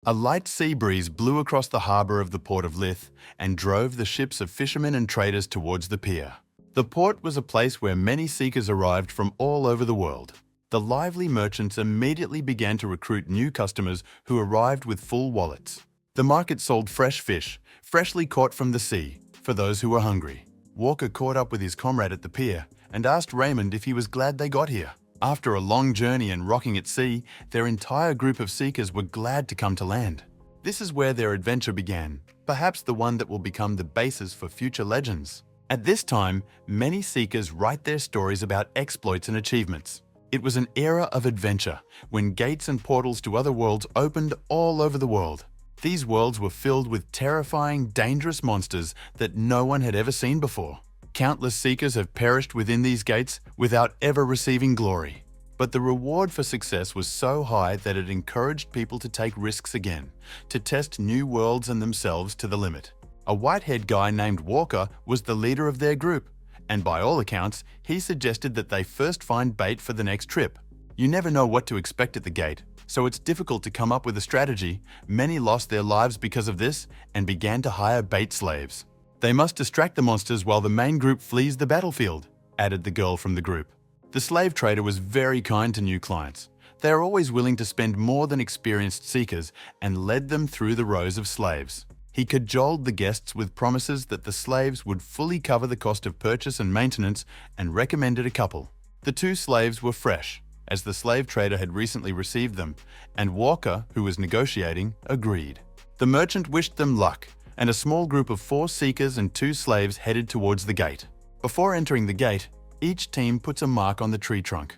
A light sea breeze blew across the harbour of the port of Lith and drove the ships of fishermen and traders towards the pier. The port was a place where many seekers arrived from all over the world. The lively merchants immediately began to recruit new customers who arrived with full wallets. The market sold fresh fish, freshly caught from the sea, for those who were hungry. Walker caught up with his comrade at the pier and asked Raymond if he was glad they got here. After a long journey and rocking at sea, their entire group of seekers were glad to come to land. This is where their adventure began, perhaps the one that will become the basis for future legends. At this time, many seekers write their stories about exploits and achievements. It was an era of adventure, when gates and portals to other worlds opened all over the world. These worlds were filled with terrifying, dangerous monsters that no one had ever seen before. Countless seekers have perished within these gates without ever receiving glory. But the reward for success was so high that it encouraged people to take risks again, to test new worlds and themselves to the limit. A white-haired guy named Walker was the leader of their group, and by all accounts, he suggested that they first find bait for the next trip. You never know what to expect at the gate, so it's difficult to come up with a strategy. Many lost their lives because of this and began to hire bait slaves. They must distract the monsters while the main group flees the battlefield, added the girl from the group. The slave trader was very kind to new clients. They are always willing to spend more than experienced seekers and led them through the rows of slaves. He cajoled the guests with promises that the slaves would fully cover the cost of purchase and maintenance and recommended a couple. The two slaves were fresh, as the slave trader had recently received them, and Walker, who was negotiating, agreed. The merchant wished them luck, and a small group of 4 seekers and 2 slaves headed towards the gate. Before entering the gate, each team puts a mark on the tree trunk.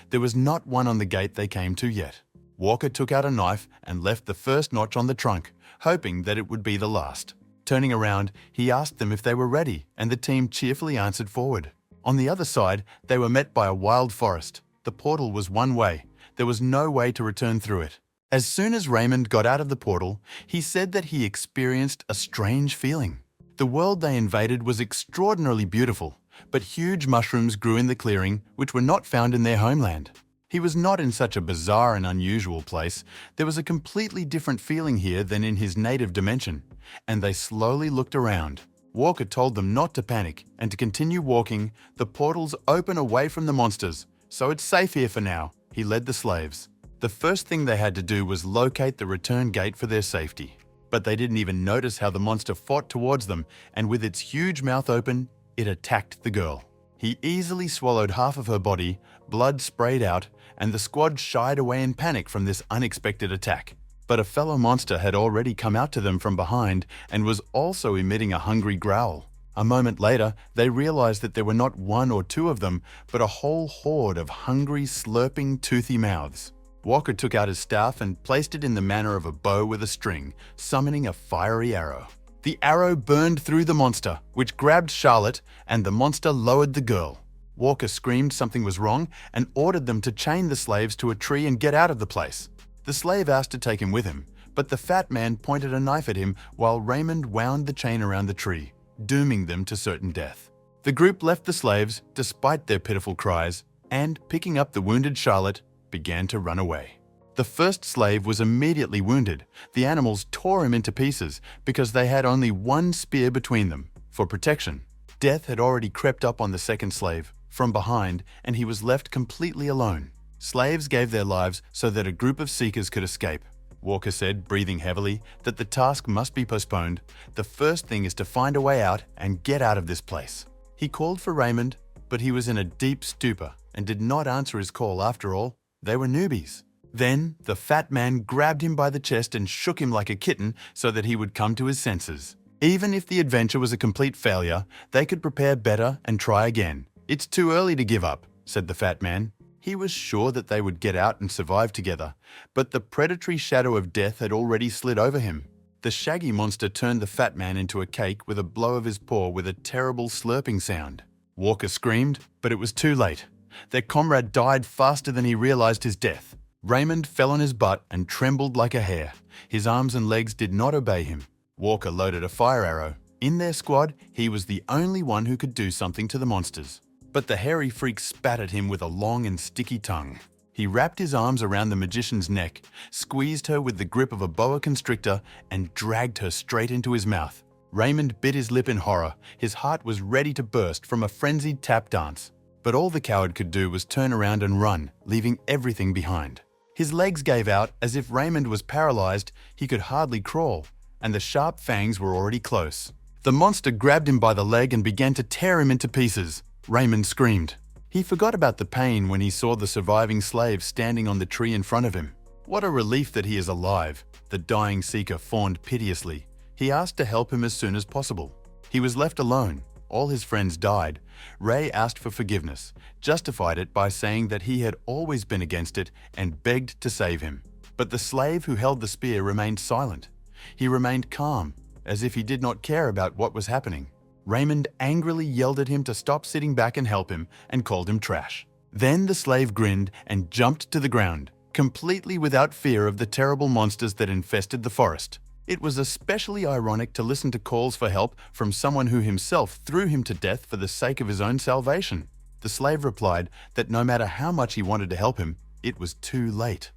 There was not one on the gate they came to yet. Walker took out a knife and left the first notch on the trunk, hoping that it would be the last. Turning around, he asked them if they were ready, and the team cheerfully answered forward. On the other side, they were met by a wild forest. The portal was one way. There was no way to return through it. As soon as Raymond got out of the portal, he said that he experienced a strange feeling. The world they invaded was extraordinarily beautiful, but huge mushrooms grew in the clearing which were not found in their homeland. He was not in such a bizarre and unusual place. There was a completely different feeling here than in his native dimension, and they slowly looked around. Walker told them not to panic and to continue walking. The portals open away from the monsters, so it's safe here for now, he led the slaves. The first thing they had to do was locate the return gate for their safety. But they didn't even notice how the monster fought towards them, and with its huge mouth open, it attacked the girl. He easily swallowed half of her body, blood sprayed out, and the squad shied away in panic from this unexpected attack. But a fellow monster had already come out to them from behind and was also emitting a hungry growl. A moment later, they realized that there were not 1 or 2 of them, but a whole horde of hungry, slurping, toothy mouths. Walker took out his staff and placed it in the manner of a bow with a string, summoning a fiery arrow. The arrow burned through the monster, which grabbed Charlotte, and the monster lowered the girl. Walker screamed something was wrong and ordered them to chain the slaves to a tree and get out of the place. The slave asked to take him with him, but the fat man pointed a knife at him while Raymond wound the chain around the tree, dooming them to certain death. The group left the slaves, despite their pitiful cries, and, picking up the wounded Charlotte, began to run away. The first slave was immediately wounded. The animals tore him into pieces because they had only 1 spear between them, for protection. Death had already crept up on the second slave from behind, and he was left completely alone. Slaves gave their lives so that a group of seekers could escape. Walker said, breathing heavily, that the task must be postponed. The first thing is to find a way out and get out of this place. He called for Raymond, but he was in a deep stupor and did not answer his call. After all, they were newbies. Then, the fat man grabbed him by the chest and shook him like a kitten so that he would come to his senses. Even if the adventure was a complete failure, they could prepare better and try again. "It's too early to give up," said the fat man. He was sure that they would get out and survive together, but the predatory shadow of death had already slid over him. The shaggy monster turned the fat man into a cake with a blow of his paw with a terrible slurping sound. Walker screamed, but it was too late. Their comrade died faster than he realized his death. Raymond fell on his butt and trembled like a hare. His arms and legs did not obey him. Walker loaded a fire arrow. In their squad, he was the only one who could do something to the monsters. But the hairy freak spat at him with a long and sticky tongue. He wrapped his arms around the magician's neck, squeezed her with the grip of a boa constrictor, and dragged her straight into his mouth. Raymond bit his lip in horror. His heart was ready to burst from a frenzied tap dance. But all the coward could do was turn around and run, leaving everything behind. His legs gave out as if Raymond was paralyzed. He could hardly crawl, and the sharp fangs were already close. The monster grabbed him by the leg and began to tear him into pieces. Raymond screamed. He forgot about the pain when he saw the surviving slave standing on the tree in front of him. What a relief that he is alive, the dying seeker fawned piteously. He asked to help him as soon as possible. He was left alone. All his friends died. Ray asked for forgiveness, justified it by saying that he had always been against it, and begged to save him. But the slave who held the spear remained silent. He remained calm, as if he did not care about what was happening. Raymond angrily yelled at him to stop sitting back and help him, and called him trash. Then the slave grinned and jumped to the ground, completely without fear of the terrible monsters that infested the forest. It was especially ironic to listen to calls for help from someone who himself threw him to death for the sake of his own salvation. The slave replied that no matter how much he wanted to help him, it was too late.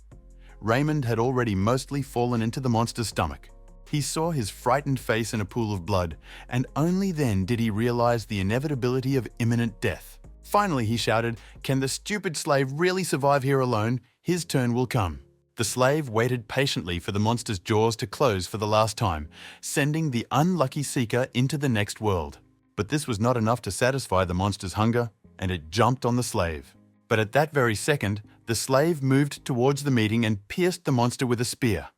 Raymond had already mostly fallen into the monster's stomach. He saw his frightened face in a pool of blood, and only then did he realize the inevitability of imminent death. Finally, he shouted, "Can the stupid slave really survive here alone? His turn will come." The slave waited patiently for the monster's jaws to close for the last time, sending the unlucky seeker into the next world. But this was not enough to satisfy the monster's hunger, and it jumped on the slave. But at that very second, the slave moved towards the meeting and pierced the monster with a spear.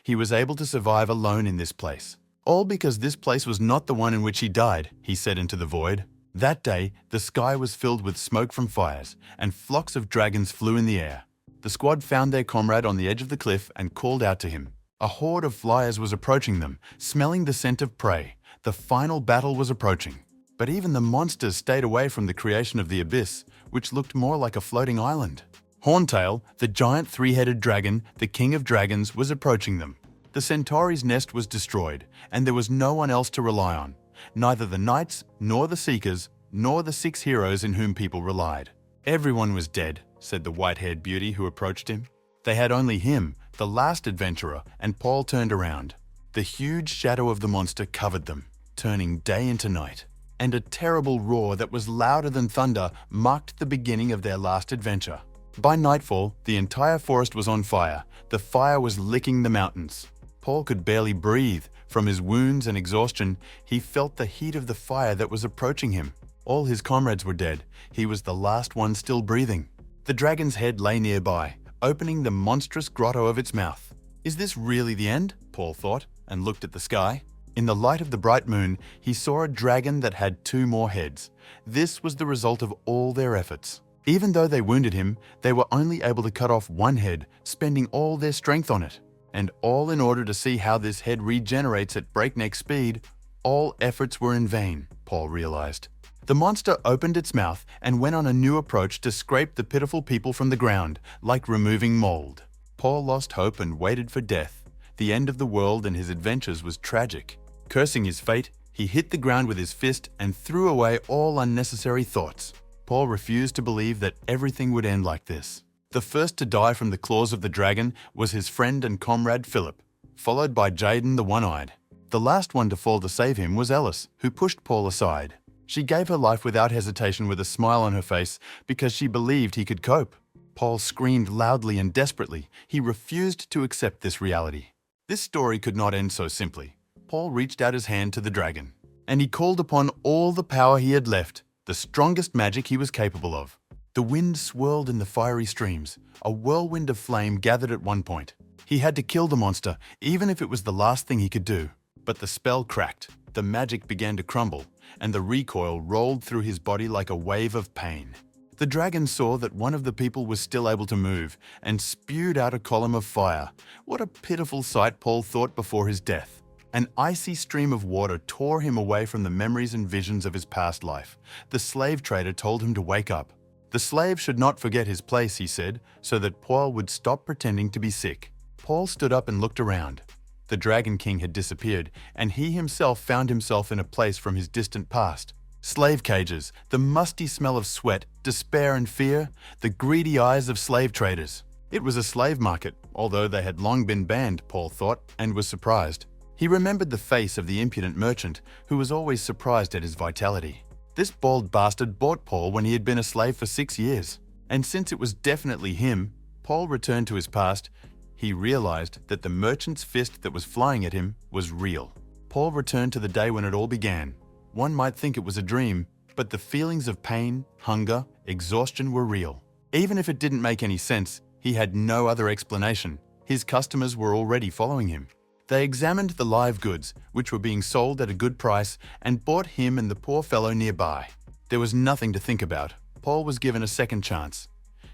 He was able to survive alone in this place. All because this place was not the one in which he died, he said into the void. That day, the sky was filled with smoke from fires, and flocks of dragons flew in the air. The squad found their comrade on the edge of the cliff and called out to him. A horde of flyers was approaching them, smelling the scent of prey. The final battle was approaching. But even the monsters stayed away from the creation of the abyss, which looked more like a floating island. Horntail, the giant three-headed dragon, the king of dragons, was approaching them. The centauri's nest was destroyed, and there was no one else to rely on. Neither the knights, nor the seekers, nor the 6 heroes in whom people relied. Everyone was dead, said the white-haired beauty who approached him. They had only him, the last adventurer, and Paul turned around. The huge shadow of the monster covered them, turning day into night. And a terrible roar that was louder than thunder marked the beginning of their last adventure. By nightfall, the entire forest was on fire. The fire was licking the mountains. Paul could barely breathe. From his wounds and exhaustion, he felt the heat of the fire that was approaching him. All his comrades were dead. He was the last one still breathing. The dragon's head lay nearby, opening the monstrous grotto of its mouth. Is this really the end? Paul thought, and looked at the sky. In the light of the bright moon, he saw a dragon that had 2 more heads. This was the result of all their efforts. Even though they wounded him, they were only able to cut off 1 head, spending all their strength on it. And all in order to see how this head regenerates at breakneck speed. All efforts were in vain, Paul realized. The monster opened its mouth and went on a new approach to scrape the pitiful people from the ground, like removing mold. Paul lost hope and waited for death. The end of the world and his adventures was tragic. Cursing his fate, he hit the ground with his fist and threw away all unnecessary thoughts. Paul refused to believe that everything would end like this. The first to die from the claws of the dragon was his friend and comrade Philip, followed by Jaden the One-Eyed. The last one to fall to save him was Ellis, who pushed Paul aside. She gave her life without hesitation with a smile on her face because she believed he could cope. Paul screamed loudly and desperately. He refused to accept this reality. This story could not end so simply. Paul reached out his hand to the dragon, and he called upon all the power he had left, the strongest magic he was capable of. The wind swirled in the fiery streams. A whirlwind of flame gathered at one point. He had to kill the monster, even if it was the last thing he could do. But the spell cracked. The magic began to crumble, and the recoil rolled through his body like a wave of pain. The dragon saw that one of the people was still able to move, and spewed out a column of fire. What a pitiful sight, Paul thought before his death. An icy stream of water tore him away from the memories and visions of his past life. The slave trader told him to wake up. The slave should not forget his place, he said, so that Paul would stop pretending to be sick. Paul stood up and looked around. The Dragon King had disappeared, and he himself found himself in a place from his distant past. Slave cages, the musty smell of sweat, despair and fear, the greedy eyes of slave traders. It was a slave market, although they had long been banned, Paul thought, and was surprised. He remembered the face of the impudent merchant, who was always surprised at his vitality. This bald bastard bought Paul when he had been a slave for 6 years. And since it was definitely him, Paul returned to his past. He realized that the merchant's fist that was flying at him was real. Paul returned to the day when it all began. One might think it was a dream, but the feelings of pain, hunger, exhaustion were real. Even if it didn't make any sense, he had no other explanation. His customers were already following him. They examined the live goods, which were being sold at a good price, and bought him and the poor fellow nearby. There was nothing to think about. Paul was given a second chance.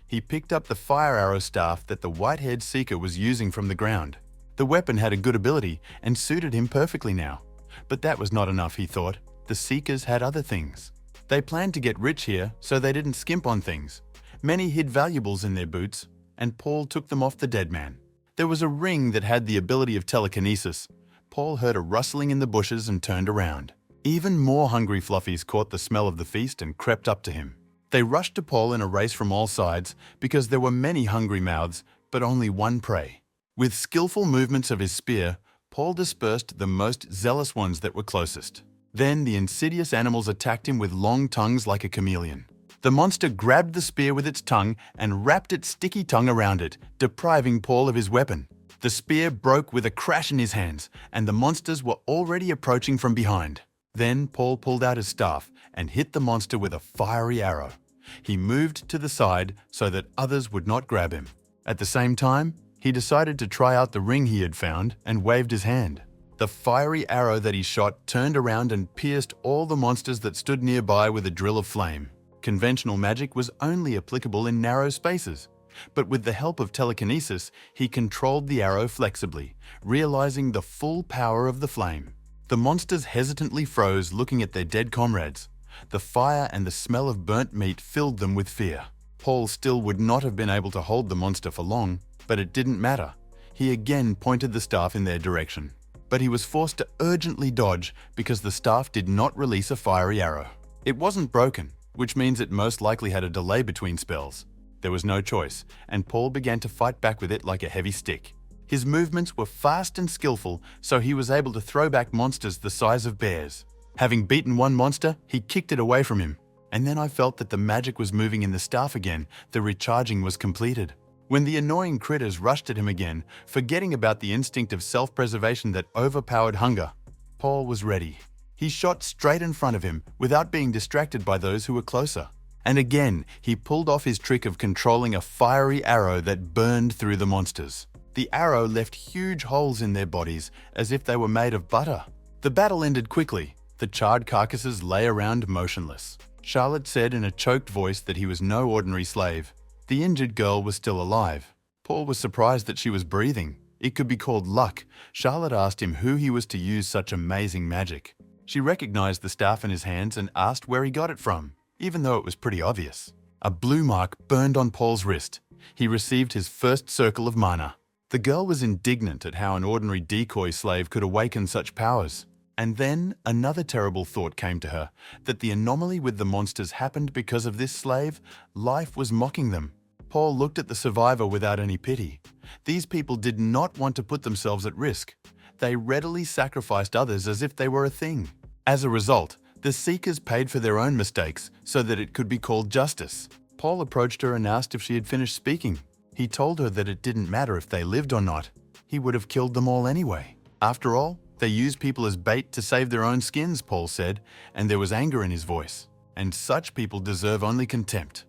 He picked up the fire arrow staff that the white-haired seeker was using from the ground. The weapon had a good ability and suited him perfectly now. But that was not enough, he thought. The seekers had other things. They planned to get rich here, so they didn't skimp on things. Many hid valuables in their boots, and Paul took them off the dead man. There was a ring that had the ability of telekinesis. Paul heard a rustling in the bushes and turned around. Even more hungry fluffies caught the smell of the feast and crept up to him. They rushed to Paul in a race from all sides because there were many hungry mouths, but only one prey. With skillful movements of his spear, Paul dispersed the most zealous ones that were closest. Then the insidious animals attacked him with long tongues like a chameleon. The monster grabbed the spear with its tongue and wrapped its sticky tongue around it, depriving Paul of his weapon. The spear broke with a crash in his hands, and the monsters were already approaching from behind. Then Paul pulled out his staff and hit the monster with a fiery arrow. He moved to the side so that others would not grab him. At the same time, he decided to try out the ring he had found and waved his hand. The fiery arrow that he shot turned around and pierced all the monsters that stood nearby with a drill of flame. Conventional magic was only applicable in narrow spaces, but with the help of telekinesis, he controlled the arrow flexibly, realizing the full power of the flame. The monsters hesitantly froze, looking at their dead comrades. The fire and the smell of burnt meat filled them with fear. Paul still would not have been able to hold the monster for long, but it didn't matter. He again pointed the staff in their direction. But he was forced to urgently dodge because the staff did not release a fiery arrow. It wasn't broken, which means it most likely had a delay between spells. There was no choice, and Paul began to fight back with it like a heavy stick. His movements were fast and skillful, so he was able to throw back monsters the size of bears. Having beaten one monster, he kicked it away from him. And then I felt that the magic was moving in the staff again. The recharging was completed. When the annoying critters rushed at him again, forgetting about the instinct of self-preservation that overpowered hunger, Paul was ready. He shot straight in front of him without being distracted by those who were closer. And again, he pulled off his trick of controlling a fiery arrow that burned through the monsters. The arrow left huge holes in their bodies as if they were made of butter. The battle ended quickly. The charred carcasses lay around motionless. Charlotte said in a choked voice that he was no ordinary slave. The injured girl was still alive. Paul was surprised that she was breathing. It could be called luck. Charlotte asked him who he was to use such amazing magic. She recognized the staff in his hands and asked where he got it from, even though it was pretty obvious. A blue mark burned on Paul's wrist. He received his first circle of mana. The girl was indignant at how an ordinary decoy slave could awaken such powers. And then another terrible thought came to her, that the anomaly with the monsters happened because of this slave. Life was mocking them. Paul looked at the survivor without any pity. These people did not want to put themselves at risk. They readily sacrificed others as if they were a thing. As a result, the seekers paid for their own mistakes so that it could be called justice. Paul approached her and asked if she had finished speaking. He told her that it didn't matter if they lived or not. He would have killed them all anyway. After all, they use people as bait to save their own skins, Paul said, and there was anger in his voice. And such people deserve only contempt.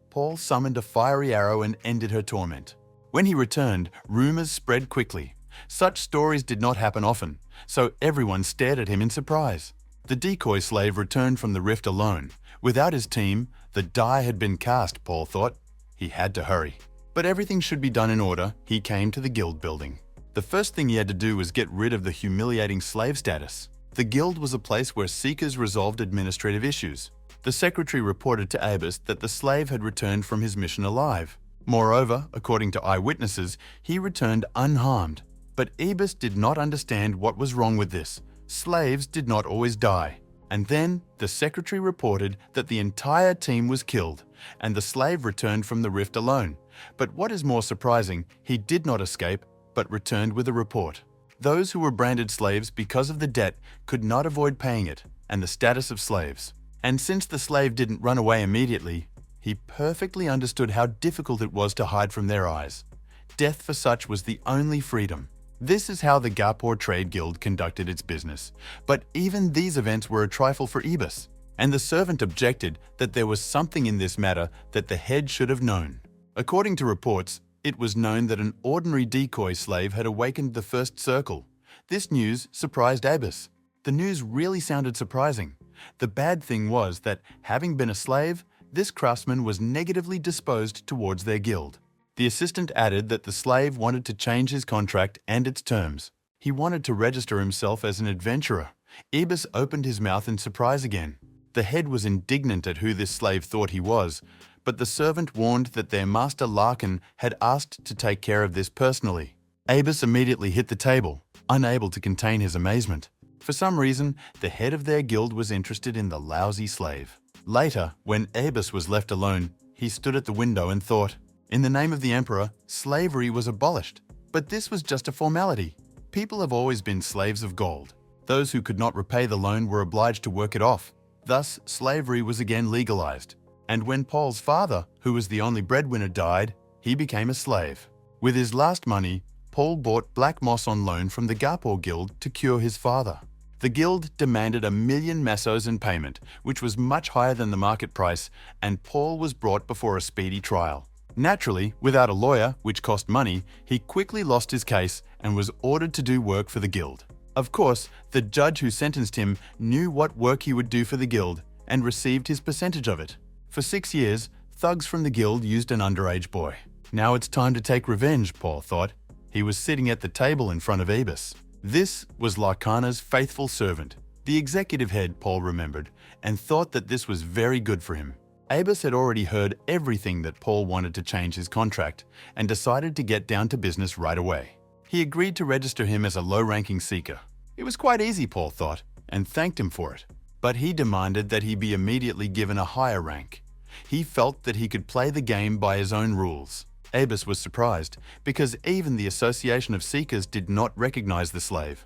Paul summoned a fiery arrow and ended her torment. When he returned, rumors spread quickly. Such stories did not happen often, so everyone stared at him in surprise. The decoy slave returned from the rift alone. Without his team, the die had been cast, Paul thought. He had to hurry. But everything should be done in order. He came to the guild building. The first thing he had to do was get rid of the humiliating slave status. The guild was a place where seekers resolved administrative issues. The secretary reported to Abus that the slave had returned from his mission alive. Moreover, according to eyewitnesses, he returned unharmed. But Abus did not understand what was wrong with this. Slaves did not always die. And then the secretary reported that the entire team was killed, and the slave returned from the rift alone. But what is more surprising, he did not escape, but returned with a report. Those who were branded slaves because of the debt could not avoid paying it, and the status of slaves. And since the slave didn't run away immediately, he perfectly understood how difficult it was to hide from their eyes. Death for such was the only freedom. This is how the Gapor Trade Guild conducted its business. But even these events were a trifle for Ibis, and the servant objected that there was something in this matter that the head should have known. According to reports, it was known that an ordinary decoy slave had awakened the first circle. This news surprised Ibis. The news really sounded surprising. The bad thing was that, having been a slave, this craftsman was negatively disposed towards their guild. The assistant added that the slave wanted to change his contract and its terms. He wanted to register himself as an adventurer. Ibis opened his mouth in surprise again. The head was indignant at who this slave thought he was, but the servant warned that their master Larkin had asked to take care of this personally. Ibis immediately hit the table, unable to contain his amazement. For some reason, the head of their guild was interested in the lousy slave. Later, when Ibis was left alone, he stood at the window and thought, in the name of the emperor, slavery was abolished. But this was just a formality. People have always been slaves of gold. Those who could not repay the loan were obliged to work it off. Thus, slavery was again legalized. And when Paul's father, who was the only breadwinner, died, he became a slave. With his last money, Paul bought black moss on loan from the Gapor Guild to cure his father. The guild demanded 1,000,000 mesos in payment, which was much higher than the market price, and Paul was brought before a speedy trial. Naturally, without a lawyer, which cost money, he quickly lost his case and was ordered to do work for the guild. Of course, the judge who sentenced him knew what work he would do for the guild and received his percentage of it. For 6 years, thugs from the guild used an underage boy. Now it's time to take revenge, Paul thought. He was sitting at the table in front of Ibis. This was Larkana's faithful servant, the executive head, Paul remembered, and thought that this was very good for him. Ibis had already heard everything that Paul wanted to change his contract and decided to get down to business right away. He agreed to register him as a low-ranking seeker. It was quite easy, Paul thought, and thanked him for it. But he demanded that he be immediately given a higher rank. He felt that he could play the game by his own rules. Ibis was surprised, because even the Association of Seekers did not recognize the slave.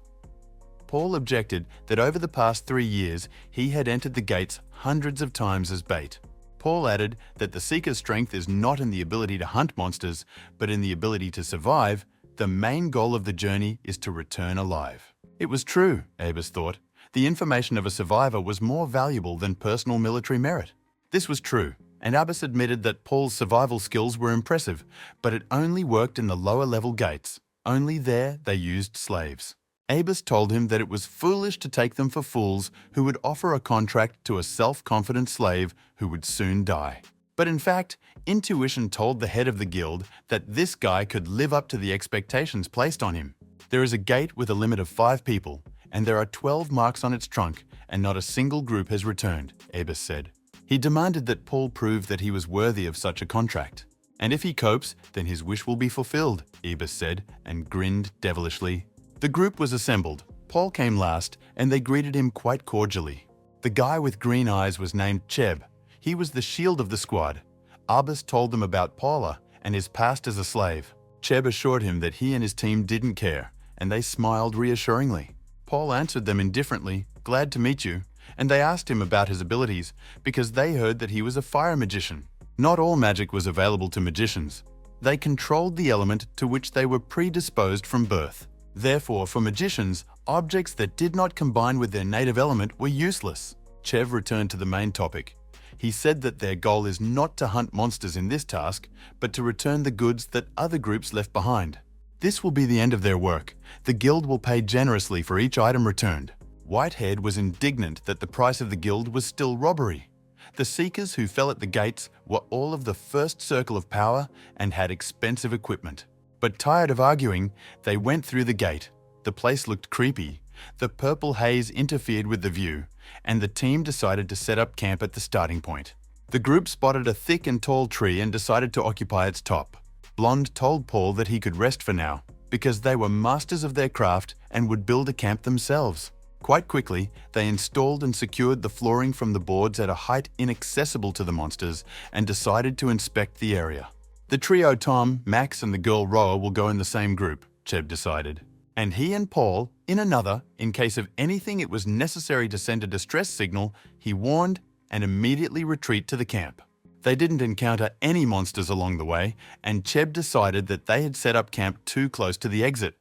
Paul objected that over the past 3 years he had entered the gates hundreds of times as bait. Paul added that the Seeker's strength is not in the ability to hunt monsters, but in the ability to survive. The main goal of the journey is to return alive. It was true, Ibis thought. The information of a survivor was more valuable than personal military merit. This was true, and Ibis admitted that Paul's survival skills were impressive, but it only worked in the lower-level gates. Only there they used slaves. Ibis told him that it was foolish to take them for fools who would offer a contract to a self-confident slave who would soon die. But in fact, intuition told the head of the guild that this guy could live up to the expectations placed on him. There is a gate with a limit of 5 people, and there are 12 marks on its trunk, and not a single group has returned, Ibis said. He demanded that Paul prove that he was worthy of such a contract. And if he copes, then his wish will be fulfilled, Ibis said, and grinned devilishly. The group was assembled. Paul came last, and they greeted him quite cordially. The guy with green eyes was named Cheb. He was the shield of the squad. Ibis told them about Paula and his past as a slave. Cheb assured him that he and his team didn't care, and they smiled reassuringly. Paul answered them indifferently, "Glad to meet you," and they asked him about his abilities because they heard that he was a fire magician. Not all magic was available to magicians. They controlled the element to which they were predisposed from birth. Therefore, for magicians, objects that did not combine with their native element were useless. Chev returned to the main topic. He said that their goal is not to hunt monsters in this task, but to return the goods that other groups left behind. This will be the end of their work. The guild will pay generously for each item returned. Whitehead was indignant that the price of the guild was still robbery. The Seekers who fell at the gates were all of the first circle of power and had expensive equipment. But tired of arguing, they went through the gate. The place looked creepy. The purple haze interfered with the view, and the team decided to set up camp at the starting point. The group spotted a thick and tall tree and decided to occupy its top. Blonde told Paul that he could rest for now, because they were masters of their craft and would build a camp themselves. Quite quickly, they installed and secured the flooring from the boards at a height inaccessible to the monsters and decided to inspect the area. The trio Tom, Max, and the girl Roa will go in the same group, Cheb decided. And he and Paul in another, in case of anything it was necessary to send a distress signal, he warned, and immediately retreat to the camp. They didn't encounter any monsters along the way, and Cheb decided that they had set up camp too close to the exit.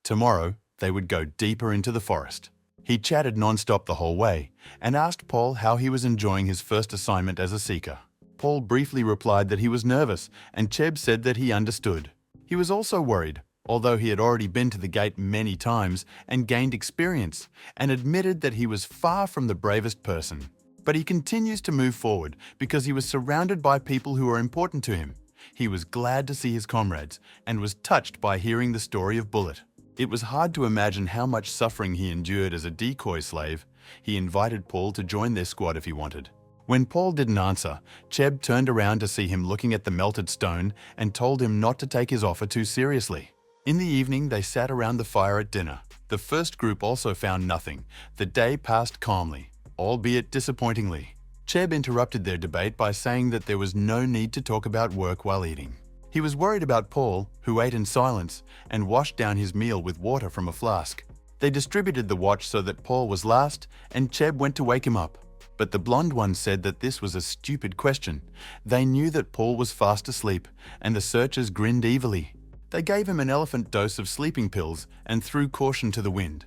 Tomorrow, they would go deeper into the forest. He chatted non-stop the whole way and asked Paul how he was enjoying his first assignment as a seeker. Paul briefly replied that he was nervous, and Cheb said that he understood. He was also worried, although he had already been to the gate many times and gained experience, and admitted that he was far from the bravest person. But he continues to move forward because he was surrounded by people who were important to him. He was glad to see his comrades and was touched by hearing the story of Bullet. It was hard to imagine how much suffering he endured as a decoy slave. He invited Paul to join their squad if he wanted. When Paul didn't answer, Cheb turned around to see him looking at the melted stone and told him not to take his offer too seriously. In the evening, they sat around the fire at dinner. The first group also found nothing. The day passed calmly, albeit disappointingly. Cheb interrupted their debate by saying that there was no need to talk about work while eating. He was worried about Paul, who ate in silence and washed down his meal with water from a flask. They distributed the watch so that Paul was last, and Cheb went to wake him up. But the blonde one said that this was a stupid question. They knew that Paul was fast asleep, and the searchers grinned evilly. They gave him an elephant dose of sleeping pills and threw caution to the wind.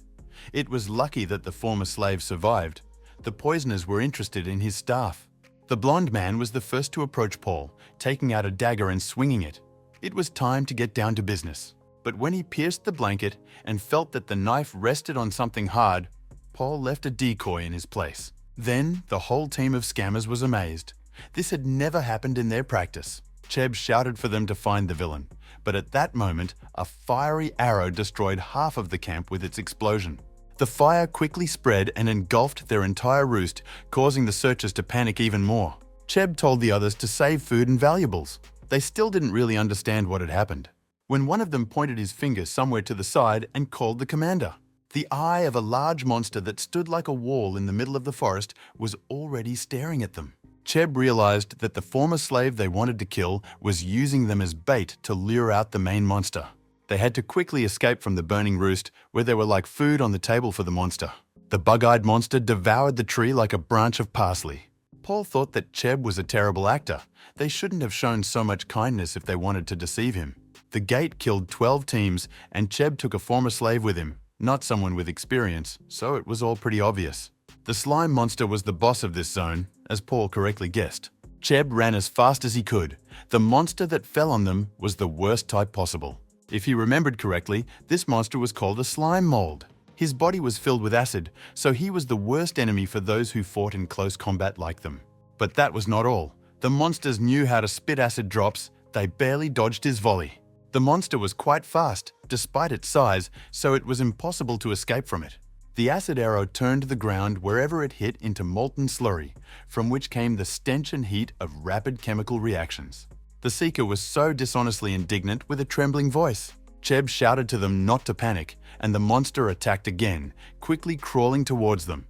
It was lucky that the former slave survived. The poisoners were interested in his staff. The blonde man was the first to approach Paul, taking out a dagger and swinging it. It was time to get down to business. But when he pierced the blanket and felt that the knife rested on something hard, Paul left a decoy in his place. Then the whole team of scammers was amazed. This had never happened in their practice. Cheb shouted for them to find the villain, but at that moment, a fiery arrow destroyed half of the camp with its explosion. The fire quickly spread and engulfed their entire roost, causing the searchers to panic even more. Cheb told the others to save food and valuables. They still didn't really understand what had happened, when one of them pointed his finger somewhere to the side and called the commander. The eye of a large monster that stood like a wall in the middle of the forest was already staring at them. Cheb realized that the former slave they wanted to kill was using them as bait to lure out the main monster. They had to quickly escape from the burning roost, where they were like food on the table for the monster. The bug-eyed monster devoured the tree like a branch of parsley. Paul thought that Cheb was a terrible actor. They shouldn't have shown so much kindness if they wanted to deceive him. The gate killed 12 teams, and Cheb took a former slave with him, not someone with experience, so it was all pretty obvious. The slime monster was the boss of this zone, as Paul correctly guessed. Cheb ran as fast as he could. The monster that fell on them was the worst type possible. If he remembered correctly, this monster was called a slime mold. His body was filled with acid, so he was the worst enemy for those who fought in close combat like them. But that was not all. The monsters knew how to spit acid drops. They barely dodged his volley. The monster was quite fast, despite its size, so it was impossible to escape from it. The acid arrow turned the ground wherever it hit into molten slurry, from which came the stench and heat of rapid chemical reactions. The seeker was so dishonestly indignant with a trembling voice. Cheb shouted to them not to panic, and the monster attacked again, quickly crawling towards them.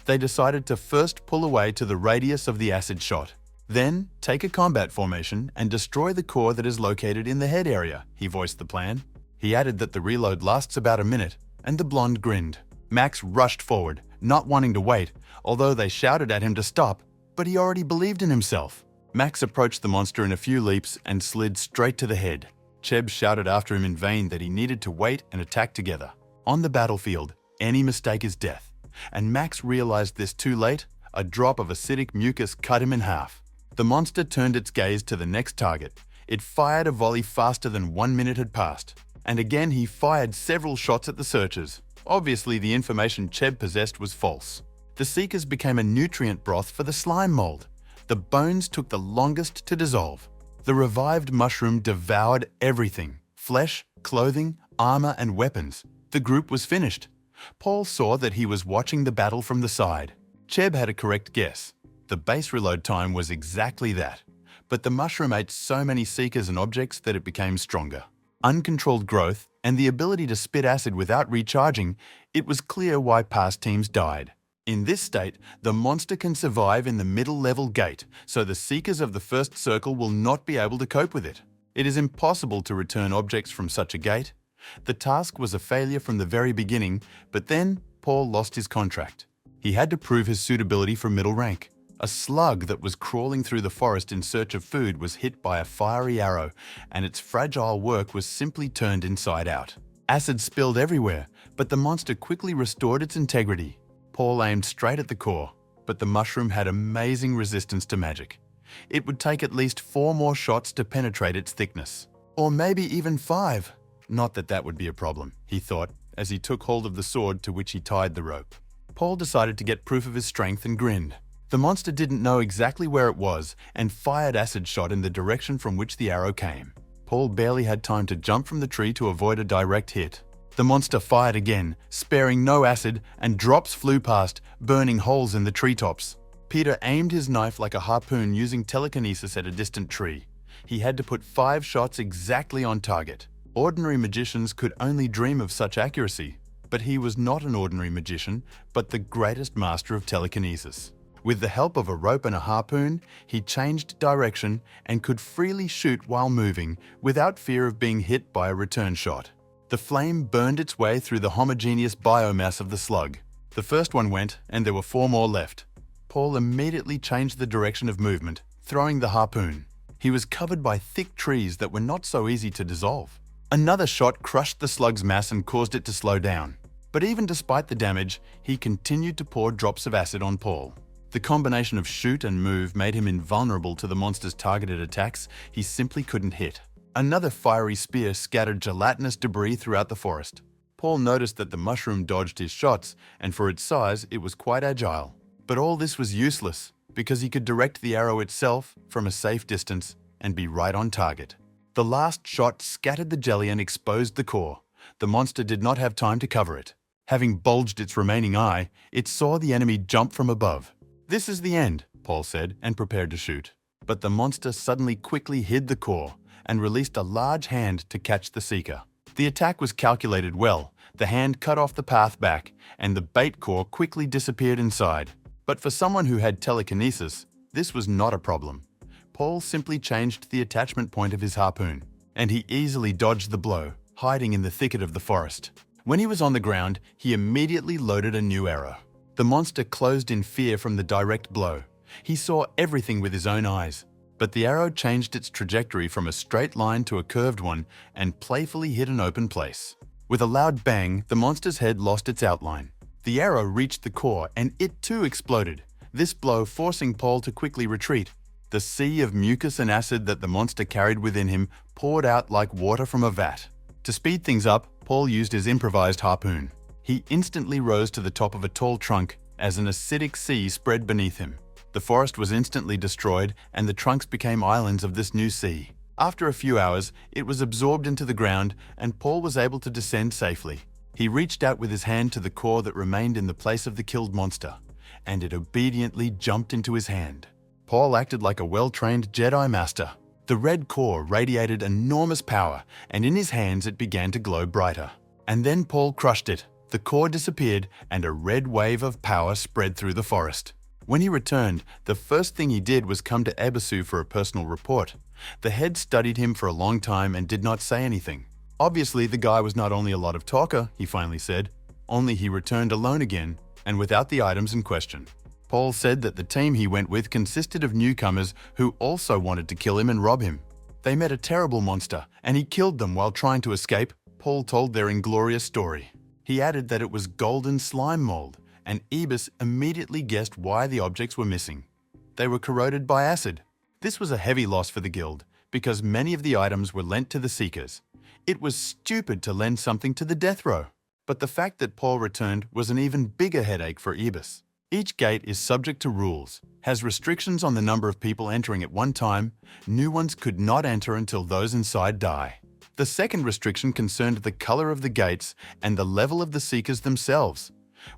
They decided to first pull away to the radius of the acid shot. Then, take a combat formation and destroy the core that is located in the head area, he voiced the plan. He added that the reload lasts about a minute, and the blonde grinned. Max rushed forward, not wanting to wait, although they shouted at him to stop, but he already believed in himself. Max approached the monster in a few leaps and slid straight to the head. Cheb shouted after him in vain that he needed to wait and attack together. On the battlefield, any mistake is death, and Max realized this too late. A drop of acidic mucus cut him in half. The monster turned its gaze to the next target. It fired a volley faster than 1 minute had passed, and again he fired several shots at the searchers. Obviously, the information Cheb possessed was false. The seekers became a nutrient broth for the slime mold. The bones took the longest to dissolve. The revived mushroom devoured everything: flesh, clothing, armor, and weapons. The group was finished. Paul saw that he was watching the battle from the side. Cheb had a correct guess. The base reload time was exactly that. But the mushroom ate so many seekers and objects that it became stronger. uncontrolled growth, and the ability to spit acid without recharging, it was clear why past teams died. In this state, the monster can survive in the middle-level gate, so the Seekers of the first circle will not be able to cope with it. It is impossible to return objects from such a gate. The task was a failure from the very beginning, but then Paul lost his contract. He had to prove his suitability for middle rank. A slug that was crawling through the forest in search of food was hit by a fiery arrow, and its fragile work was simply turned inside out. Acid spilled everywhere, but the monster quickly restored its integrity. Paul aimed straight at the core, but the mushroom had amazing resistance to magic. It would take at least 4 more shots to penetrate its thickness. Or maybe even 5. Not that that would be a problem, he thought, as he took hold of the sword to which he tied the rope. Paul decided to get proof of his strength and grinned. The monster didn't know exactly where it was and fired acid shot in the direction from which the arrow came. Paul barely had time to jump from the tree to avoid a direct hit. The monster fired again, sparing no acid, and drops flew past, burning holes in the treetops. Peter aimed his knife like a harpoon using telekinesis at a distant tree. He had to put 5 shots exactly on target. Ordinary magicians could only dream of such accuracy, but he was not an ordinary magician, but the greatest master of telekinesis. With the help of a rope and a harpoon, he changed direction and could freely shoot while moving without fear of being hit by a return shot. The flame burned its way through the homogeneous biomass of the slug. The first one went, and there were 4 more left. Paul immediately changed the direction of movement, throwing the harpoon. He was covered by thick trees that were not so easy to dissolve. Another shot crushed the slug's mass and caused it to slow down. But even despite the damage, he continued to pour drops of acid on Paul. The combination of shoot and move made him invulnerable to the monster's targeted attacks. He simply couldn't hit. Another fiery spear scattered gelatinous debris throughout the forest. Paul noticed that the mushroom dodged his shots, and for its size, it was quite agile. But all this was useless, because he could direct the arrow itself from a safe distance and be right on target. The last shot scattered the jelly and exposed the core. The monster did not have time to cover it. Having bulged its remaining eye, it saw the enemy jump from above. "This is the end," Paul said, and prepared to shoot. But the monster suddenly quickly hid the core and released a large hand to catch the seeker. The attack was calculated well. The hand cut off the path back, and the bait core quickly disappeared inside. But for someone who had telekinesis, this was not a problem. Paul simply changed the attachment point of his harpoon, and he easily dodged the blow, hiding in the thicket of the forest. When he was on the ground, he immediately loaded a new arrow. The monster closed in fear from the direct blow. He saw everything with his own eyes. But the arrow changed its trajectory from a straight line to a curved one and playfully hit an open place. With a loud bang, the monster's head lost its outline. The arrow reached the core and it too exploded, this blow forcing Paul to quickly retreat. The sea of mucus and acid that the monster carried within him poured out like water from a vat. To speed things up, Paul used his improvised harpoon. He instantly rose to the top of a tall trunk as an acidic sea spread beneath him. The forest was instantly destroyed, and the trunks became islands of this new sea. After a few hours, it was absorbed into the ground, and Paul was able to descend safely. He reached out with his hand to the core that remained in the place of the killed monster, and it obediently jumped into his hand. Paul acted like a well-trained Jedi Master. The red core radiated enormous power, and in his hands it began to glow brighter. And then Paul crushed it. The core disappeared, and a red wave of power spread through the forest. When he returned, the first thing he did was come to Ebisu for a personal report. The head studied him for a long time and did not say anything. Obviously, the guy was not only a lot of talker, he finally said, only he returned alone again and without the items in question. Paul said that the team he went with consisted of newcomers who also wanted to kill him and rob him. They met a terrible monster, and he killed them while trying to escape. Paul told their inglorious story. He added that it was golden slime mold, and Ibis immediately guessed why the objects were missing. They were corroded by acid. This was a heavy loss for the guild, because many of the items were lent to the Seekers. It was stupid to lend something to the death row. But the fact that Paul returned was an even bigger headache for Ibis. Each gate is subject to rules, has restrictions on the number of people entering at one time. New ones could not enter until those inside die. The second restriction concerned the color of the gates and the level of the Seekers themselves.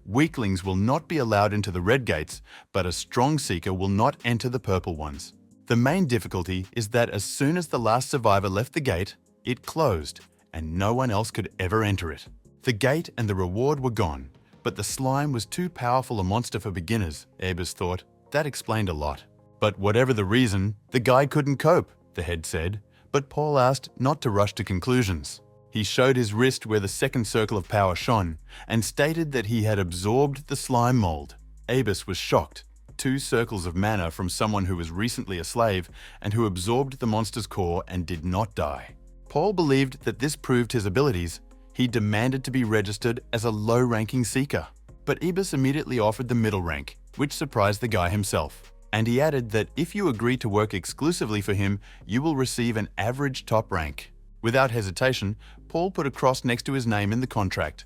Weaklings will not be allowed into the red gates, but a strong Seeker will not enter the purple ones. The main difficulty is that as soon as the last survivor left the gate, It closed, and no one else could ever enter it. The gate and the reward were gone, but the slime was too powerful a monster for beginners, Abus thought. That explained a lot. But whatever the reason, the guy couldn't cope, the head said, but Paul asked not to rush to conclusions. He showed his wrist where the second circle of power shone and stated that he had absorbed the slime mold. Abus was shocked. 2 circles of mana from someone who was recently a slave and who absorbed the monster's core and did not die. Paul believed that this proved his abilities. He demanded to be registered as a low-ranking seeker. But Abus immediately offered the middle rank, which surprised the guy himself. And he added that if you agree to work exclusively for him, you will receive an average top rank. Without hesitation, Paul put a cross next to his name in the contract.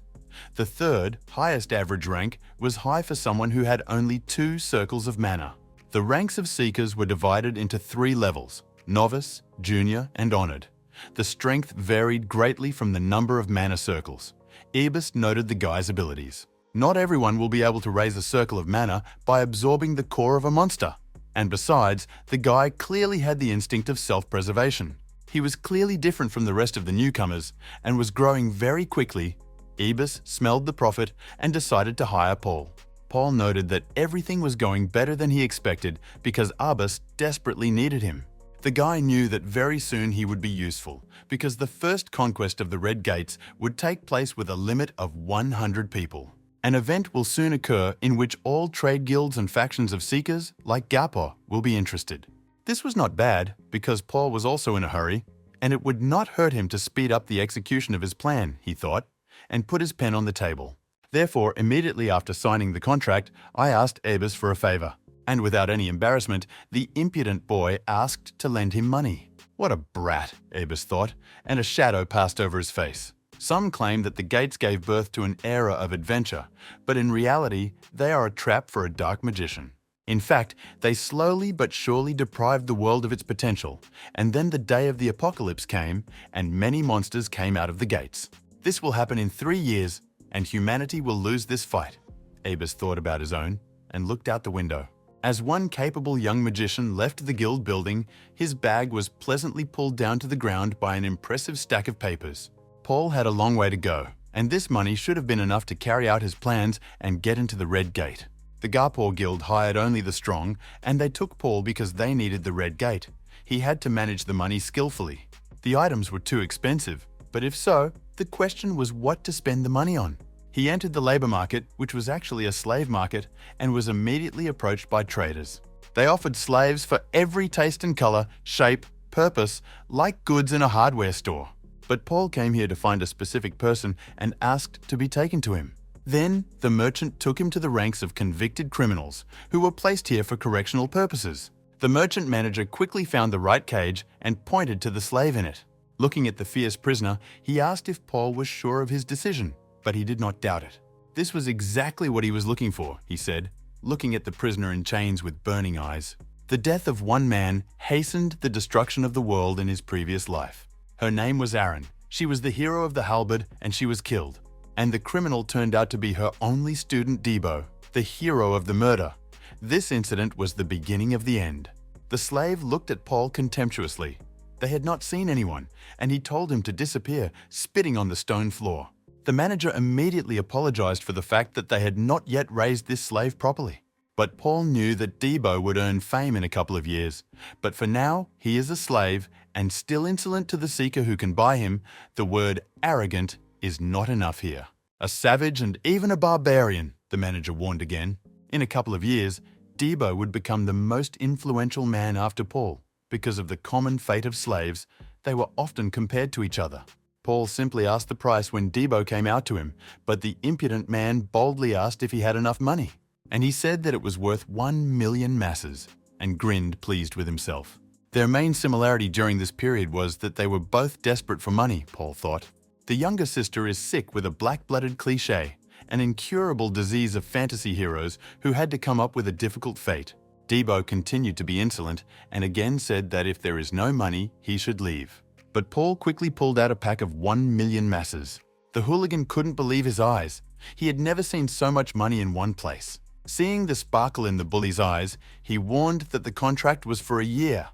The third, highest average rank was high for someone who had only 2 circles of mana. The ranks of seekers were divided into 3 levels: novice, junior, and honored. The strength varied greatly from the number of mana circles. Abus noted the guy's abilities. Not everyone will be able to raise a circle of mana by absorbing the core of a monster. And besides, the guy clearly had the instinct of self-preservation. He was clearly different from the rest of the newcomers and was growing very quickly. Abus smelled the profit and decided to hire Paul. Paul noted that everything was going better than he expected because Abus desperately needed him. The guy knew that very soon he would be useful because the first conquest of the Red Gates would take place with a limit of 100 people. An event will soon occur in which all trade guilds and factions of seekers, like Gapo, will be interested. This was not bad because Paul was also in a hurry, and it would not hurt him to speed up the execution of his plan, he thought, and put his pen on the table. Therefore, immediately after signing the contract, I asked Abus for a favor. And without any embarrassment, the impudent boy asked to lend him money. What a brat, Abus thought, and a shadow passed over his face. Some claim that the gates gave birth to an era of adventure, but in reality, they are a trap for a dark magician. In fact, they slowly but surely deprived the world of its potential, and then the day of the apocalypse came, and many monsters came out of the gates. This will happen in 3 years, and humanity will lose this fight. Abus thought about his own and looked out the window. As one capable young magician left the guild building, his bag was pleasantly pulled down to the ground by an impressive stack of papers. Paul had a long way to go, and this money should have been enough to carry out his plans and get into the Red Gate. The Garpor Guild hired only the strong, and they took Paul because they needed the Red Gate. He had to manage the money skillfully. The items were too expensive, but if so, the question was what to spend the money on. He entered the labor market, which was actually a slave market, and was immediately approached by traders. They offered slaves for every taste and color, shape, purpose, like goods in a hardware store. But Paul came here to find a specific person and asked to be taken to him. Then, the merchant took him to the ranks of convicted criminals who were placed here for correctional purposes. The merchant manager quickly found the right cage and pointed to the slave in it. Looking at the fierce prisoner, he asked if Paul was sure of his decision, but he did not doubt it. This was exactly what he was looking for, he said, looking at the prisoner in chains with burning eyes. The death of one man hastened the destruction of the world in his previous life. Her name was Aaron. She was the hero of the halberd, and she was killed. And the criminal turned out to be her only student Debo, the hero of the murder. This incident was the beginning of the end. The slave looked at Paul contemptuously. They had not seen anyone, and he told him to disappear, spitting on the stone floor. The manager immediately apologized for the fact that they had not yet raised this slave properly. But Paul knew that Debo would earn fame in a couple of years. But for now, he is a slave, and still insolent to the seeker who can buy him. The word arrogant is not enough here. A savage and even a barbarian, the manager warned again. In a couple of years, Debo would become the most influential man after Paul. Because of the common fate of slaves, they were often compared to each other. Paul simply asked the price when Debo came out to him, but the impudent man boldly asked if he had enough money. And he said that it was worth 1 million masses, and grinned pleased with himself. Their main similarity during this period was that they were both desperate for money, Paul thought. The younger sister is sick with a black-blooded cliché, an incurable disease of fantasy heroes who had to come up with a difficult fate. Debo continued to be insolent and again said that if there is no money, he should leave. But Paul quickly pulled out a pack of 1 million masses. The hooligan couldn't believe his eyes. He had never seen so much money in one place. Seeing the sparkle in the bully's eyes, he warned that the contract was for a year.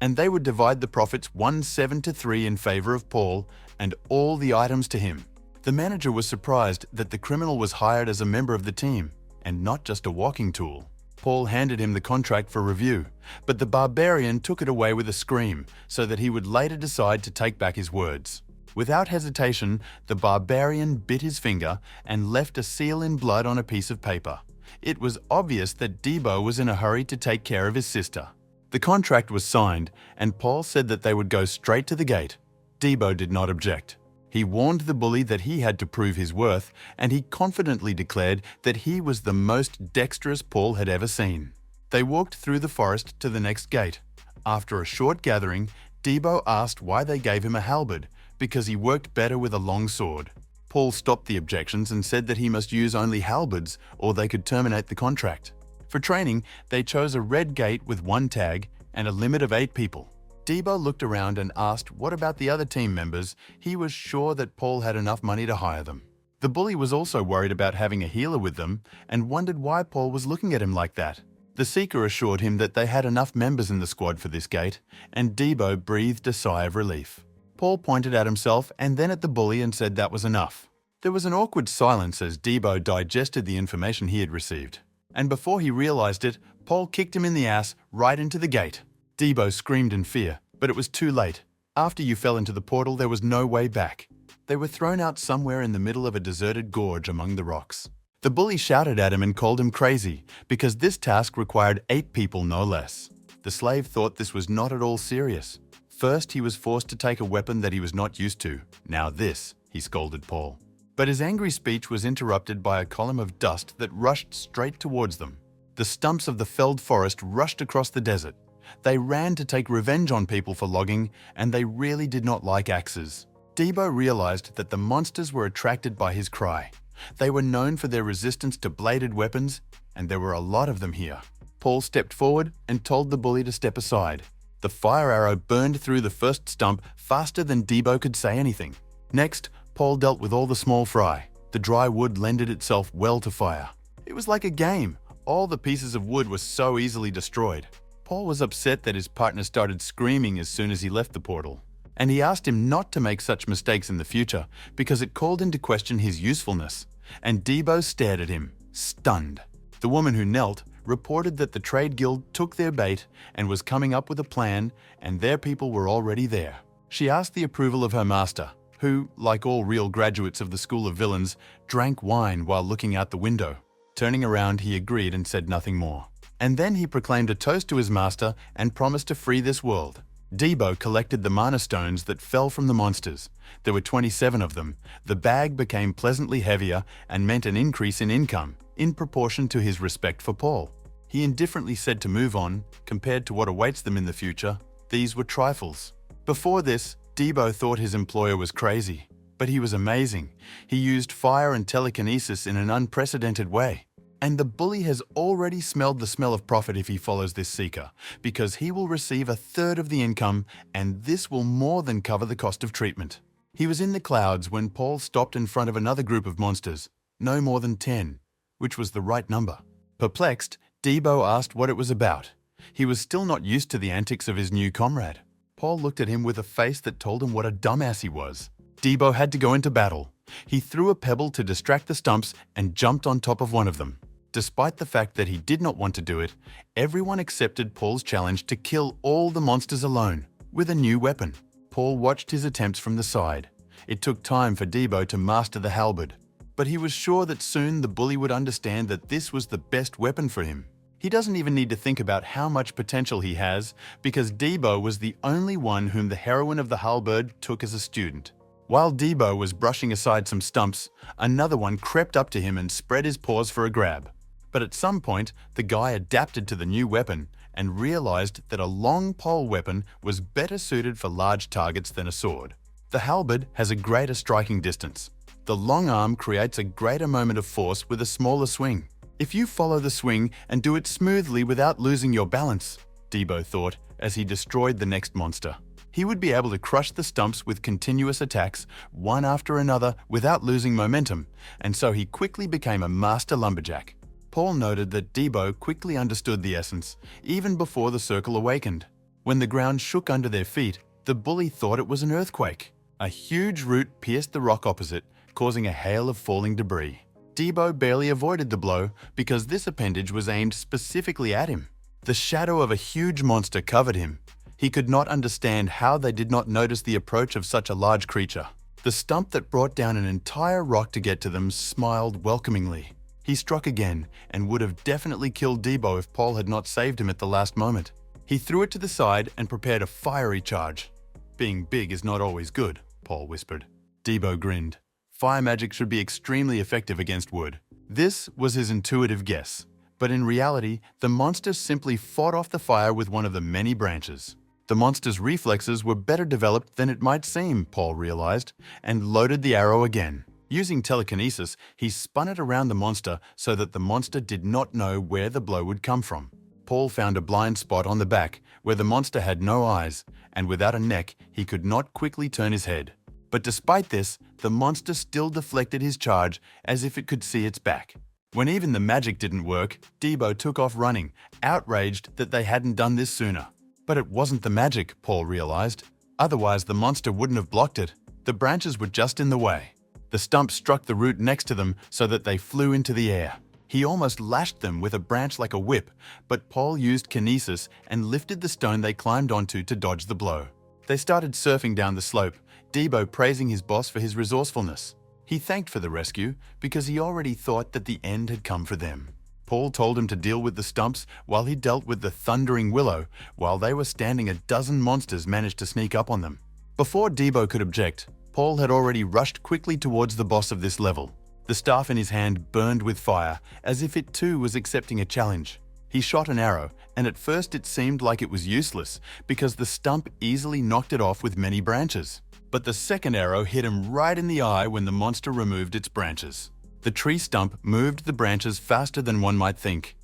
and they would divide the profits 1-7-3 in favor of Paul and all the items to him. The manager was surprised that the criminal was hired as a member of the team and not just a walking tool. Paul handed him the contract for review, but the barbarian took it away with a scream so that he would later decide to take back his words. Without hesitation, the barbarian bit his finger and left a seal in blood on a piece of paper. It was obvious that Debo was in a hurry to take care of his sister. The contract was signed, and Paul said that they would go straight to the gate. Debo did not object. He warned the bully that he had to prove his worth, and he confidently declared that he was the most dexterous Paul had ever seen. They walked through the forest to the next gate. After a short gathering, Debo asked why they gave him a halberd, because he worked better with a long sword. Paul stopped the objections and said that he must use only halberds or they could terminate the contract. For training, they chose a red gate with 1 tag and a limit of 8 people. Debo looked around and asked what about the other team members. He was sure that Paul had enough money to hire them. The bully was also worried about having a healer with them and wondered why Paul was looking at him like that. The seeker assured him that they had enough members in the squad for this gate, and Debo breathed a sigh of relief. Paul pointed at himself and then at the bully and said that was enough. There was an awkward silence as Debo digested the information he had received. And before he realized it, Paul kicked him in the ass right into the gate. Debo screamed in fear, but it was too late. After you fell into the portal, there was no way back. They were thrown out somewhere in the middle of a deserted gorge among the rocks. The bully shouted at him and called him crazy, because this task required 8 people no less. The slave thought this was not at all serious. First, he was forced to take a weapon that he was not used to. Now this, he scolded Paul. But his angry speech was interrupted by a column of dust that rushed straight towards them. The stumps of the felled forest rushed across the desert. They ran to take revenge on people for logging, and they really did not like axes. Debo realized that the monsters were attracted by his cry. They were known for their resistance to bladed weapons, and there were a lot of them here. Paul stepped forward and told the bully to step aside. The fire arrow burned through the first stump faster than Debo could say anything. Next, Paul dealt with all the small fry. The dry wood lended itself well to fire. It was like a game. All the pieces of wood were so easily destroyed. Paul was upset that his partner started screaming as soon as he left the portal, and he asked him not to make such mistakes in the future because it called into question his usefulness. And Debo stared at him, stunned. The woman who knelt reported that the trade guild took their bait and was coming up with a plan, and their people were already there. She asked the approval of her master, who, like all real graduates of the School of Villains, drank wine while looking out the window. Turning around, he agreed and said nothing more. And then he proclaimed a toast to his master and promised to free this world. Debo collected the mana stones that fell from the monsters. There were 27 of them. The bag became pleasantly heavier and meant an increase in income, in proportion to his respect for Paul. He indifferently said to move on. Compared to what awaits them in the future, these were trifles. Before this, Debo thought his employer was crazy, but he was amazing. He used fire and telekinesis in an unprecedented way. And the bully has already smelled the smell of profit if he follows this seeker, because he will receive 1/3 of the income, and this will more than cover the cost of treatment. He was in the clouds when Paul stopped in front of another group of monsters, no more than 10, which was the right number. Perplexed, Debo asked what it was about. He was still not used to the antics of his new comrade. Paul looked at him with a face that told him what a dumbass he was. Debo had to go into battle. He threw a pebble to distract the stumps and jumped on top of one of them. Despite the fact that he did not want to do it, everyone accepted Paul's challenge to kill all the monsters alone, with a new weapon. Paul watched his attempts from the side. It took time for Debo to master the halberd, but he was sure that soon the bully would understand that this was the best weapon for him. He doesn't even need to think about how much potential he has, because Debo was the only one whom the heroine of the halberd took as a student. While Debo was brushing aside some stumps, another one crept up to him and spread his paws for a grab. But at some point, the guy adapted to the new weapon and realized that a long pole weapon was better suited for large targets than a sword. The halberd has a greater striking distance. The long arm creates a greater moment of force with a smaller swing. If you follow the swing and do it smoothly without losing your balance, Debo thought as he destroyed the next monster, he would be able to crush the stumps with continuous attacks, one after another, without losing momentum, and so he quickly became a master lumberjack. Paul noted that Debo quickly understood the essence, even before the circle awakened. When the ground shook under their feet, the bully thought it was an earthquake. A huge root pierced the rock opposite, causing a hail of falling debris. Debo barely avoided the blow because this appendage was aimed specifically at him. The shadow of a huge monster covered him. He could not understand how they did not notice the approach of such a large creature. The stump that brought down an entire rock to get to them smiled welcomingly. He struck again and would have definitely killed Debo if Paul had not saved him at the last moment. He threw it to the side and prepared a fiery charge. "Being big is not always good," Paul whispered. Debo grinned. Fire magic should be extremely effective against wood. This was his intuitive guess, but in reality, the monster simply fought off the fire with one of the many branches. The monster's reflexes were better developed than it might seem, Paul realized, and loaded the arrow again. Using telekinesis, he spun it around the monster so that the monster did not know where the blow would come from. Paul found a blind spot on the back where the monster had no eyes, and without a neck, he could not quickly turn his head. But despite this, the monster still deflected his charge as if it could see its back. When even the magic didn't work, Debo took off running, outraged that they hadn't done this sooner. But it wasn't the magic, Paul realized. Otherwise, the monster wouldn't have blocked it. The branches were just in the way. The stump struck the root next to them so that they flew into the air. He almost lashed them with a branch like a whip, but Paul used kinesis and lifted the stone they climbed onto to dodge the blow. They started surfing down the slope, Debo praising his boss for his resourcefulness. He thanked for the rescue because he already thought that the end had come for them. Paul told him to deal with the stumps while he dealt with the thundering willow. While they were standing, a dozen monsters managed to sneak up on them. Before Debo could object, Paul had already rushed quickly towards the boss of this level. The staff in his hand burned with fire, as if it too was accepting a challenge. He shot an arrow, and at first it seemed like it was useless because the stump easily knocked it off with many branches. But the second arrow hit him right in the eye when the monster removed its branches. The tree stump moved the branches faster than one might think.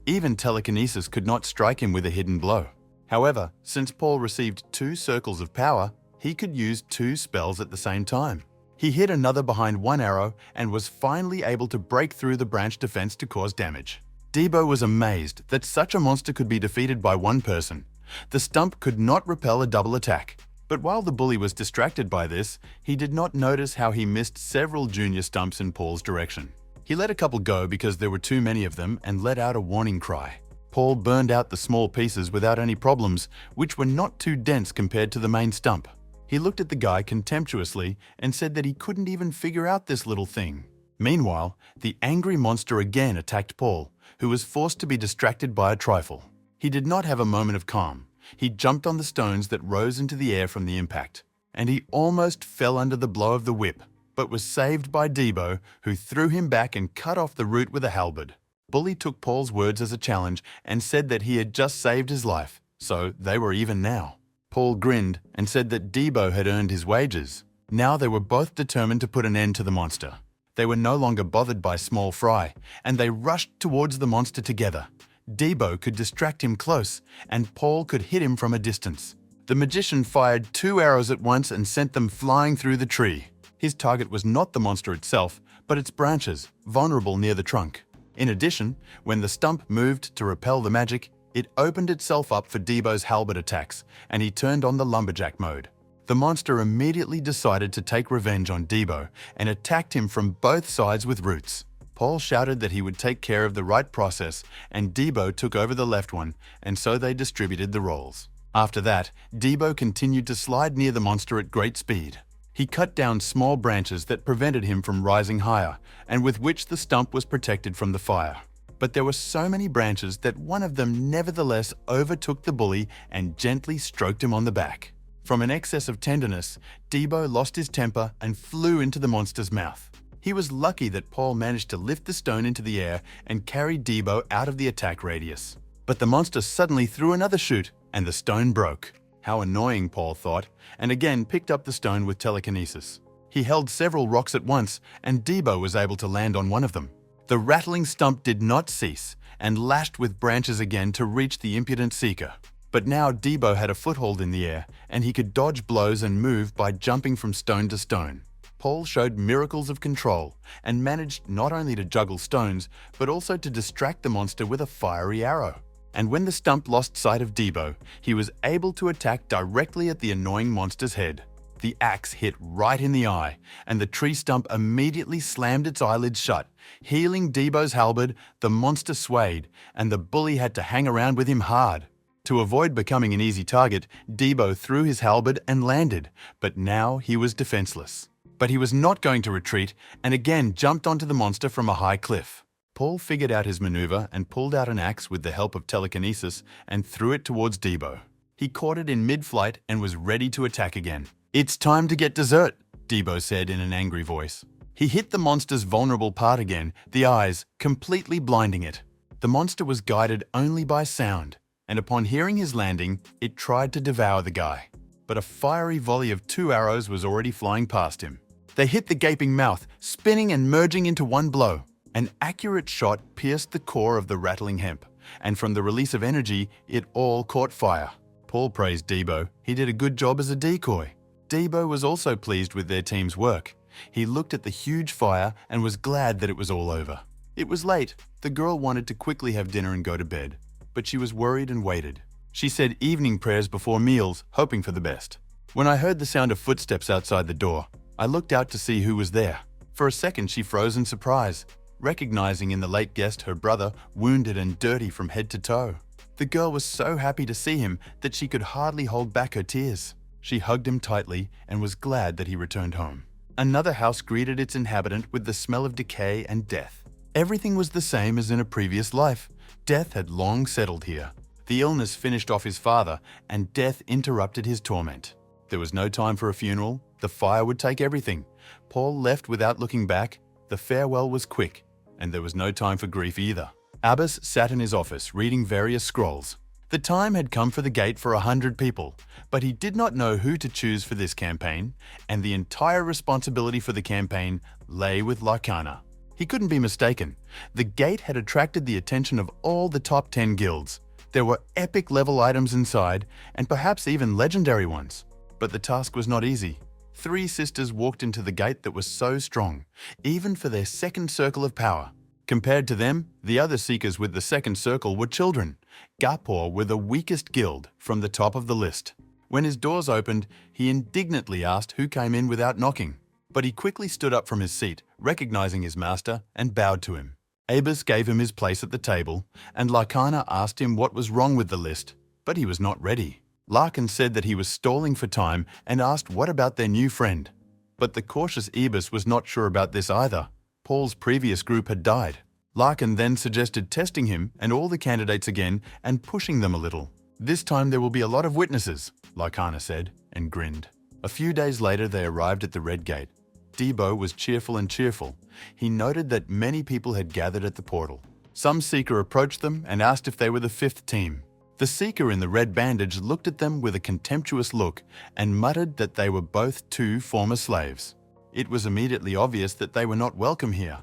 Even telekinesis could not strike him with a hidden blow. However, since Paul received 2 circles of power, he could use 2 spells at the same time. He hit another behind one arrow and was finally able to break through the branch defense to cause damage. Debo was amazed that such a monster could be defeated by one person. The stump could not repel a double attack. But while the bully was distracted by this, he did not notice how he missed several junior stumps in Paul's direction. He let a couple go because there were too many of them and let out a warning cry. Paul burned out the small pieces without any problems, which were not too dense compared to the main stump. He looked at the guy contemptuously and said that he couldn't even figure out this little thing. Meanwhile, the angry monster again attacked Paul, who was forced to be distracted by a trifle. He did not have a moment of calm. He jumped on the stones that rose into the air from the impact, and he almost fell under the blow of the whip, but was saved by Debo, who threw him back and cut off the root with a halberd. Bully took Paul's words as a challenge and said that he had just saved his life, so they were even now. Paul grinned and said that Debo had earned his wages. Now they were both determined to put an end to the monster. They were no longer bothered by small fry, and they rushed towards the monster together. Debo could distract him close, and Paul could hit him from a distance. The magician fired 2 arrows at once and sent them flying through the tree. His target was not the monster itself, but its branches, vulnerable near the trunk. In addition, when the stump moved to repel the magic, it opened itself up for Debo's halberd attacks, and he turned on the lumberjack mode. The monster immediately decided to take revenge on Debo and attacked him from both sides with roots. Paul shouted that he would take care of the right process, and Debo took over the left one, and so they distributed the roles. After that, Debo continued to slide near the monster at great speed. He cut down small branches that prevented him from rising higher, and with which the stump was protected from the fire. But there were so many branches that one of them nevertheless overtook the bully and gently stroked him on the back. From an excess of tenderness, Debo lost his temper and flew into the monster's mouth. He was lucky that Paul managed to lift the stone into the air and carry Debo out of the attack radius. But the monster suddenly threw another shoot, and the stone broke. How annoying, Paul thought, and again picked up the stone with telekinesis. He held several rocks at once, and Debo was able to land on one of them. The rattling stump did not cease, and lashed with branches again to reach the impudent seeker. But now Debo had a foothold in the air, and he could dodge blows and move by jumping from stone to stone. Paul showed miracles of control and managed not only to juggle stones, but also to distract the monster with a fiery arrow. And when the stump lost sight of Debo, he was able to attack directly at the annoying monster's head. The axe hit right in the eye, and the tree stump immediately slammed its eyelids shut. Healing Debo's halberd, the monster swayed, and the bully had to hang around with him hard. To avoid becoming an easy target, Debo threw his halberd and landed, but now he was defenseless. But he was not going to retreat, and again jumped onto the monster from a high cliff. Paul figured out his maneuver and pulled out an axe with the help of telekinesis and threw it towards Debo. He caught it in mid-flight and was ready to attack again. "It's time to get dessert," Debo said in an angry voice. He hit the monster's vulnerable part again, the eyes, completely blinding it. The monster was guided only by sound, and upon hearing his landing, it tried to devour the guy. But a fiery volley of 2 arrows was already flying past him. They hit the gaping mouth, spinning and merging into one blow. An accurate shot pierced the core of the rattling hemp, and from the release of energy, it all caught fire. Paul praised Debo. He did a good job as a decoy. Debo was also pleased with their team's work. He looked at the huge fire and was glad that it was all over. It was late. The girl wanted to quickly have dinner and go to bed, but she was worried and waited. She said evening prayers before meals, hoping for the best. When I heard the sound of footsteps outside the door, I looked out to see who was there. For a second, she froze in surprise, recognizing in the late guest her brother, wounded and dirty from head to toe. The girl was so happy to see him that she could hardly hold back her tears. She hugged him tightly and was glad that he returned home. Another house greeted its inhabitant with the smell of decay and death. Everything was the same as in a previous life. Death had long settled here. The illness finished off his father, and death interrupted his torment. There was no time for a funeral. The fire would take everything. Paul left without looking back. The farewell was quick, and there was no time for grief either. Abbas sat in his office reading various scrolls. The time had come for the gate for 100 people, but he did not know who to choose for this campaign, and the entire responsibility for the campaign lay with Larkana. He couldn't be mistaken. The gate had attracted the attention of all the top 10 guilds. There were epic level items inside, and perhaps even legendary ones. But the task was not easy. 3 sisters walked into the gate that was so strong, even for their second circle of power. Compared to them, the other seekers with the second circle were children. Gapor were the weakest guild from the top of the list. When his doors opened, he indignantly asked who came in without knocking. But he quickly stood up from his seat, recognizing his master, and bowed to him. Abus gave him his place at the table, and Larkana asked him what was wrong with the list, but he was not ready. Larkin said that he was stalling for time and asked what about their new friend. But the cautious Ebus was not sure about this either. Paul's previous group had died. Larkin then suggested testing him and all the candidates again and pushing them a little. "This time there will be a lot of witnesses," Larkana said, and grinned. A few days later they arrived at the Red Gate. Debo was cheerful and cheerful. He noted that many people had gathered at the portal. Some seeker approached them and asked if they were the 5th team. The seeker in the red bandage looked at them with a contemptuous look and muttered that they were both 2 former slaves. It was immediately obvious that they were not welcome here.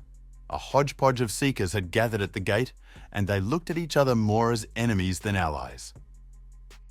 A hodgepodge of seekers had gathered at the gate, and they looked at each other more as enemies than allies.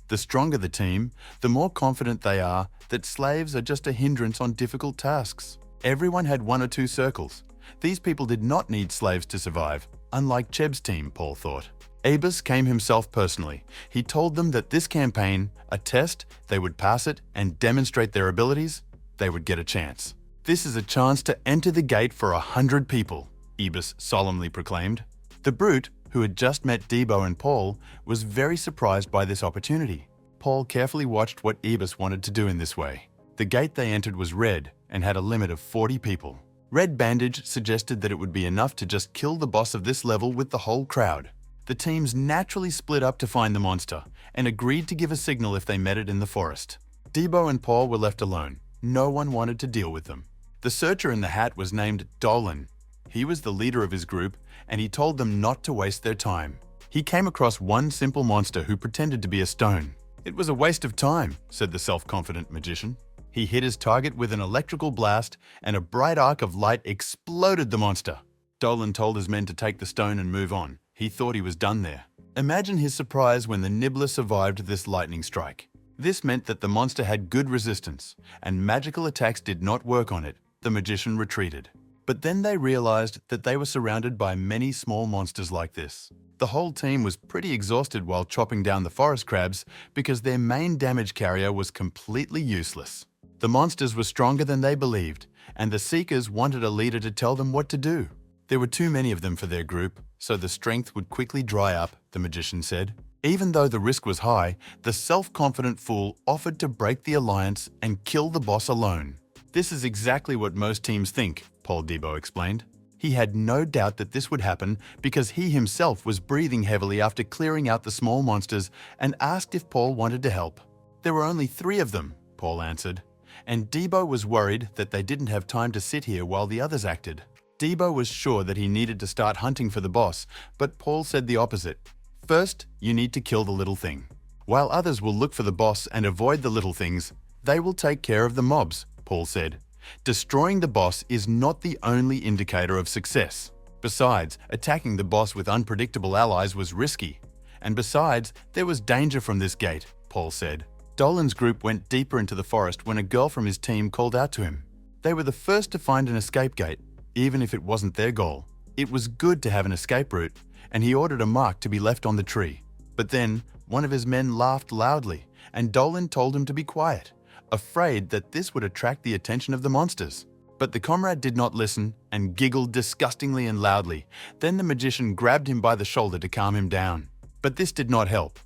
The stronger the team, the more confident they are that slaves are just a hindrance on difficult tasks. Everyone had 1 or 2 circles. These people did not need slaves to survive, unlike Cheb's team, Paul thought. Abus came himself personally. He told them that this campaign, a test, they would pass it and demonstrate their abilities, they would get a chance. "This is a chance to enter the gate for 100 people," Ebus solemnly proclaimed. The brute, who had just met Debo and Paul, was very surprised by this opportunity. Paul carefully watched what Ebus wanted to do in this way. The gate they entered was red and had a limit of 40 people. Red Bandage suggested that it would be enough to just kill the boss of this level with the whole crowd. The teams naturally split up to find the monster and agreed to give a signal if they met it in the forest. Debo and Paul were left alone. No one wanted to deal with them. The searcher in the hat was named Dolan. He was the leader of his group, and he told them not to waste their time. He came across one simple monster who pretended to be a stone. "It was a waste of time," said the self-confident magician. He hit his target with an electrical blast, and a bright arc of light exploded the monster. Dolan told his men to take the stone and move on. He thought he was done there. Imagine his surprise when the nibbler survived this lightning strike. This meant that the monster had good resistance, and magical attacks did not work on it. The magician retreated. But then they realized that they were surrounded by many small monsters like this. The whole team was pretty exhausted while chopping down the forest crabs because their main damage carrier was completely useless. The monsters were stronger than they believed, and the Seekers wanted a leader to tell them what to do. There were too many of them for their group, so the strength would quickly dry up, the magician said. Even though the risk was high, the self-confident fool offered to break the alliance and kill the boss alone. This is exactly what most teams think, Paul Debo explained. He had no doubt that this would happen because he himself was breathing heavily after clearing out the small monsters and asked if Paul wanted to help. There were only 3 of them, Paul answered, and Debo was worried that they didn't have time to sit here while the others acted. Debo was sure that he needed to start hunting for the boss, but Paul said the opposite. First, you need to kill the little thing. While others will look for the boss and avoid the little things, they will take care of the mobs, Paul said. Destroying the boss is not the only indicator of success. Besides, attacking the boss with unpredictable allies was risky. And besides, there was danger from this gate, Paul said. Dolan's group went deeper into the forest when a girl from his team called out to him. They were the first to find an escape gate, even if it wasn't their goal. It was good to have an escape route, and he ordered a mark to be left on the tree. But then, one of his men laughed loudly, and Dolan told him to be quiet, afraid that this would attract the attention of the monsters. But the comrade did not listen and giggled disgustingly and loudly. Then the magician grabbed him by the shoulder to calm him down. But this did not help.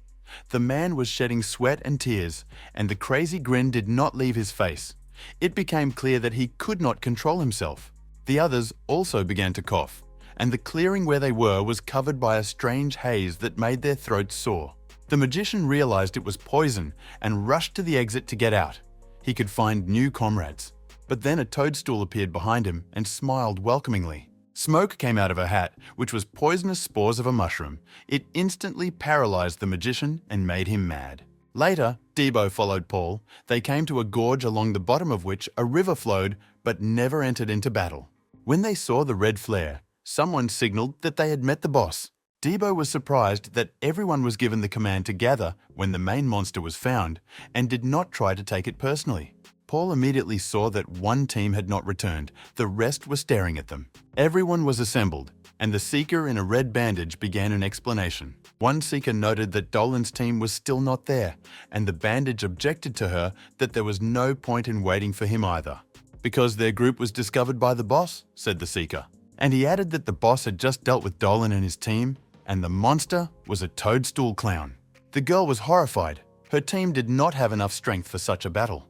The man was shedding sweat and tears, and the crazy grin did not leave his face. It became clear that he could not control himself. The others also began to cough, and the clearing where they were was covered by a strange haze that made their throats sore. The magician realized it was poison and rushed to the exit to get out. He could find new comrades. But then a toadstool appeared behind him and smiled welcomingly. Smoke came out of her hat, which was poisonous spores of a mushroom. It instantly paralyzed the magician and made him mad. Later, Debo followed Paul. They came to a gorge along the bottom of which a river flowed but never entered into battle. When they saw the red flare, someone signaled that they had met the boss. Debo was surprised that everyone was given the command to gather when the main monster was found and did not try to take it personally. Paul immediately saw that one team had not returned. The rest were staring at them. Everyone was assembled, and the Seeker in a red bandage began an explanation. One Seeker noted that Dolan's team was still not there, and the bandage objected to her that there was no point in waiting for him either. Because their group was discovered by the boss, said the Seeker. And he added that the boss had just dealt with Dolan and his team, and the monster was a toadstool clown. The girl was horrified. Her team did not have enough strength for such a battle.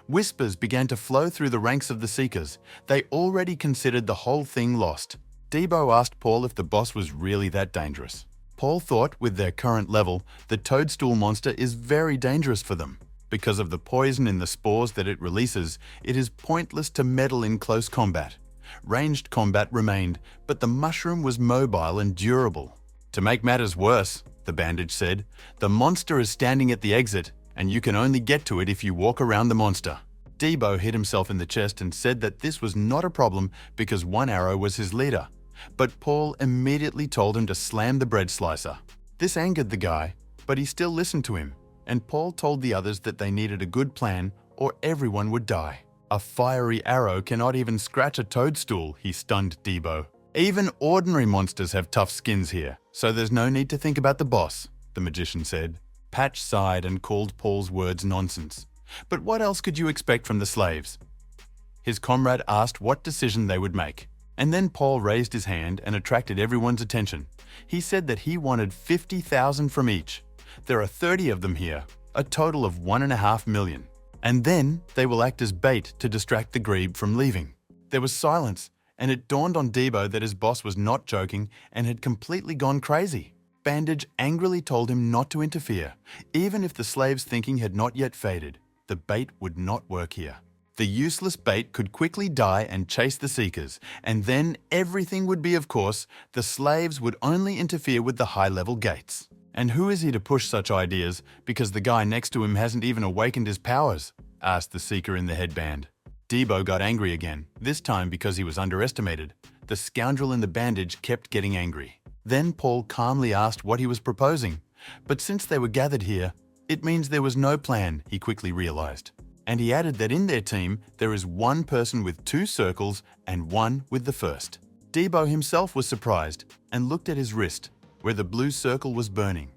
Whispers began to flow through the ranks of the Seekers. They already considered the whole thing lost. Debo asked Paul if the boss was really that dangerous. Paul thought, with their current level, the toadstool monster is very dangerous for them. Because of the poison in the spores that it releases, it is pointless to meddle in close combat. Ranged combat remained, but the mushroom was mobile and durable. To make matters worse, the bandage said, the monster is standing at the exit, and you can only get to it if you walk around the monster. Debo hit himself in the chest and said that this was not a problem because one arrow was his leader. But Paul immediately told him to slam the bread slicer. This angered the guy, but he still listened to him, and Paul told the others that they needed a good plan or everyone would die. A fiery arrow cannot even scratch a toadstool, he stunned Debo. Even ordinary monsters have tough skins here, so there's no need to think about the boss, the magician said. Patch sighed and called Paul's words nonsense. But what else could you expect from the slaves? His comrade asked what decision they would make. And then Paul raised his hand and attracted everyone's attention. He said that he wanted 50,000 from each. There are 30 of them here, a total of 1.5 million. And then they will act as bait to distract the Grebe from leaving. There was silence, and it dawned on Debo that his boss was not joking and had completely gone crazy. Bandage angrily told him not to interfere. Even if the slaves' thinking had not yet faded, the bait would not work here. The useless bait could quickly die and chase the Seekers, and then everything would be, of course, the slaves would only interfere with the high-level gates. And who is he to push such ideas because the guy next to him hasn't even awakened his powers? Asked the Seeker in the headband. Debo got angry again, this time because he was underestimated. The scoundrel in the bandage kept getting angry. Then Paul calmly asked what he was proposing. But since they were gathered here, it means there was no plan, he quickly realized. And he added that in their team, there is one person with 2 circles and one with the first. Debo himself was surprised and looked at his wrist, where the blue circle was burning.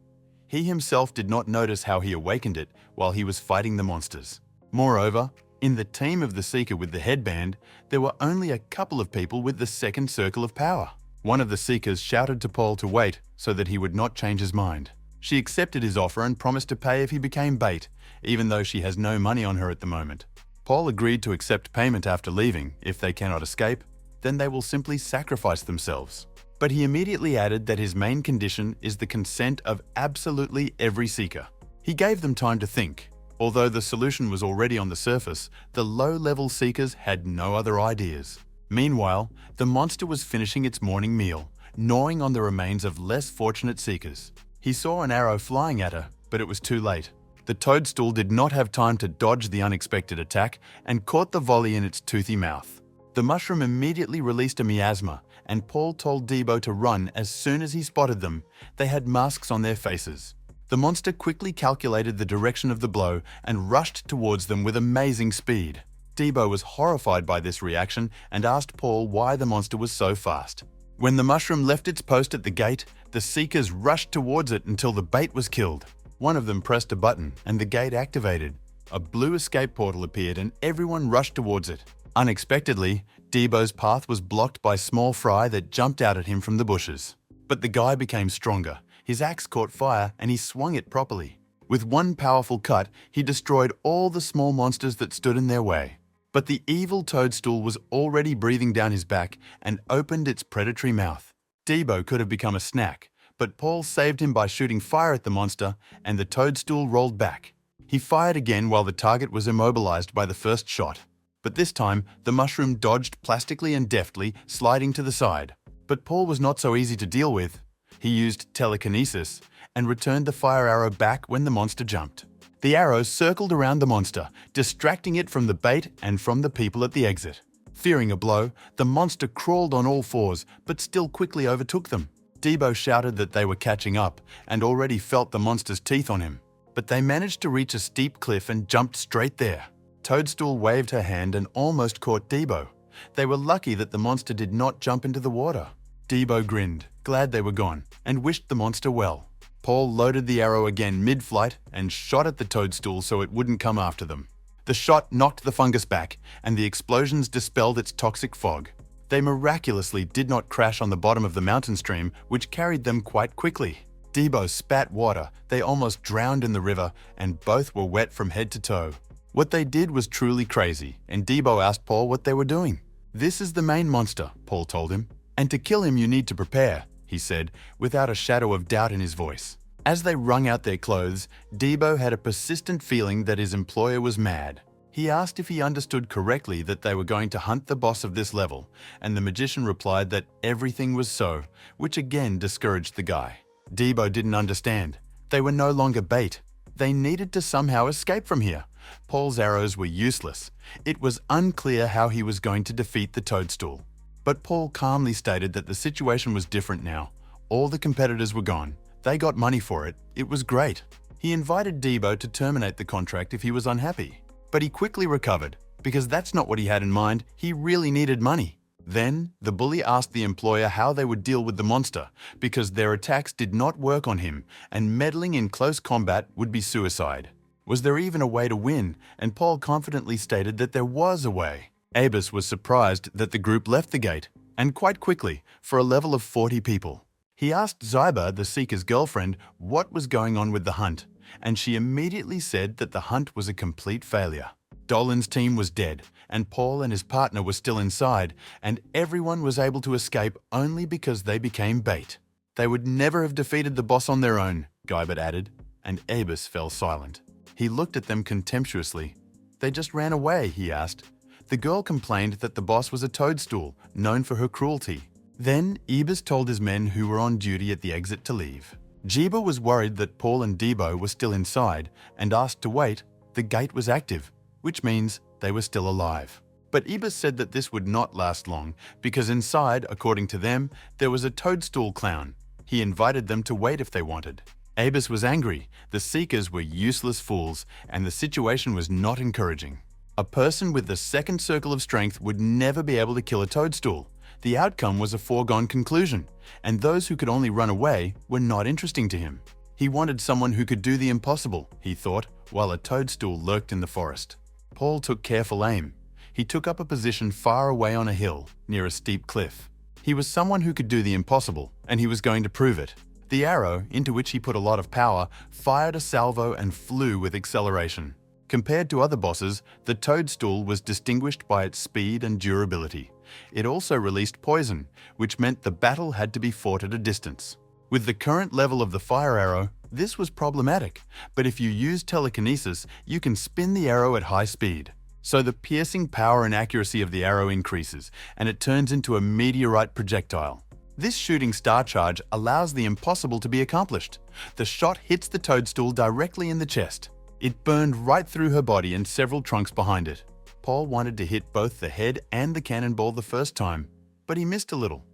He himself did not notice how he awakened it while he was fighting the monsters. Moreover, in the team of the Seeker with the headband, there were only a couple of people with the second circle of power. One of the Seekers shouted to Paul to wait so that he would not change his mind. She accepted his offer and promised to pay if he became bait, even though she has no money on her at the moment. Paul agreed to accept payment after leaving. If they cannot escape, then they will simply sacrifice themselves. But he immediately added that his main condition is the consent of absolutely every Seeker. He gave them time to think. Although the solution was already on the surface, the low-level Seekers had no other ideas. Meanwhile, the monster was finishing its morning meal, gnawing on the remains of less fortunate Seekers. He saw an arrow flying at her, but it was too late. The toadstool did not have time to dodge the unexpected attack and caught the volley in its toothy mouth. The mushroom immediately released a miasma, and Paul told Debo to run as soon as he spotted them. They had masks on their faces. The monster quickly calculated the direction of the blow and rushed towards them with amazing speed. Debo was horrified by this reaction and asked Paul why the monster was so fast. When the mushroom left its post at the gate, the Seekers rushed towards it until the bait was killed. One of them pressed a button and the gate activated. A blue escape portal appeared and everyone rushed towards it. Unexpectedly, Debo's path was blocked by small fry that jumped out at him from the bushes. But the guy became stronger. His axe caught fire and he swung it properly. With one powerful cut, he destroyed all the small monsters that stood in their way. But the evil toadstool was already breathing down his back and opened its predatory mouth. Debo could have become a snack, but Paul saved him by shooting fire at the monster, and the toadstool rolled back. He fired again while the target was immobilized by the first shot. But this time, the mushroom dodged plastically and deftly, sliding to the side. But Paul was not so easy to deal with. He used telekinesis and returned the fire arrow back when the monster jumped. The arrow circled around the monster, distracting it from the bait and from the people at the exit. Fearing a blow, the monster crawled on all fours, but still quickly overtook them. Debo shouted that they were catching up and already felt the monster's teeth on him. But they managed to reach a steep cliff and jumped straight there. Toadstool waved her hand and almost caught Debo. They were lucky that the monster did not jump into the water. Debo grinned, glad they were gone, and wished the monster well. Paul loaded the arrow again mid-flight and shot at the toadstool so it wouldn't come after them. The shot knocked the fungus back, and the explosions dispelled its toxic fog. They miraculously did not crash on the bottom of the mountain stream, which carried them quite quickly. Debo spat water, they almost drowned in the river, and both were wet from head to toe. What they did was truly crazy, and Debo asked Paul what they were doing. "This is the main monster," Paul told him. "And to kill him you need to prepare," he said, without a shadow of doubt in his voice. As they wrung out their clothes, Debo had a persistent feeling that his employer was mad. He asked if he understood correctly that they were going to hunt the boss of this level, and the magician replied that everything was so, which again discouraged the guy. Debo didn't understand. They were no longer bait. They needed to somehow escape from here. Paul's arrows were useless. It was unclear how he was going to defeat the toadstool. But Paul calmly stated that the situation was different now. All the competitors were gone. They got money for it. It was great. He invited Debo to terminate the contract if he was unhappy. But he quickly recovered, because that's not what he had in mind. He really needed money. Then, the bully asked the employer how they would deal with the monster, because their attacks did not work on him, and meddling in close combat would be suicide. Was there even a way to win? And Paul confidently stated that there was a way. Abus was surprised that the group left the gate, and quite quickly, for a level of 40 people. He asked Zyba, the Seeker's girlfriend, what was going on with the hunt, and she immediately said that the hunt was a complete failure. Dolan's team was dead, and Paul and his partner were still inside, and everyone was able to escape only because they became bait. They would never have defeated the boss on their own, Guybert added, and Abus fell silent. He looked at them contemptuously. They just ran away, he asked. The girl complained that the boss was a toadstool, known for her cruelty. Then, Ebus told his men who were on duty at the exit to leave. Jiba was worried that Paul and Debo were still inside and asked to wait. The gate was active, which means they were still alive. But Ebus said that this would not last long because inside, according to them, there was a toadstool clown. He invited them to wait if they wanted. Abus was angry. The Seekers were useless fools, and the situation was not encouraging. A person with the second circle of strength would never be able to kill a toadstool. The outcome was a foregone conclusion, and those who could only run away were not interesting to him. He wanted someone who could do the impossible, he thought, while a toadstool lurked in the forest. Paul took careful aim. He took up a position far away on a hill, near a steep cliff. He was someone who could do the impossible, and he was going to prove it. The arrow, into which he put a lot of power, fired a salvo and flew with acceleration. Compared to other bosses, the toadstool was distinguished by its speed and durability. It also released poison, which meant the battle had to be fought at a distance. With the current level of the fire arrow, this was problematic, but if you use telekinesis, you can spin the arrow at high speed. So the piercing power and accuracy of the arrow increases, and it turns into a meteorite projectile. This shooting star charge allows the impossible to be accomplished. The shot hits the toadstool directly in the chest. It burned right through her body and several trunks behind it. Paul wanted to hit both the head and the cannonball the first time, but he missed a little.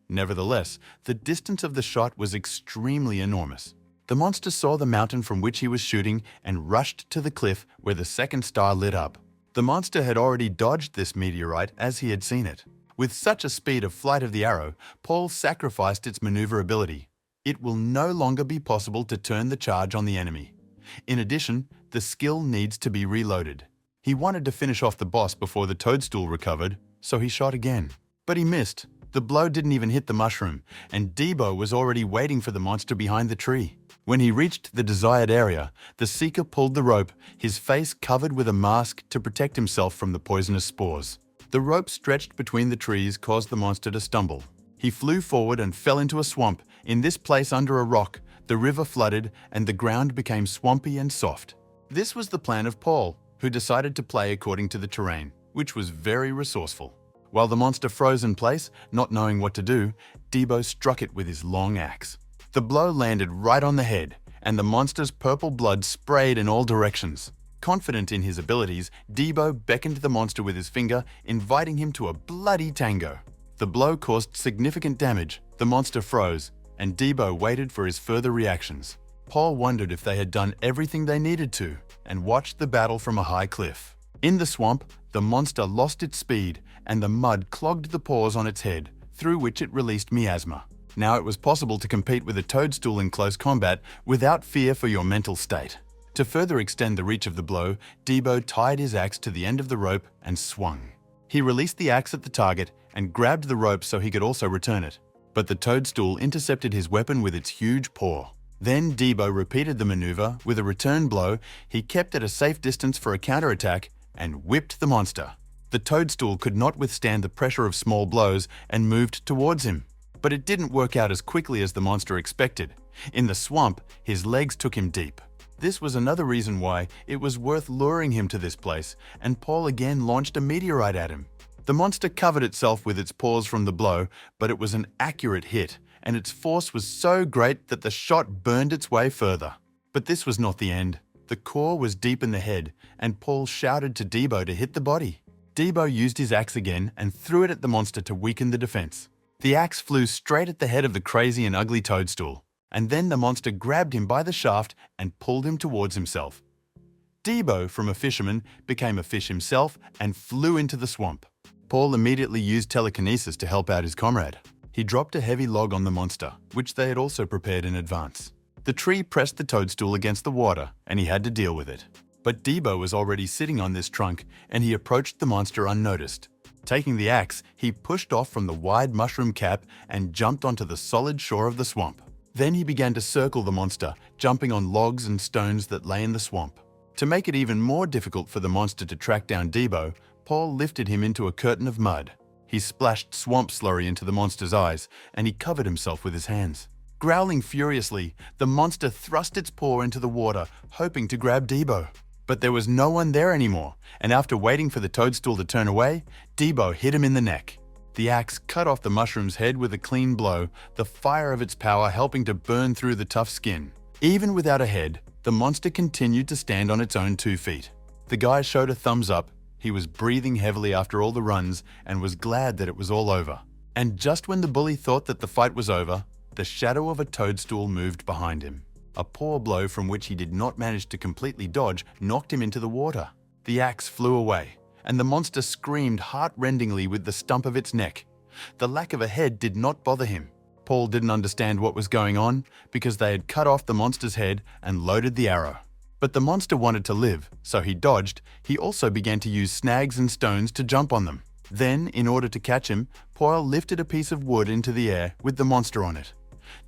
Nevertheless, the distance of the shot was extremely enormous. The monster saw the mountain from which he was shooting and rushed to the cliff where the second star lit up. The monster had already dodged this meteorite as he had seen it. With such a speed of flight of the arrow, Paul sacrificed its maneuverability. It will no longer be possible to turn the charge on the enemy. In addition, the skill needs to be reloaded. He wanted to finish off the boss before the toadstool recovered, so he shot again. But he missed. The blow didn't even hit the mushroom, and Debo was already waiting for the monster behind the tree. When he reached the desired area, the Seeker pulled the rope, his face covered with a mask to protect himself from the poisonous spores. The rope stretched between the trees caused the monster to stumble. He flew forward and fell into a swamp. In this place under a rock, the river flooded and the ground became swampy and soft. This was the plan of Paul, who decided to play according to the terrain, which was very resourceful. While the monster froze in place, not knowing what to do, Debo struck it with his long axe. The blow landed right on the head, and the monster's purple blood sprayed in all directions. Confident in his abilities, Debo beckoned the monster with his finger, inviting him to a bloody tango. The blow caused significant damage, the monster froze, and Debo waited for his further reactions. Paul wondered if they had done everything they needed to, and watched the battle from a high cliff. In the swamp, the monster lost its speed, and the mud clogged the pores on its head, through which it released miasma. Now it was possible to compete with a toadstool in close combat without fear for your mental state. To further extend the reach of the blow, Debo tied his axe to the end of the rope and swung. He released the axe at the target and grabbed the rope so he could also return it. But the toadstool intercepted his weapon with its huge paw. Then Debo repeated the maneuver. With a return blow, he kept at a safe distance for a counterattack and whipped the monster. The toadstool could not withstand the pressure of small blows and moved towards him. But it didn't work out as quickly as the monster expected. In the swamp, his legs took him deep. This was another reason why it was worth luring him to this place, and Paul again launched a meteorite at him. The monster covered itself with its paws from the blow, but it was an accurate hit, and its force was so great that the shot burned its way further. But this was not the end. The core was deep in the head, and Paul shouted to Debo to hit the body. Debo used his axe again and threw it at the monster to weaken the defense. The axe flew straight at the head of the crazy and ugly toadstool, and then the monster grabbed him by the shaft and pulled him towards himself. Debo, from a fisherman, became a fish himself and flew into the swamp. Paul immediately used telekinesis to help out his comrade. He dropped a heavy log on the monster, which they had also prepared in advance. The tree pressed the toadstool against the water, and he had to deal with it. But Debo was already sitting on this trunk, and he approached the monster unnoticed. Taking the axe, he pushed off from the wide mushroom cap and jumped onto the solid shore of the swamp. Then he began to circle the monster, jumping on logs and stones that lay in the swamp. To make it even more difficult for the monster to track down Debo, Paul lifted him into a curtain of mud. He splashed swamp slurry into the monster's eyes, and he covered himself with his hands. Growling furiously, the monster thrust its paw into the water, hoping to grab Debo. But there was no one there anymore, and after waiting for the toadstool to turn away, Debo hit him in the neck. The axe cut off the mushroom's head with a clean blow, the fire of its power helping to burn through the tough skin. Even without a head, the monster continued to stand on its own 2 feet. The guy showed a thumbs up. He was breathing heavily after all the runs and was glad that it was all over. And just when the bully thought that the fight was over, the shadow of a toadstool moved behind him. A poor blow from which he did not manage to completely dodge knocked him into the water. The axe flew away, and the monster screamed heart-rendingly with the stump of its neck. The lack of a head did not bother him. Paul didn't understand what was going on because they had cut off the monster's head and loaded the arrow. But the monster wanted to live, so he dodged. He also began to use snags and stones to jump on them. Then, in order to catch him, Paul lifted a piece of wood into the air with the monster on it.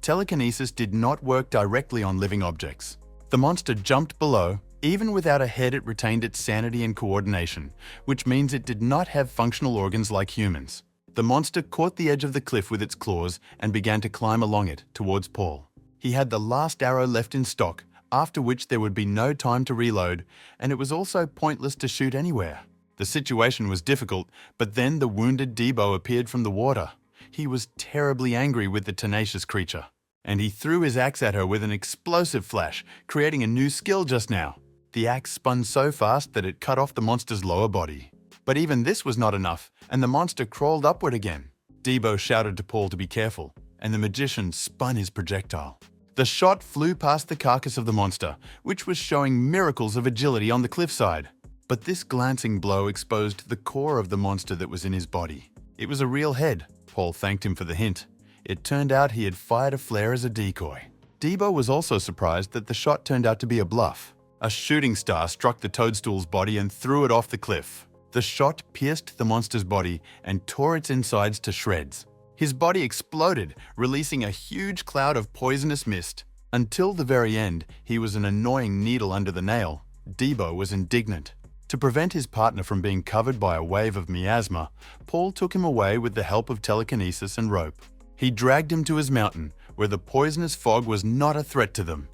Telekinesis did not work directly on living objects. The monster jumped below. Even without a head, it retained its sanity and coordination, which means it did not have functional organs like humans. The monster caught the edge of the cliff with its claws and began to climb along it towards Paul. He had the last arrow left in stock, after which there would be no time to reload, and it was also pointless to shoot anywhere. The situation was difficult, but then the wounded Debo appeared from the water. He was terribly angry with the tenacious creature, and he threw his axe at her with an explosive flash, creating a new skill just now. The axe spun so fast that it cut off the monster's lower body. But even this was not enough, and the monster crawled upward again. Debo shouted to Paul to be careful, and the magician spun his projectile. The shot flew past the carcass of the monster, which was showing miracles of agility on the cliffside. But this glancing blow exposed the core of the monster that was in his body. It was a real head. Paul thanked him for the hint. It turned out he had fired a flare as a decoy. Debo was also surprised that the shot turned out to be a bluff. A shooting star struck the toadstool's body and threw it off the cliff. The shot pierced the monster's body and tore its insides to shreds. His body exploded, releasing a huge cloud of poisonous mist. Until the very end, he was an annoying needle under the nail. Debo was indignant. To prevent his partner from being covered by a wave of miasma, Paul took him away with the help of telekinesis and rope. He dragged him to his mountain, where the poisonous fog was not a threat to them.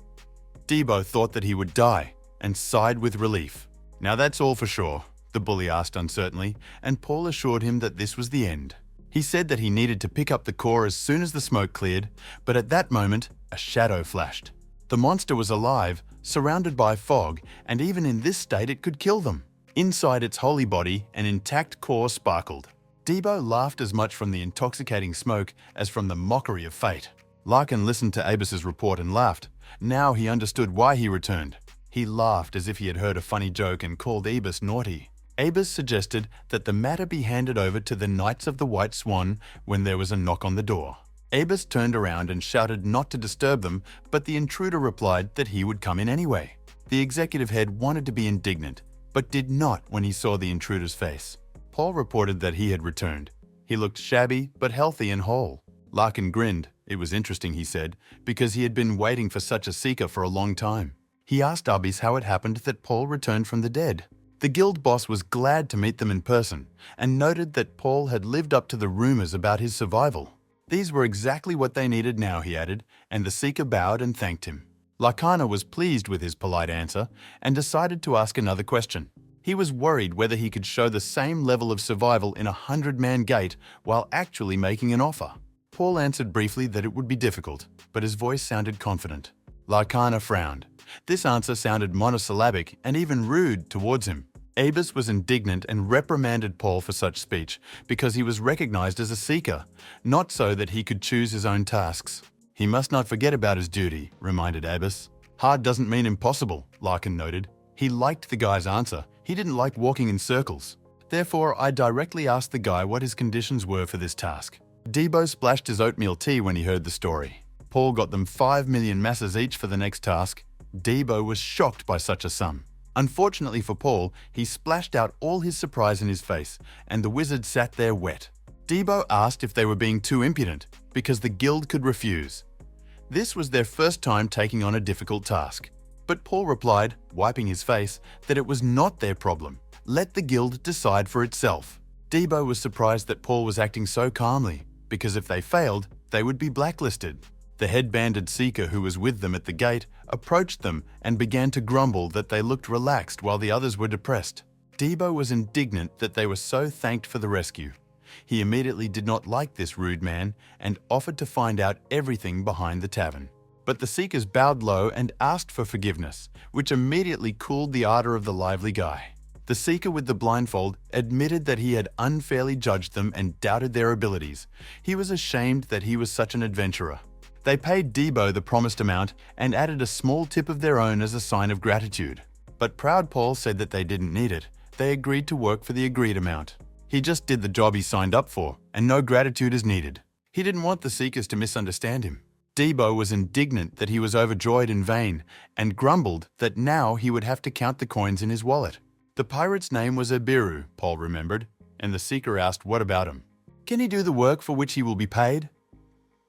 Debo thought that he would die, and sighed with relief. "Now that's all for sure," the bully asked uncertainly, and Paul assured him that this was the end. He said that he needed to pick up the core as soon as the smoke cleared, but at that moment, a shadow flashed. The monster was alive, surrounded by fog, and even in this state it could kill them. Inside its holy body, an intact core sparkled. Debo laughed as much from the intoxicating smoke as from the mockery of fate. Larkin listened to Abus's report and laughed. Now he understood why he returned. He laughed as if he had heard a funny joke and called Abus naughty. Abus suggested that the matter be handed over to the Knights of the White Swan when there was a knock on the door. Abus turned around and shouted not to disturb them, but the intruder replied that he would come in anyway. The executive head wanted to be indignant, but did not when he saw the intruder's face. Paul reported that he had returned. He looked shabby, but healthy and whole. Larkin grinned. It was interesting, he said, because he had been waiting for such a seeker for a long time. He asked Abis how it happened that Paul returned from the dead. The guild boss was glad to meet them in person and noted that Paul had lived up to the rumors about his survival. These were exactly what they needed now, he added, and the seeker bowed and thanked him. Lakana was pleased with his polite answer and decided to ask another question. He was worried whether he could show the same level of survival in a 100-man gate while actually making an offer. Paul answered briefly that it would be difficult, but his voice sounded confident. Lakana frowned. This answer sounded monosyllabic and even rude towards him. Abus was indignant and reprimanded Paul for such speech because he was recognized as a seeker, not so that he could choose his own tasks. He must not forget about his duty, reminded Abus. Hard doesn't mean impossible, Larkin noted. He liked the guy's answer. He didn't like walking in circles. Therefore, I directly asked the guy what his conditions were for this task. Debo splashed his oatmeal tea when he heard the story. Paul got them 5 million masses each for the next task. Debo was shocked by such a sum. Unfortunately for Paul, he splashed out all his surprise in his face, and the wizard sat there wet. Debo asked if they were being too impudent, because the guild could refuse. This was their first time taking on a difficult task. But Paul replied, wiping his face, that it was not their problem. Let the guild decide for itself. Debo was surprised that Paul was acting so calmly, because if they failed, they would be blacklisted. The headbanded seeker who was with them at the gate approached them and began to grumble that they looked relaxed while the others were depressed. Debo was indignant that they were so thanked for the rescue. He immediately did not like this rude man and offered to find out everything behind the tavern. But the seekers bowed low and asked for forgiveness, which immediately cooled the ardor of the lively guy. The seeker with the blindfold admitted that he had unfairly judged them and doubted their abilities. He was ashamed that he was such an adventurer. They paid Debo the promised amount and added a small tip of their own as a sign of gratitude. But proud Paul said that they didn't need it. They agreed to work for the agreed amount. He just did the job he signed up for, and no gratitude is needed. He didn't want the Seekers to misunderstand him. Debo was indignant that he was overjoyed in vain and grumbled that now he would have to count the coins in his wallet. The pirate's name was Ibiru, Paul remembered, and the Seeker asked what about him. Can he do the work for which he will be paid?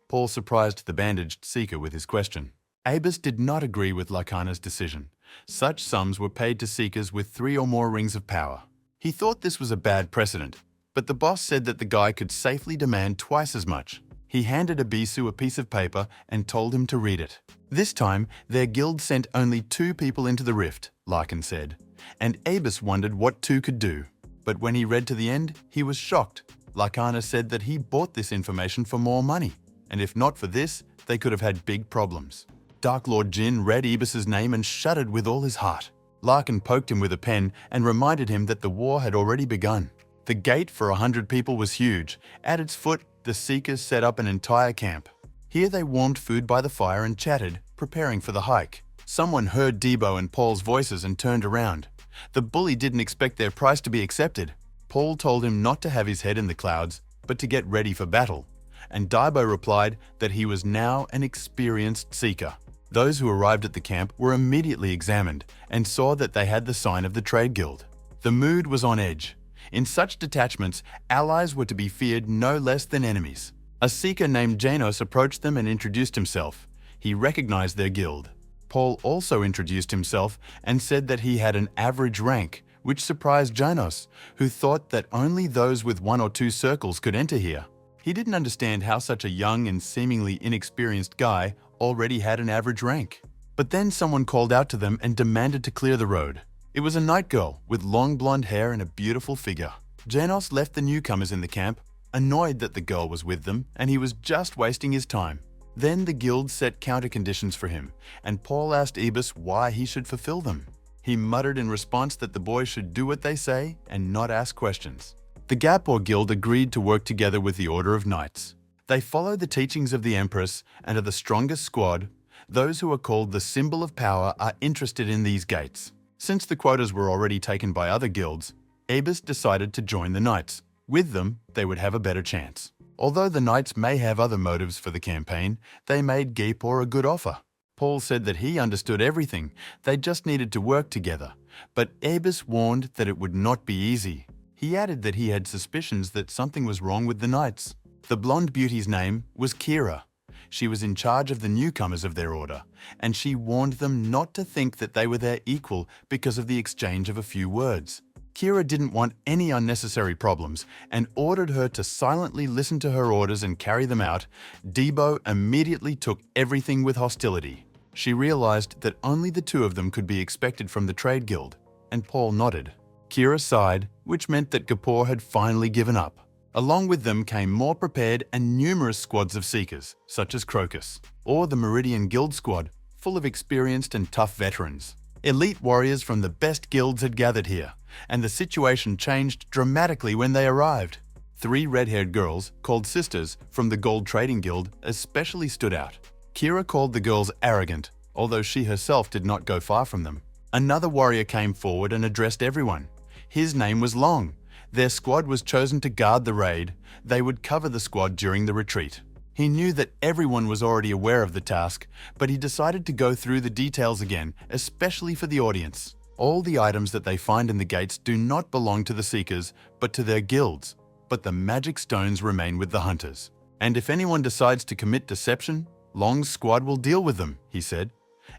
Paul surprised the bandaged Seeker with his question. Abus did not agree with Lakana's decision. Such sums were paid to Seekers with 3 or more rings of power. He thought this was a bad precedent, but the boss said that the guy could safely demand twice as much. He handed Abisu a piece of paper and told him to read it. This time, their guild sent only 2 people into the rift, Larkin said, and Abus wondered what 2 could do. But when he read to the end, he was shocked. Lakana said that he bought this information for more money, and if not for this, they could have had big problems. Dark Lord Jin read Ebus's name and shuddered with all his heart. Larkin poked him with a pen and reminded him that the war had already begun. The gate for 100 people was huge. At its foot, the Seekers set up an entire camp. Here they warmed food by the fire and chatted, preparing for the hike. Someone heard Debo and Paul's voices and turned around. The bully didn't expect their price to be accepted. Paul told him not to have his head in the clouds, but to get ready for battle. And Debo replied that he was now an experienced Seeker. Those who arrived at the camp were immediately examined and saw that they had the sign of the Trade Guild. The mood was on edge. In such detachments, allies were to be feared no less than enemies. A Seeker named Janos approached them and introduced himself. He recognized their guild. Paul also introduced himself and said that he had an average rank, which surprised Janos, who thought that only those with 1 or 2 circles could enter here. He didn't understand how such a young and seemingly inexperienced guy already had an average rank. But then someone called out to them and demanded to clear the road. It was a night girl with long blonde hair and a beautiful figure. Janos left the newcomers in the camp, annoyed that the girl was with them and he was just wasting his time. Then the guild set counter conditions for him, and Paul asked Ebus why he should fulfill them. He muttered in response that the boys should do what they say and not ask questions. The Gapor Guild agreed to work together with the Order of Knights. They follow the teachings of the Empress and are the strongest squad. Those who are called the Symbol of Power are interested in these gates. Since the quotas were already taken by other guilds, Abus decided to join the Knights. With them, they would have a better chance. Although the Knights may have other motives for the campaign, they made Gapor a good offer. Paul said that he understood everything, they just needed to work together. But Abus warned that it would not be easy. He added that he had suspicions that something was wrong with the Knights. The blonde beauty's name was Kira. She was in charge of the newcomers of their order, and she warned them not to think that they were their equal because of the exchange of a few words. Kira didn't want any unnecessary problems and ordered her to silently listen to her orders and carry them out. Debo immediately took everything with hostility. She realized that only the 2 of them could be expected from the Trade Guild, and Paul nodded. Kira sighed, which meant that Gapor had finally given up. Along with them came more prepared and numerous squads of Seekers, such as Crocus, or the Meridian Guild Squad, full of experienced and tough veterans. Elite warriors from the best guilds had gathered here, and the situation changed dramatically when they arrived. 3 red-haired girls, called Sisters, from the Gold Trading Guild especially stood out. Kira called the girls arrogant, although she herself did not go far from them. Another warrior came forward and addressed everyone. His name was Long. Their squad was chosen to guard the raid. They would cover the squad during the retreat. He knew that everyone was already aware of the task, but he decided to go through the details again, especially for the audience. All the items that they find in the gates do not belong to the Seekers, but to their guilds. But the magic stones remain with the hunters. And if anyone decides to commit deception, Long's squad will deal with them, he said,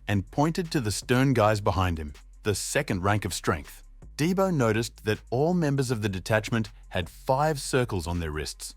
and pointed to the stern guys behind him, the 2nd rank of strength. Debo noticed that all members of the detachment had 5 circles on their wrists.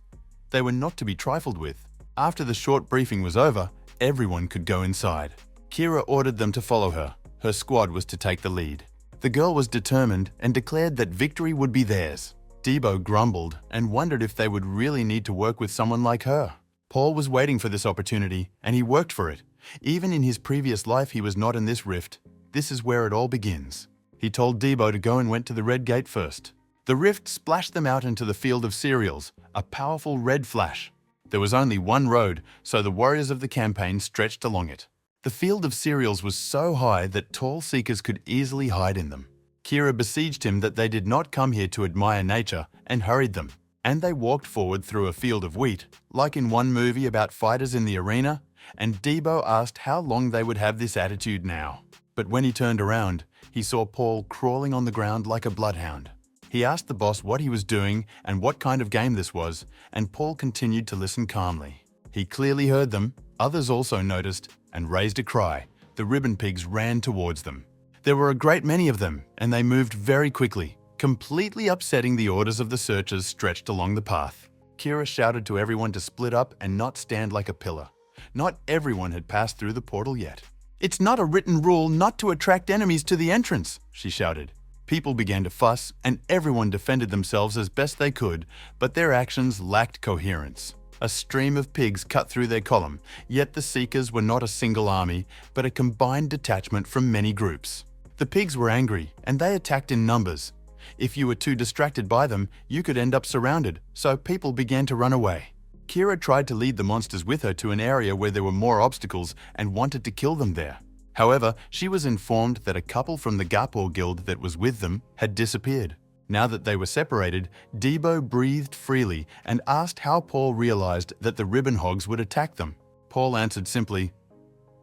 They were not to be trifled with. After the short briefing was over, everyone could go inside. Kira ordered them to follow her. Her squad was to take the lead. The girl was determined and declared that victory would be theirs. Debo grumbled and wondered if they would really need to work with someone like her. Paul was waiting for this opportunity, and he worked for it. Even in his previous life, he was not in this rift. This is where it all begins. He told Debo to go and went to the red gate first. The rift splashed them out into the field of cereals, a powerful red flash. There was only one road, so the warriors of the campaign stretched along it. The field of cereals was so high that tall seekers could easily hide in them. Kira besieged him that they did not come here to admire nature and hurried them. And they walked forward through a field of wheat, like in one movie about fighters in the arena, and Debo asked how long they would have this attitude now. But when he turned around, he saw Paul crawling on the ground like a bloodhound. He asked the boss what he was doing and what kind of game this was, and Paul continued to listen calmly. He clearly heard them, others also noticed, and raised a cry. The ribbon pigs ran towards them. There were a great many of them, and they moved very quickly, completely upsetting the orders of the searchers stretched along the path. Kira shouted to everyone to split up and not stand like a pillar. Not everyone had passed through the portal yet. "It's not a written rule not to attract enemies to the entrance," she shouted. People began to fuss, and everyone defended themselves as best they could, but their actions lacked coherence. A stream of pigs cut through their column, yet the Seekers were not a single army, but a combined detachment from many groups. The pigs were angry, and they attacked in numbers. If you were too distracted by them, you could end up surrounded, so people began to run away. Kira tried to lead the monsters with her to an area where there were more obstacles and wanted to kill them there. However, she was informed that a couple from the Gapor guild that was with them had disappeared. Now that they were separated, Debo breathed freely and asked how Paul realized that the ribbon hogs would attack them. Paul answered simply,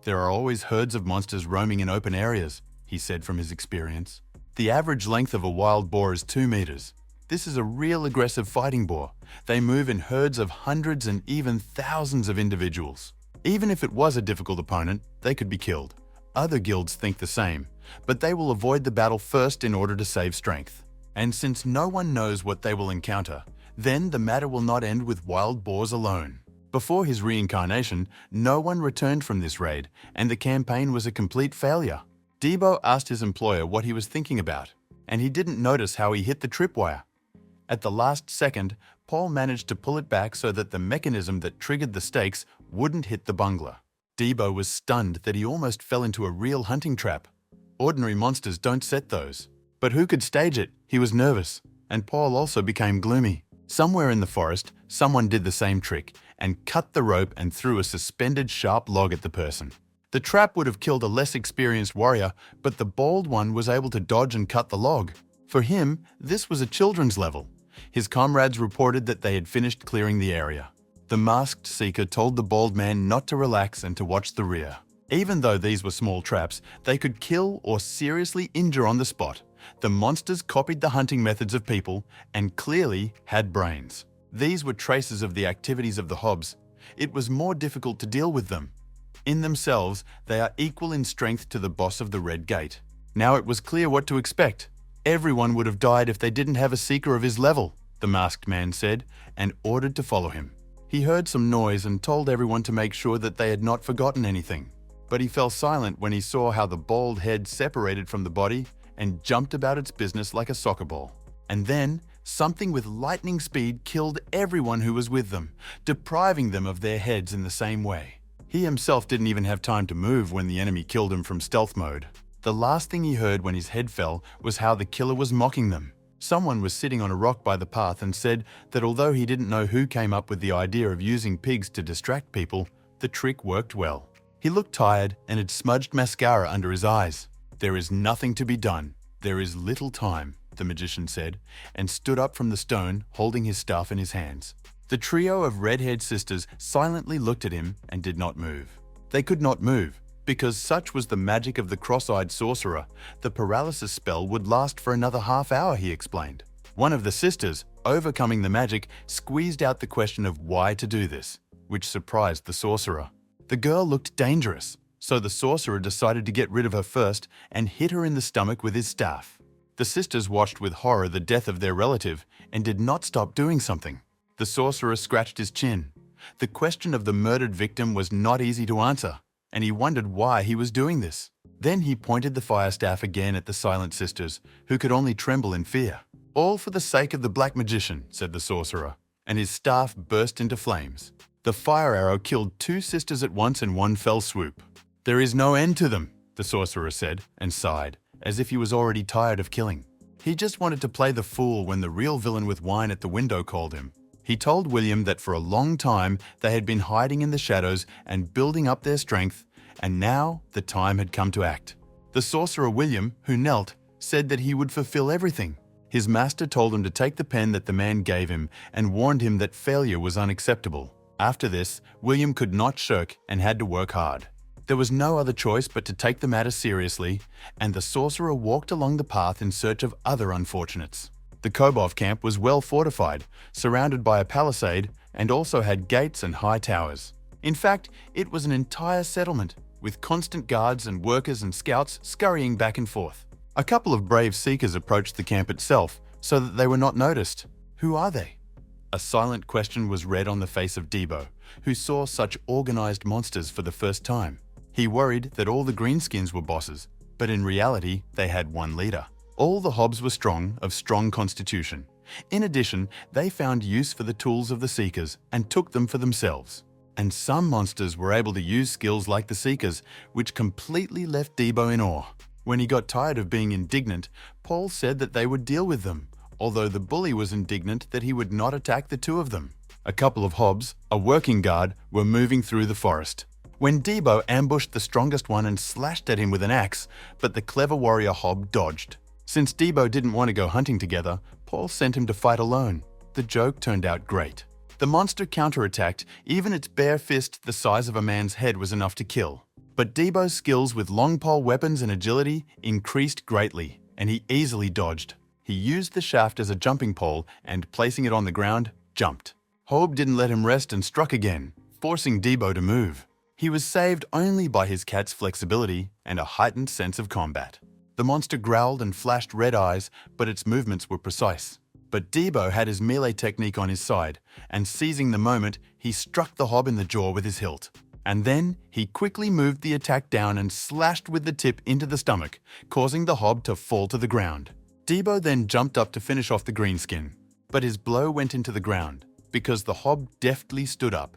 "There are always herds of monsters roaming in open areas," he said from his experience. The average length of a wild boar is 2 meters. This is a real aggressive fighting boar. They move in herds of hundreds and even thousands of individuals. Even if it was a difficult opponent, they could be killed. Other guilds think the same, but they will avoid the battle first in order to save strength. And since no one knows what they will encounter, then the matter will not end with wild boars alone. Before his reincarnation, no one returned from this raid, and the campaign was a complete failure. Debo asked his employer what he was thinking about, and he didn't notice how he hit the tripwire. At the last second, Paul managed to pull it back so that the mechanism that triggered the stakes wouldn't hit the bungler. Debo was stunned that he almost fell into a real hunting trap. Ordinary monsters don't set those. But who could stage it? He was nervous, and Paul also became gloomy. Somewhere in the forest, someone did the same trick and cut the rope and threw a suspended sharp log at the person. The trap would have killed a less experienced warrior, but the bald one was able to dodge and cut the log. For him, this was a children's level. His comrades reported that they had finished clearing the area. The masked seeker told the bald man not to relax and to watch the rear. Even though these were small traps, they could kill or seriously injure on the spot. The monsters copied the hunting methods of people and clearly had brains. These were traces of the activities of the hobs. It was more difficult to deal with them. In themselves, they are equal in strength to the boss of the Red Gate. Now it was clear what to expect. Everyone would have died if they didn't have a seeker of his level, the masked man said, and ordered to follow him. He heard some noise and told everyone to make sure that they had not forgotten anything. But he fell silent when he saw how the bald head separated from the body and jumped about its business like a soccer ball. And then, something with lightning speed killed everyone who was with them, depriving them of their heads in the same way. He himself didn't even have time to move when the enemy killed him from stealth mode. The last thing he heard when his head fell was how the killer was mocking them. Someone was sitting on a rock by the path and said that although he didn't know who came up with the idea of using pigs to distract people, the trick worked well. He looked tired and had smudged mascara under his eyes. "There is nothing to be done. There is little time," the magician said, and stood up from the stone, holding his staff in his hands. The trio of red-haired sisters silently looked at him and did not move. They could not move, because such was the magic of the cross-eyed sorcerer. The paralysis spell would last for another half hour, he explained. One of the sisters, overcoming the magic, squeezed out the question of why to do this, which surprised the sorcerer. The girl looked dangerous, so the sorcerer decided to get rid of her first and hit her in the stomach with his staff. The sisters watched with horror the death of their relative and did not stop doing something. The sorcerer scratched his chin. The question of the murdered victim was not easy to answer, and he wondered why he was doing this. Then he pointed the fire staff again at the silent sisters, who could only tremble in fear. "All for the sake of the black magician," said the sorcerer, and his staff burst into flames. The fire arrow killed 2 sisters at once in one fell swoop. "There is no end to them," the sorcerer said, and sighed, as if he was already tired of killing. He just wanted to play the fool when the real villain with wine at the window called him. He told William that for a long time they had been hiding in the shadows and building up their strength, and now the time had come to act. The sorcerer William, who knelt, said that he would fulfill everything. His master told him to take the pen that the man gave him and warned him that failure was unacceptable. After this, William could not shirk and had to work hard. There was no other choice but to take the matter seriously, and the sorcerer walked along the path in search of other unfortunates. The Kobov camp was well fortified, surrounded by a palisade, and also had gates and high towers. In fact, it was an entire settlement, with constant guards and workers and scouts scurrying back and forth. A couple of brave seekers approached the camp itself so that they were not noticed. Who are they? A silent question was read on the face of Debo, who saw such organized monsters for the first time. He worried that all the greenskins were bosses, but in reality, they had one leader. All the hobs were strong, of strong constitution. In addition, they found use for the tools of the Seekers and took them for themselves. And some monsters were able to use skills like the Seekers, which completely left Debo in awe. When he got tired of being indignant, Paul said that they would deal with them, although the bully was indignant that he would not attack the two of them. A couple of hobs, a working guard, were moving through the forest. When Debo ambushed the strongest one and slashed at him with an axe, but the clever warrior hob dodged. Since Debo didn't want to go hunting together, Paul sent him to fight alone. The joke turned out great. The monster counterattacked, even its bare fist the size of a man's head was enough to kill. But Debo's skills with long pole weapons and agility increased greatly, and he easily dodged. He used the shaft as a jumping pole and, placing it on the ground, jumped. Hob didn't let him rest and struck again, forcing Debo to move. He was saved only by his cat's flexibility and a heightened sense of combat. The monster growled and flashed red eyes, but its movements were precise. But Debo had his melee technique on his side, and seizing the moment, he struck the hob in the jaw with his hilt. And then he quickly moved the attack down and slashed with the tip into the stomach, causing the hob to fall to the ground. Debo then jumped up to finish off the greenskin, but his blow went into the ground, because the hob deftly stood up.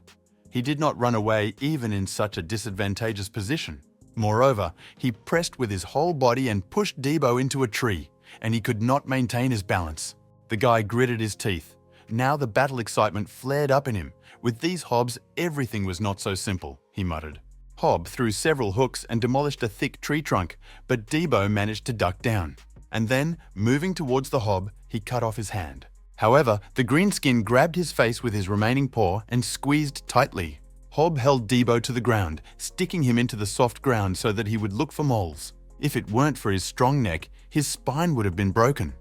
He did not run away even in such a disadvantageous position. Moreover, he pressed with his whole body and pushed Debo into a tree, and he could not maintain his balance. The guy gritted his teeth. Now the battle excitement flared up in him. With these hobs, everything was not so simple, he muttered. Hob threw several hooks and demolished a thick tree trunk, but Debo managed to duck down. And then, moving towards the hob, he cut off his hand. However, the greenskin grabbed his face with his remaining paw and squeezed tightly. Hob held Debo to the ground, sticking him into the soft ground so that he would look for moles. If it weren't for his strong neck, his spine would have been broken.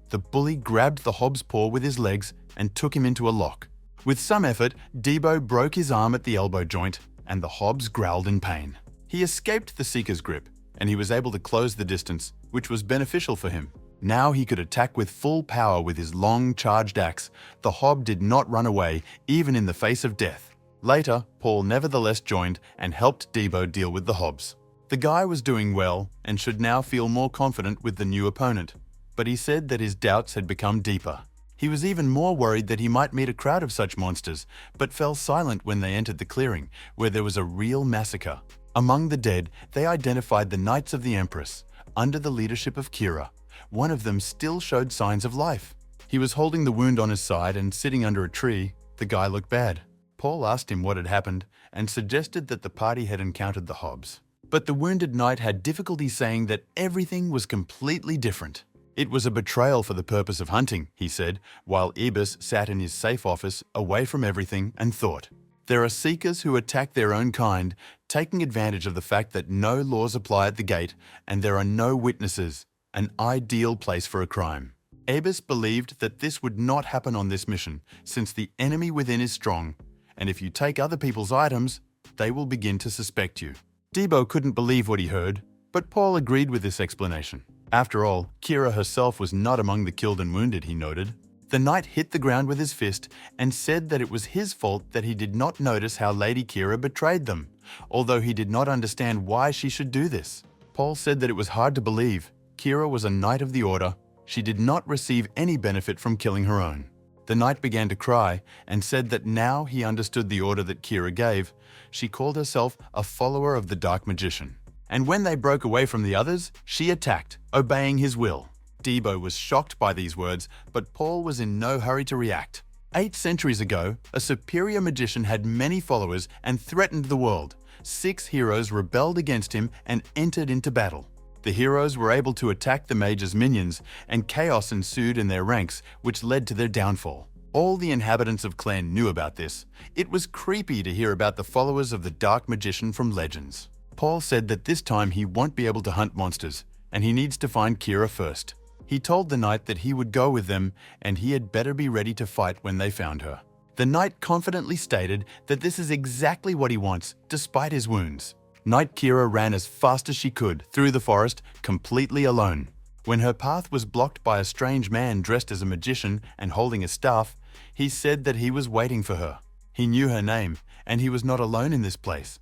The bully grabbed the hob's paw with his legs and took him into a lock. With some effort, Debo broke his arm at the elbow joint, and the hobs growled in pain. He escaped the Seeker's grip, and he was able to close the distance, which was beneficial for him. Now he could attack with full power with his long, charged axe. The hob did not run away, even in the face of death. Later, Paul nevertheless joined and helped Debo deal with the hobs. The guy was doing well and should now feel more confident with the new opponent, but he said that his doubts had become deeper. He was even more worried that he might meet a crowd of such monsters, but fell silent when they entered the clearing, where there was a real massacre. Among the dead, they identified the Knights of the Empress, under the leadership of Kira. One of them still showed signs of life. He was holding the wound on his side and sitting under a tree. The guy looked bad. Paul asked him what had happened and suggested that the party had encountered the hobs. But the wounded knight had difficulty saying that everything was completely different. It was a betrayal for the purpose of hunting, he said, while Ibis sat in his safe office, away from everything, and thought. There are seekers who attack their own kind, taking advantage of the fact that no laws apply at the gate and there are no witnesses, an ideal place for a crime. Ibis believed that this would not happen on this mission, since the enemy within is strong, and if you take other people's items, they will begin to suspect you. Debo couldn't believe what he heard, but Paul agreed with this explanation. After all, Kira herself was not among the killed and wounded, he noted. The knight hit the ground with his fist and said that it was his fault that he did not notice how Lady Kira betrayed them, although he did not understand why she should do this. Paul said that it was hard to believe. Kira was a knight of the order. She did not receive any benefit from killing her own. The knight began to cry and said that now he understood the order that Kira gave. She called herself a follower of the Dark Magician. And when they broke away from the others, she attacked, obeying his will. Debo was shocked by these words, but Paul was in no hurry to react. 8 centuries ago, a superior magician had many followers and threatened the world. 6 heroes rebelled against him and entered into battle. The heroes were able to attack the mage's minions, and chaos ensued in their ranks, which led to their downfall. All the inhabitants of Clan knew about this. It was creepy to hear about the followers of the dark magician from legends. Paul said that this time he won't be able to hunt monsters, and he needs to find Kira first. He told the knight that he would go with them, and he had better be ready to fight when they found her. The knight confidently stated that this is exactly what he wants, despite his wounds. Knight Kira ran as fast as she could through the forest, completely alone. When her path was blocked by a strange man dressed as a magician and holding a staff, he said that he was waiting for her. He knew her name, and he was not alone in this place.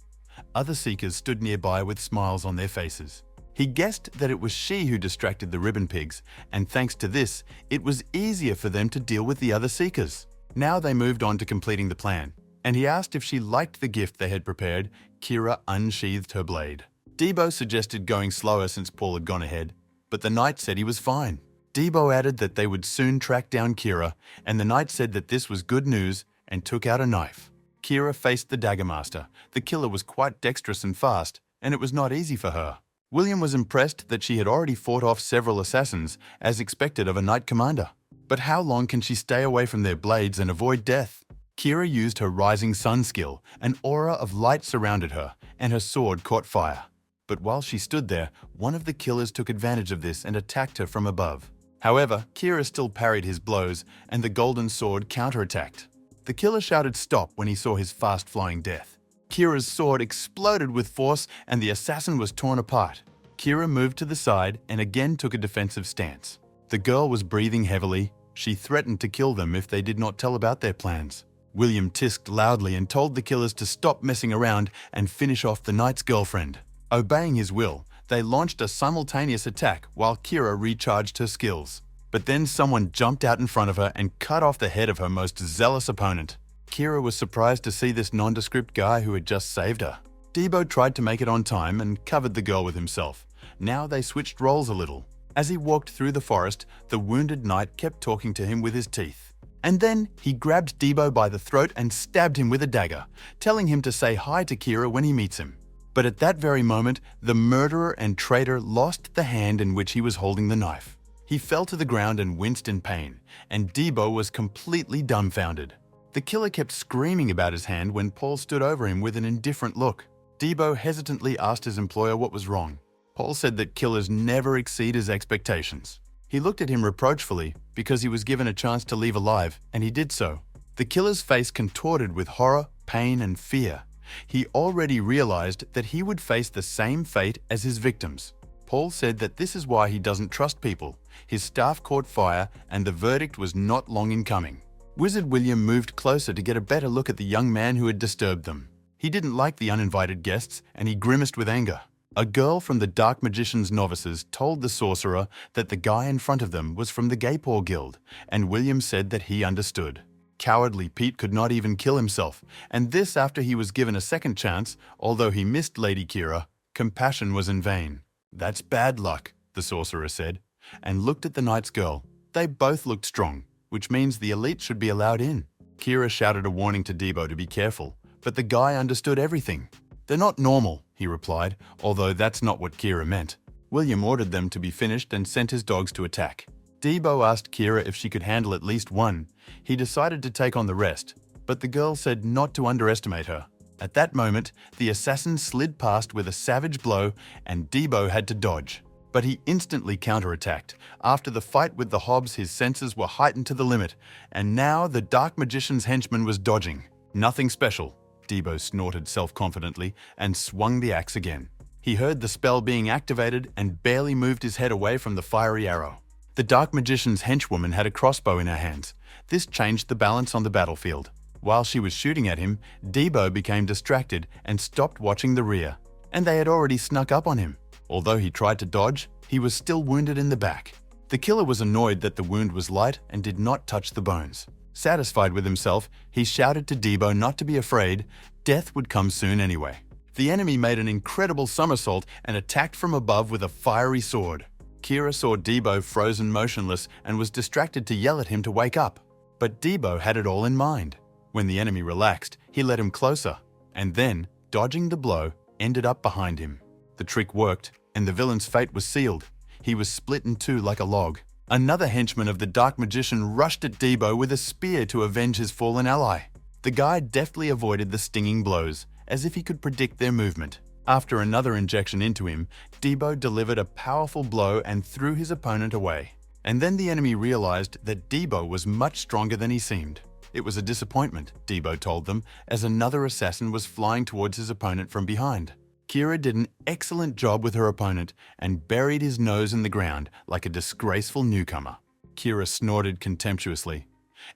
Other seekers stood nearby with smiles on their faces. He guessed that it was she who distracted the ribbon pigs, and thanks to this, it was easier for them to deal with the other seekers. Now they moved on to completing the plan, and he asked if she liked the gift they had prepared. Kira unsheathed her blade. Debo suggested going slower since Paul had gone ahead, but the knight said he was fine. Debo added that they would soon track down Kira, and the knight said that this was good news and took out a knife. Kira faced the dagger master. The killer was quite dexterous and fast, and it was not easy for her. William was impressed that she had already fought off several assassins, as expected of a knight commander. But how long can she stay away from their blades and avoid death? Kira used her rising sun skill. An aura of light surrounded her, and her sword caught fire. But while she stood there, one of the killers took advantage of this and attacked her from above. However, Kira still parried his blows, and the golden sword counterattacked. The killer shouted stop when he saw his fast-flying death. Kira's sword exploded with force, and the assassin was torn apart. Kira moved to the side and again took a defensive stance. The girl was breathing heavily. She threatened to kill them if they did not tell about their plans. William tisked loudly and told the killers to stop messing around and finish off the knight's girlfriend. Obeying his will, they launched a simultaneous attack while Kira recharged her skills. But then someone jumped out in front of her and cut off the head of her most zealous opponent. Kira was surprised to see this nondescript guy who had just saved her. Debo tried to make it on time and covered the girl with himself. Now they switched roles a little. As he walked through the forest, the wounded knight kept talking to him with his teeth. And then he grabbed Debo by the throat and stabbed him with a dagger, telling him to say hi to Kira when he meets him. But at that very moment, the murderer and traitor lost the hand in which he was holding the knife. He fell to the ground and winced in pain, and Debo was completely dumbfounded. The killer kept screaming about his hand when Paul stood over him with an indifferent look. Debo hesitantly asked his employer what was wrong. Paul said that killers never exceed his expectations. He looked at him reproachfully because he was given a chance to leave alive, and he did so. The killer's face contorted with horror, pain, and fear. He already realized that he would face the same fate as his victims. Paul said that this is why he doesn't trust people. His staff caught fire, and the verdict was not long in coming. Wizard William moved closer to get a better look at the young man who had disturbed them. He didn't like the uninvited guests, and he grimaced with anger. A girl from the Dark Magician's novices told the sorcerer that the guy in front of them was from the Gaypaw Guild, and William said that he understood. Cowardly Pete could not even kill himself, and this after he was given a second chance. Although he missed Lady Kira, compassion was in vain. "That's bad luck," the sorcerer said, and looked at the knight's girl. They both looked strong, which means the elite should be allowed in. Kira shouted a warning to Debo to be careful, but the guy understood everything. "They're not normal," he replied, although that's not what Kira meant. William ordered them to be finished and sent his dogs to attack. Debo asked Kira if she could handle at least one. He decided to take on the rest, but the girl said not to underestimate her. At that moment, the assassin slid past with a savage blow, and Debo had to dodge. But he instantly counterattacked. After the fight with the Hobbs, his senses were heightened to the limit, and now the Dark Magician's henchman was dodging. "Nothing special," Debo snorted self-confidently and swung the axe again. He heard the spell being activated and barely moved his head away from the fiery arrow. The Dark Magician's henchwoman had a crossbow in her hands. This changed the balance on the battlefield. While she was shooting at him, Debo became distracted and stopped watching the rear, and they had already snuck up on him. Although he tried to dodge, he was still wounded in the back. The killer was annoyed that the wound was light and did not touch the bones. Satisfied with himself, he shouted to Debo not to be afraid. Death would come soon anyway. The enemy made an incredible somersault and attacked from above with a fiery sword. Kira saw Debo frozen motionless and was distracted to yell at him to wake up. But Debo had it all in mind. When the enemy relaxed, he led him closer, and then, dodging the blow, ended up behind him. The trick worked, and the villain's fate was sealed. He was split in two like a log. Another henchman of the Dark Magician rushed at Debo with a spear to avenge his fallen ally. The guy deftly avoided the stinging blows, as if he could predict their movement. After another injection into him, Debo delivered a powerful blow and threw his opponent away. And then the enemy realized that Debo was much stronger than he seemed. It was a disappointment, Debo told them, as another assassin was flying towards his opponent from behind. Kira did an excellent job with her opponent and buried his nose in the ground like a disgraceful newcomer. Kira snorted contemptuously.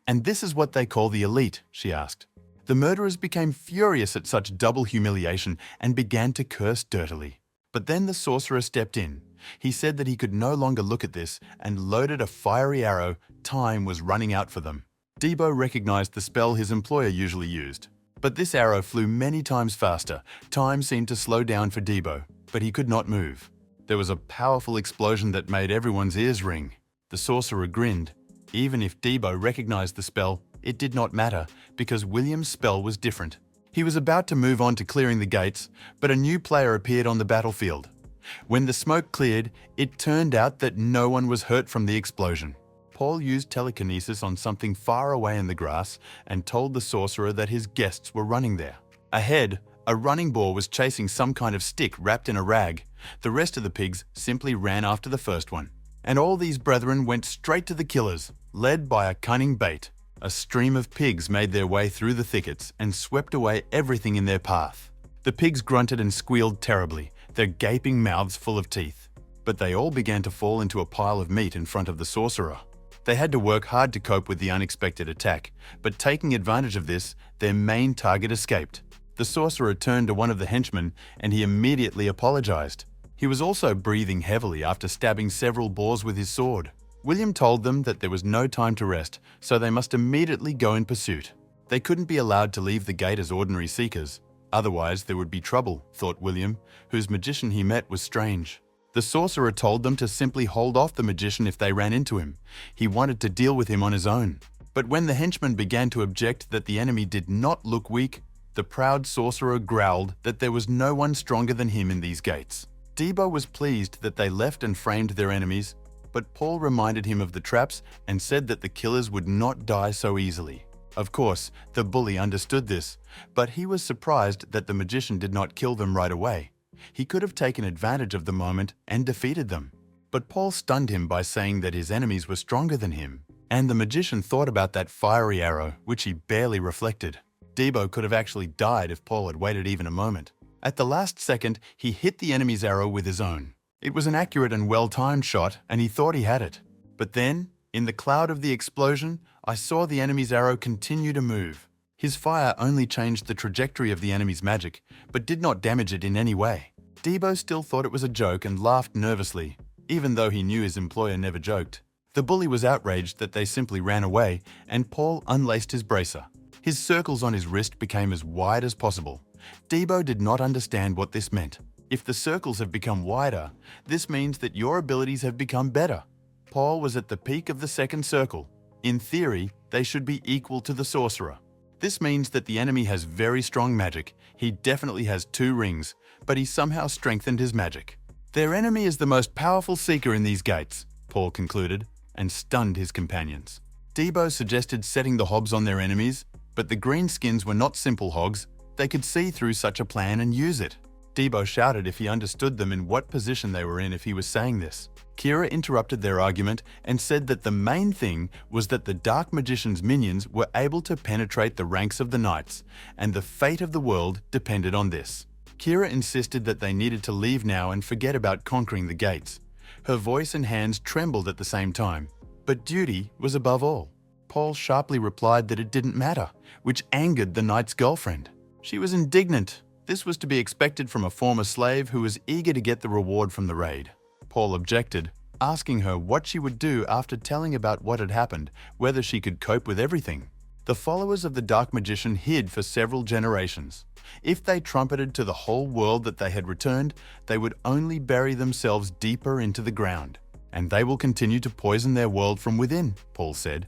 "And this is what they call the elite?" she asked. The murderers became furious at such double humiliation and began to curse dirtily. But then the sorcerer stepped in. He said that he could no longer look at this and loaded a fiery arrow. Time was running out for them. Debo recognized the spell his employer usually used. But this arrow flew many times faster. Time seemed to slow down for Debo, but he could not move. There was a powerful explosion that made everyone's ears ring. The sorcerer grinned. Even if Debo recognized the spell, it did not matter, because William's spell was different. He was about to move on to clearing the gates, but a new player appeared on the battlefield. When the smoke cleared, it turned out that no one was hurt from the explosion. Paul used telekinesis on something far away in the grass and told the sorcerer that his guests were running there. Ahead, a running boar was chasing some kind of stick wrapped in a rag. The rest of the pigs simply ran after the first one. And all these brethren went straight to the killers, led by a cunning bait. A stream of pigs made their way through the thickets and swept away everything in their path. The pigs grunted and squealed terribly, their gaping mouths full of teeth. But they all began to fall into a pile of meat in front of the sorcerer. They had to work hard to cope with the unexpected attack, but taking advantage of this, their main target escaped. The sorcerer turned to one of the henchmen and he immediately apologized. He was also breathing heavily after stabbing several boars with his sword. William told them that there was no time to rest, so they must immediately go in pursuit. They couldn't be allowed to leave the gate as ordinary seekers. Otherwise, there would be trouble, thought William, whose magician he met was strange. The sorcerer told them to simply hold off the magician if they ran into him. He wanted to deal with him on his own. But when the henchmen began to object that the enemy did not look weak, the proud sorcerer growled that there was no one stronger than him in these gates. Debo was pleased that they left and framed their enemies, but Paul reminded him of the traps and said that the killers would not die so easily. Of course, the bully understood this, but he was surprised that the magician did not kill them right away. He could have taken advantage of the moment and defeated them. But Paul stunned him by saying that his enemies were stronger than him. And the magician thought about that fiery arrow, which he barely reflected. Debo could have actually died if Paul had waited even a moment. At the last second, he hit the enemy's arrow with his own. It was an accurate and well-timed shot, and he thought he had it. But then, in the cloud of the explosion, I saw the enemy's arrow continue to move. His fire only changed the trajectory of the enemy's magic, but did not damage it in any way. Debo still thought it was a joke and laughed nervously, even though he knew his employer never joked. The bully was outraged that they simply ran away, and Paul unlaced his bracer. His circles on his wrist became as wide as possible. Debo did not understand what this meant. If the circles have become wider, this means that your abilities have become better. Paul was at the peak of the second circle. In theory, they should be equal to the sorcerer. This means that the enemy has very strong magic. He definitely has 2 rings, but he somehow strengthened his magic. Their enemy is the most powerful seeker in these gates, Paul concluded, and stunned his companions. Debo suggested setting the hobs on their enemies, but the greenskins were not simple hogs. They could see through such a plan and use it. Debo shouted if he understood them in what position they were in if he was saying this. Kira interrupted their argument and said that the main thing was that the Dark Magician's minions were able to penetrate the ranks of the knights, and the fate of the world depended on this. Kira insisted that they needed to leave now and forget about conquering the gates. Her voice and hands trembled at the same time, but duty was above all. Paul sharply replied that it didn't matter, which angered the knight's girlfriend. She was indignant. This was to be expected from a former slave who was eager to get the reward from the raid. Paul objected, asking her what she would do after telling about what had happened, whether she could cope with everything. The followers of the Dark Magician hid for several generations. If they trumpeted to the whole world that they had returned, they would only bury themselves deeper into the ground. And they will continue to poison their world from within, Paul said.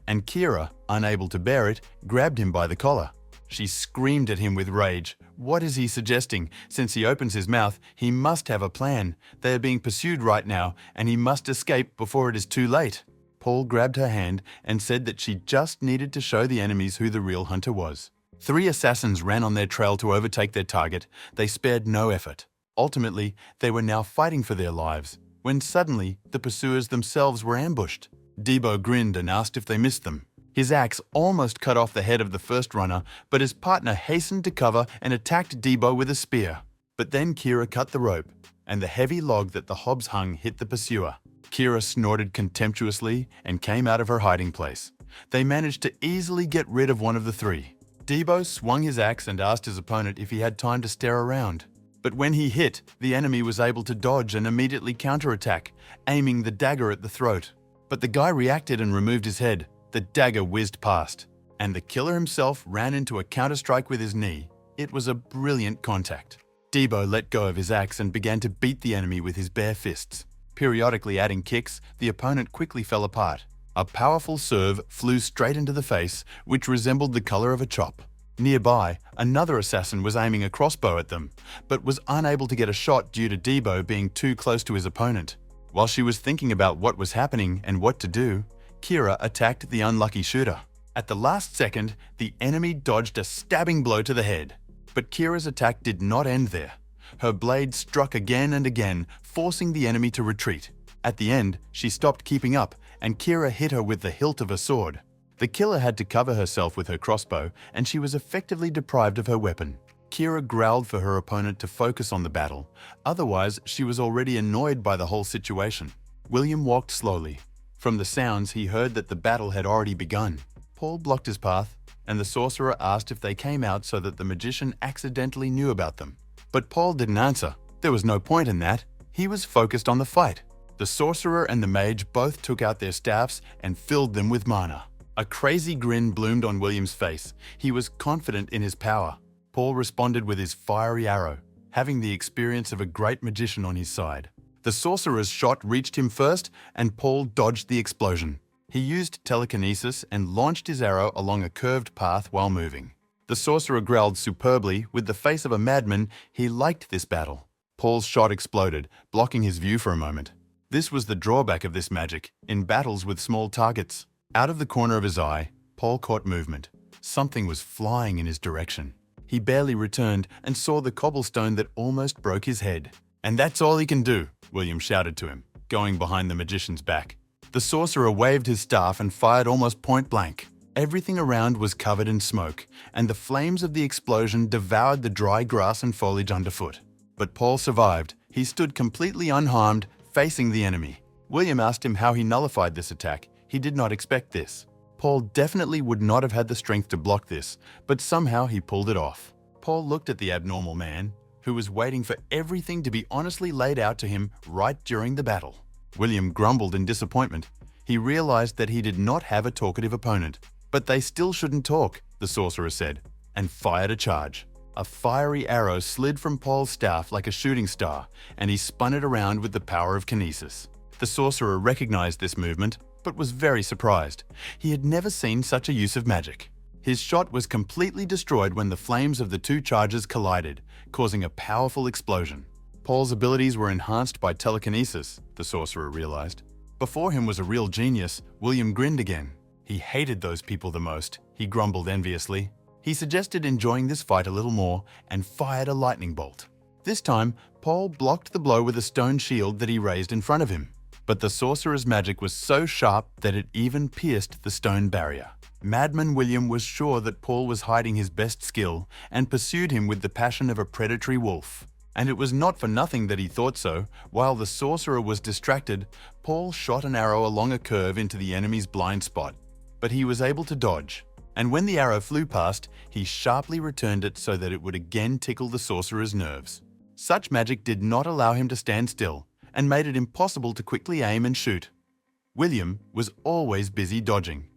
and Kira, unable to bear it, grabbed him by the collar. She screamed at him with rage. What is he suggesting? Since he opens his mouth, he must have a plan. They are being pursued right now, and he must escape before it is too late. Paul grabbed her hand and said that she just needed to show the enemies who the real hunter was. 3 assassins ran on their trail to overtake their target. They spared no effort. Ultimately, they were now fighting for their lives, when suddenly the pursuers themselves were ambushed. Debo grinned and asked if they missed them. His axe almost cut off the head of the first runner, but his partner hastened to cover and attacked Debo with a spear. But then Kira cut the rope, and the heavy log that the hobs hung hit the pursuer. Kira snorted contemptuously and came out of her hiding place. They managed to easily get rid of one of the 3. Debo swung his axe and asked his opponent if he had time to stare around. But when he hit, the enemy was able to dodge and immediately counterattack, aiming the dagger at the throat. But the guy reacted and removed his head. The dagger whizzed past, and the killer himself ran into a counterstrike with his knee. It was a brilliant contact. Debo let go of his axe and began to beat the enemy with his bare fists. Periodically adding kicks, the opponent quickly fell apart. A powerful serve flew straight into the face, which resembled the color of a chop. Nearby, another assassin was aiming a crossbow at them, but was unable to get a shot due to Debo being too close to his opponent. While she was thinking about what was happening and what to do, Kira attacked the unlucky shooter. At the last second, the enemy dodged a stabbing blow to the head. But Kira's attack did not end there. Her blade struck again and again, forcing the enemy to retreat. At the end, she stopped keeping up, and Kira hit her with the hilt of a sword. The killer had to cover herself with her crossbow, and she was effectively deprived of her weapon. Kira growled for her opponent to focus on the battle. Otherwise, she was already annoyed by the whole situation. William walked slowly. From the sounds, he heard that the battle had already begun. Paul blocked his path, and the sorcerer asked if they came out so that the magician accidentally knew about them. But Paul didn't answer. There was no point in that. He was focused on the fight. The sorcerer and the mage both took out their staffs and filled them with mana. A crazy grin bloomed on William's face. He was confident in his power. Paul responded with his fiery arrow, having the experience of a great magician on his side. The sorcerer's shot reached him first, and Paul dodged the explosion. He used telekinesis and launched his arrow along a curved path while moving. The sorcerer growled superbly. With the face of a madman, he liked this battle. Paul's shot exploded, blocking his view for a moment. This was the drawback of this magic, in battles with small targets. Out of the corner of his eye, Paul caught movement. Something was flying in his direction. He barely returned and saw the cobblestone that almost broke his head. "And that's all he can do," William shouted to him, going behind the magician's back. The sorcerer waved his staff and fired almost point blank. Everything around was covered in smoke, and the flames of the explosion devoured the dry grass and foliage underfoot. But Paul survived. He stood completely unharmed, facing the enemy. William asked him how he nullified this attack. He did not expect this. Paul definitely would not have had the strength to block this, but somehow he pulled it off. Paul looked at the abnormal man, who was waiting for everything to be honestly laid out to him right during the battle. William grumbled in disappointment. He realized that he did not have a talkative opponent. "But they still shouldn't talk," the sorcerer said, and fired a charge. A fiery arrow slid from Paul's staff like a shooting star, and he spun it around with the power of kinesis. The sorcerer recognized this movement, but was very surprised. He had never seen such a use of magic. His shot was completely destroyed when the flames of the 2 charges collided, causing a powerful explosion. Paul's abilities were enhanced by telekinesis, the sorcerer realized. Before him was a real genius. William grinned again. He hated those people the most. He grumbled enviously. He suggested enjoying this fight a little more and fired a lightning bolt. This time, Paul blocked the blow with a stone shield that he raised in front of him. But the sorcerer's magic was so sharp that it even pierced the stone barrier. Madman William was sure that Paul was hiding his best skill and pursued him with the passion of a predatory wolf. And it was not for nothing that he thought so. While the sorcerer was distracted, Paul shot an arrow along a curve into the enemy's blind spot. But he was able to dodge. And when the arrow flew past, he sharply returned it so that it would again tickle the sorcerer's nerves. Such magic did not allow him to stand still, and made it impossible to quickly aim and shoot. William was always busy dodging.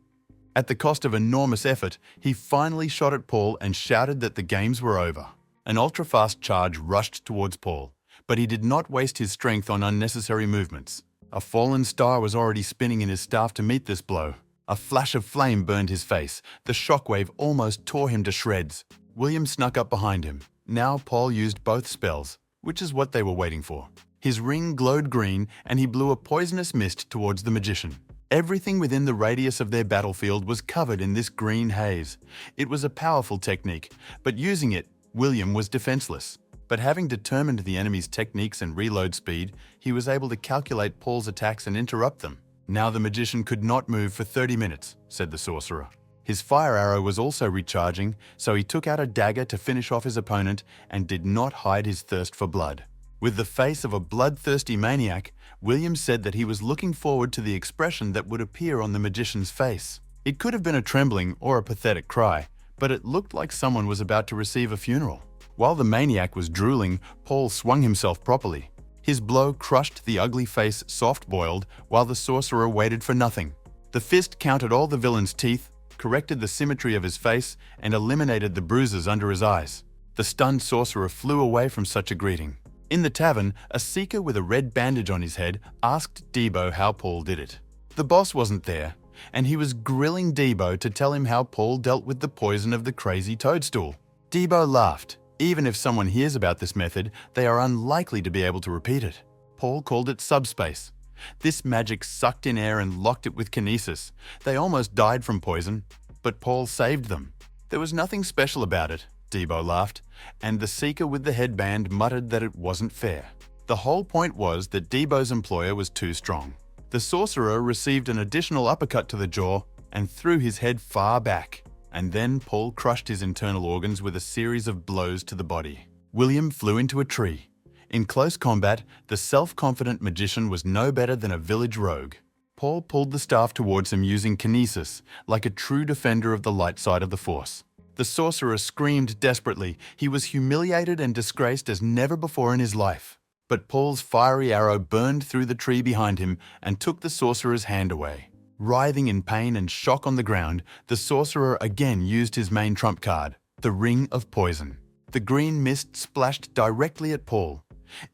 At the cost of enormous effort, he finally shot at Paul and shouted that the games were over. An ultra-fast charge rushed towards Paul, but he did not waste his strength on unnecessary movements. A fallen star was already spinning in his staff to meet this blow. A flash of flame burned his face. The shockwave almost tore him to shreds. William snuck up behind him. Now Paul used both spells, which is what they were waiting for. His ring glowed green, and he blew a poisonous mist towards the magician. Everything within the radius of their battlefield was covered in this green haze. It was a powerful technique, but using it, William was defenseless. But having determined the enemy's techniques and reload speed, he was able to calculate Paul's attacks and interrupt them. Now the magician could not move for 30 minutes, said the sorcerer. His fire arrow was also recharging, so he took out a dagger to finish off his opponent and did not hide his thirst for blood. With the face of a bloodthirsty maniac, William said that he was looking forward to the expression that would appear on the magician's face. It could have been a trembling or a pathetic cry, but it looked like someone was about to receive a funeral. While the maniac was drooling, Paul swung himself properly. His blow crushed the ugly face soft-boiled, while the sorcerer waited for nothing. The fist counted all the villain's teeth, corrected the symmetry of his face, and eliminated the bruises under his eyes. The stunned sorcerer flew away from such a greeting. In the tavern, a seeker with a red bandage on his head asked Debo how Paul did it. The boss wasn't there, and he was grilling Debo to tell him how Paul dealt with the poison of the crazy toadstool. Debo laughed. Even if someone hears about this method, they are unlikely to be able to repeat it. Paul called it subspace. This magic sucked in air and locked it with kinesis. They almost died from poison, but Paul saved them. There was nothing special about it, Debo laughed, and the seeker with the headband muttered that it wasn't fair. The whole point was that Debo's employer was too strong. The sorcerer received an additional uppercut to the jaw and threw his head far back. And then Paul crushed his internal organs with a series of blows to the body. William flew into a tree. In close combat, the self-confident magician was no better than a village rogue. Paul pulled the staff towards him using kinesis, like a true defender of the light side of the Force. The sorcerer screamed desperately. He was humiliated and disgraced as never before in his life. But Paul's fiery arrow burned through the tree behind him and took the sorcerer's hand away. Writhing in pain and shock on the ground, the sorcerer again used his main trump card, the Ring of Poison. The green mist splashed directly at Paul.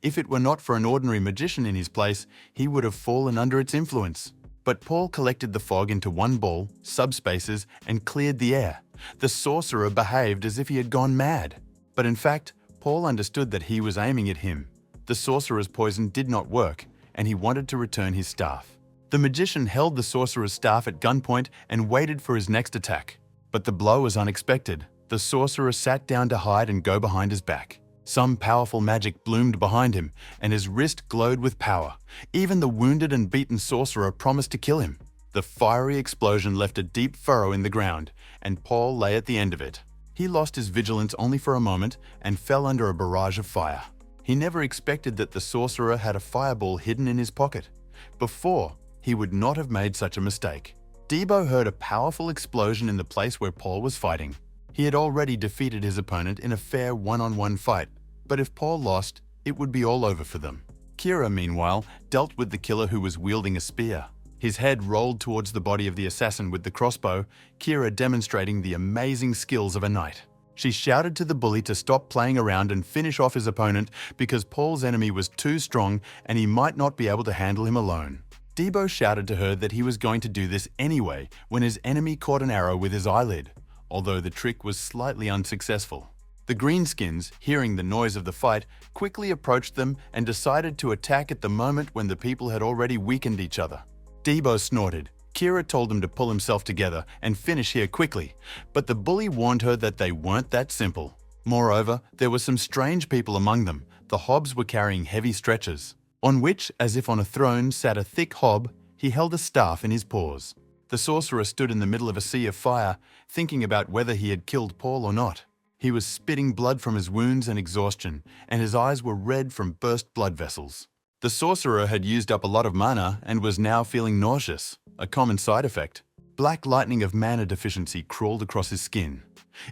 If it were not for an ordinary magician in his place, he would have fallen under its influence. But Paul collected the fog into one ball, subspaces, and cleared the air. The sorcerer behaved as if he had gone mad. But in fact, Paul understood that he was aiming at him. The sorcerer's poison did not work, and he wanted to return his staff. The magician held the sorcerer's staff at gunpoint and waited for his next attack. But the blow was unexpected. The sorcerer sat down to hide and go behind his back. Some powerful magic bloomed behind him, and his wrist glowed with power. Even the wounded and beaten sorcerer promised to kill him. The fiery explosion left a deep furrow in the ground, and Paul lay at the end of it. He lost his vigilance only for a moment and fell under a barrage of fire. He never expected that the sorcerer had a fireball hidden in his pocket. Before, he would not have made such a mistake. Debo heard a powerful explosion in the place where Paul was fighting. He had already defeated his opponent in a fair one-on-one fight, but if Paul lost, it would be all over for them. Kira, meanwhile, dealt with the killer who was wielding a spear. His head rolled towards the body of the assassin with the crossbow, Kira demonstrating the amazing skills of a knight. She shouted to the bully to stop playing around and finish off his opponent because Paul's enemy was too strong and he might not be able to handle him alone. Debo shouted to her that he was going to do this anyway when his enemy caught an arrow with his eyelid, although the trick was slightly unsuccessful. The greenskins, hearing the noise of the fight, quickly approached them and decided to attack at the moment when the people had already weakened each other. Debo snorted. Kira told him to pull himself together and finish here quickly, but the bully warned her that they weren't that simple. Moreover, there were some strange people among them. The hobs were carrying heavy stretchers, on which, as if on a throne, sat a thick hob. He held a staff in his paws. The sorcerer stood in the middle of a sea of fire, thinking about whether he had killed Paul or not. He was spitting blood from his wounds and exhaustion, and his eyes were red from burst blood vessels. The sorcerer had used up a lot of mana and was now feeling nauseous, a common side effect. Black lightning of mana deficiency crawled across his skin.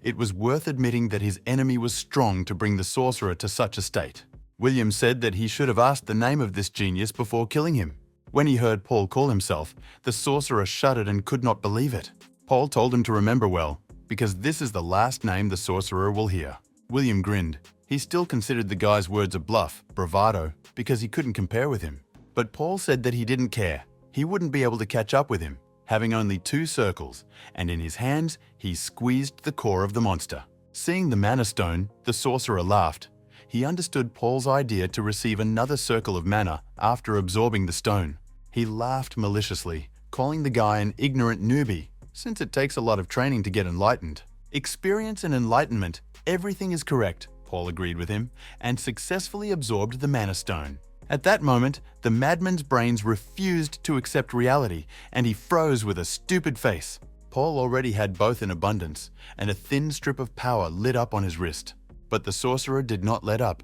It was worth admitting that his enemy was strong to bring the sorcerer to such a state. William said that he should have asked the name of this genius before killing him. When he heard Paul call himself, the sorcerer shuddered and could not believe it. Paul told him to remember well, because this is the last name the sorcerer will hear. William grinned. He still considered the guy's words a bluff, bravado, because he couldn't compare with him. But Paul said that he didn't care. He wouldn't be able to catch up with him. having only 2 circles, and in his hands he squeezed the core of the monster. Seeing the mana stone, the sorcerer laughed. He understood Paul's idea to receive another circle of mana after absorbing the stone. He laughed maliciously, calling the guy an ignorant newbie, since it takes a lot of training to get enlightened. Experience and enlightenment, everything is correct, Paul agreed with him, and successfully absorbed the mana stone. At that moment, the madman's brains refused to accept reality, and he froze with a stupid face. Paul already had both in abundance, and a thin strip of power lit up on his wrist. But the sorcerer did not let up.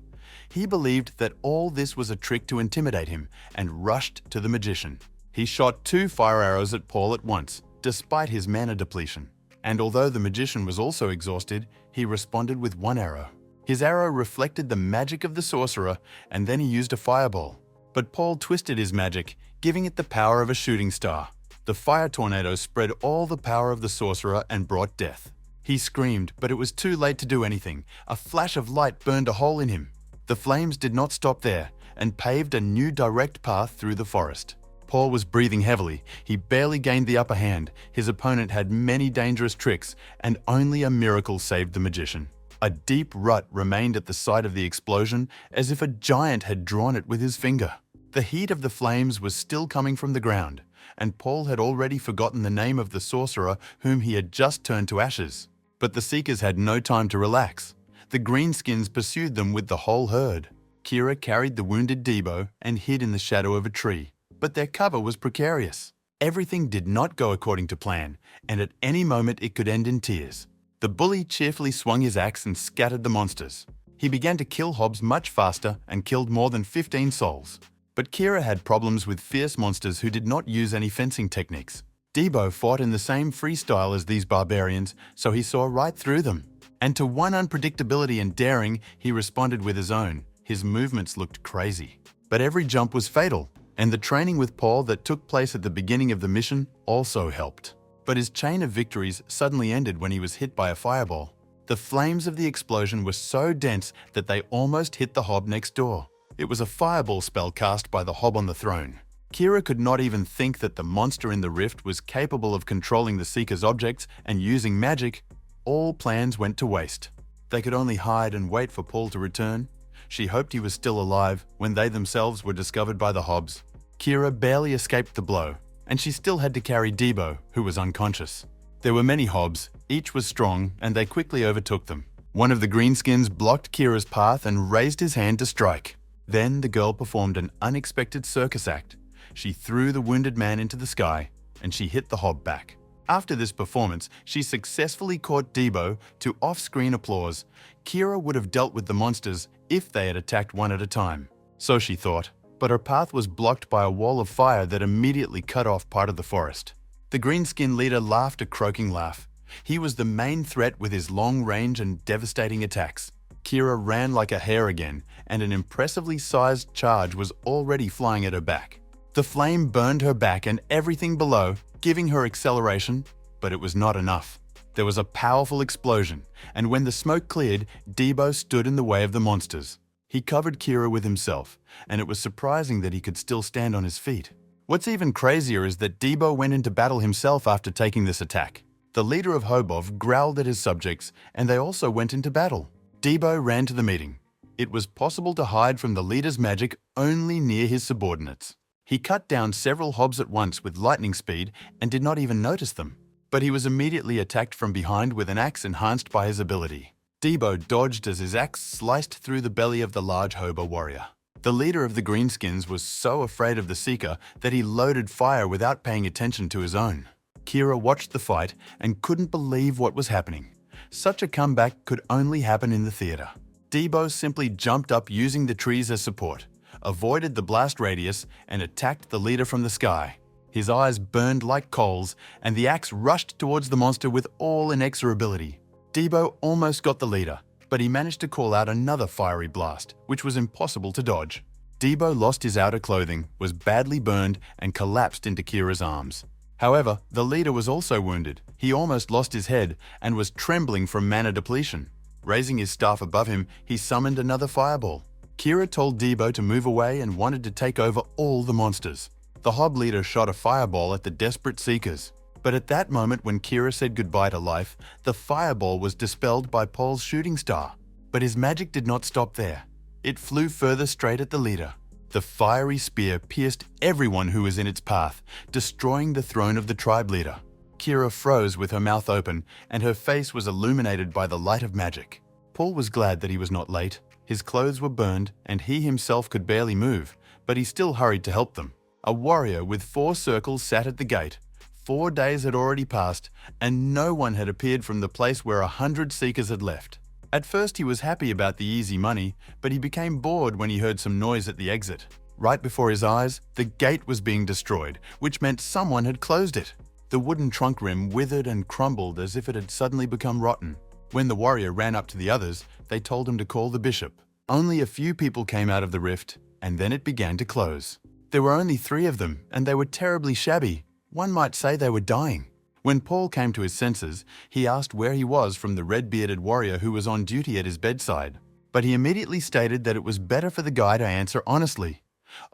He believed that all this was a trick to intimidate him, and rushed to the magician. He shot 2 fire arrows at Paul at once, despite his mana depletion. And although the magician was also exhausted, he responded with 1 arrow. His arrow reflected the magic of the sorcerer, and then he used a fireball. But Paul twisted his magic, giving it the power of a shooting star. The fire tornado spread all the power of the sorcerer and brought death. He screamed, but it was too late to do anything. A flash of light burned a hole in him. The flames did not stop there, and paved a new direct path through the forest. Paul was breathing heavily. He barely gained the upper hand. His opponent had many dangerous tricks, and only a miracle saved the magician. A deep rut remained at the site of the explosion, as if a giant had drawn it with his finger. The heat of the flames was still coming from the ground, and Paul had already forgotten the name of the sorcerer whom he had just turned to ashes. But the Seekers had no time to relax. The greenskins pursued them with the whole herd. Kira carried the wounded Debo and hid in the shadow of a tree, but their cover was precarious. Everything did not go according to plan, and at any moment it could end in tears. The bully cheerfully swung his axe and scattered the monsters. He began to kill Hobbs much faster and killed more than 15 souls. But Kira had problems with fierce monsters who did not use any fencing techniques. Debo fought in the same freestyle as these barbarians, so he saw right through them. And to one unpredictability and daring, he responded with his own. His movements looked crazy. But every jump was fatal, and the training with Paul that took place at the beginning of the mission also helped. But his chain of victories suddenly ended when he was hit by a fireball. The flames of the explosion were so dense that they almost hit the hob next door. It was a fireball spell cast by the hob on the throne. Kira could not even think that the monster in the rift was capable of controlling the Seeker's objects and using magic. All plans went to waste. They could only hide and wait for Paul to return. She hoped he was still alive when they themselves were discovered by the Hobbs. Kira barely escaped the blow, and she still had to carry Debo, who was unconscious. There were many Hobbs, each was strong, and they quickly overtook them. One of the greenskins blocked Kira's path and raised his hand to strike. Then the girl performed an unexpected circus act. She threw the wounded man into the sky, and she hit the Hob back. After this performance, she successfully caught Debo to off-screen applause. Kira would have dealt with the monsters if they had attacked one at a time. So she thought, but her path was blocked by a wall of fire that immediately cut off part of the forest. The greenskin leader laughed a croaking laugh. He was the main threat with his long range and devastating attacks. Kira ran like a hare again, and an impressively sized charge was already flying at her back. The flame burned her back and everything below, giving her acceleration, but it was not enough. There was a powerful explosion, and when the smoke cleared, Debo stood in the way of the monsters. He covered Kira with himself, and it was surprising that he could still stand on his feet. What's even crazier is that Debo went into battle himself after taking this attack. The leader of Hobov growled at his subjects, and they also went into battle. Debo ran to the meeting. It was possible to hide from the leader's magic only near his subordinates. He cut down several Hobbs at once with lightning speed and did not even notice them. But he was immediately attacked from behind with an axe enhanced by his ability. Debo dodged as his axe sliced through the belly of the large Hobo warrior. The leader of the Greenskins was so afraid of the Seeker that he loaded fire without paying attention to his own. Kira watched the fight and couldn't believe what was happening. Such a comeback could only happen in the theater. Debo simply jumped up using the trees as support, avoided the blast radius, and attacked the leader from the sky. His eyes burned like coals, and the axe rushed towards the monster with all inexorability. Debo almost got the leader, but he managed to call out another fiery blast, which was impossible to dodge. Debo lost his outer clothing, was badly burned, and collapsed into Kira's arms. However, the leader was also wounded. He almost lost his head and was trembling from mana depletion. Raising his staff above him, he summoned another fireball. Kira told Debo to move away and wanted to take over all the monsters. The Hob leader shot a fireball at the desperate seekers. But at that moment when Kira said goodbye to life, the fireball was dispelled by Paul's shooting star. But his magic did not stop there. It flew further straight at the leader. The fiery spear pierced everyone who was in its path, destroying the throne of the tribe leader. Kira froze with her mouth open, and her face was illuminated by the light of magic. Paul was glad that he was not late. His clothes were burned, and he himself could barely move, but he still hurried to help them. A warrior with 4 circles sat at the gate. 4 days had already passed, and no one had appeared from the place where 100 seekers had left. At first he was happy about the easy money, but he became bored when he heard some noise at the exit. Right before his eyes, the gate was being destroyed, which meant someone had closed it. The wooden trunk rim withered and crumbled as if it had suddenly become rotten. When the warrior ran up to the others, they told him to call the bishop. Only a few people came out of the rift, and then it began to close. There were only 3 of them, and they were terribly shabby. One might say they were dying. When Paul came to his senses, he asked where he was from the red-bearded warrior who was on duty at his bedside. But he immediately stated that it was better for the guy to answer honestly.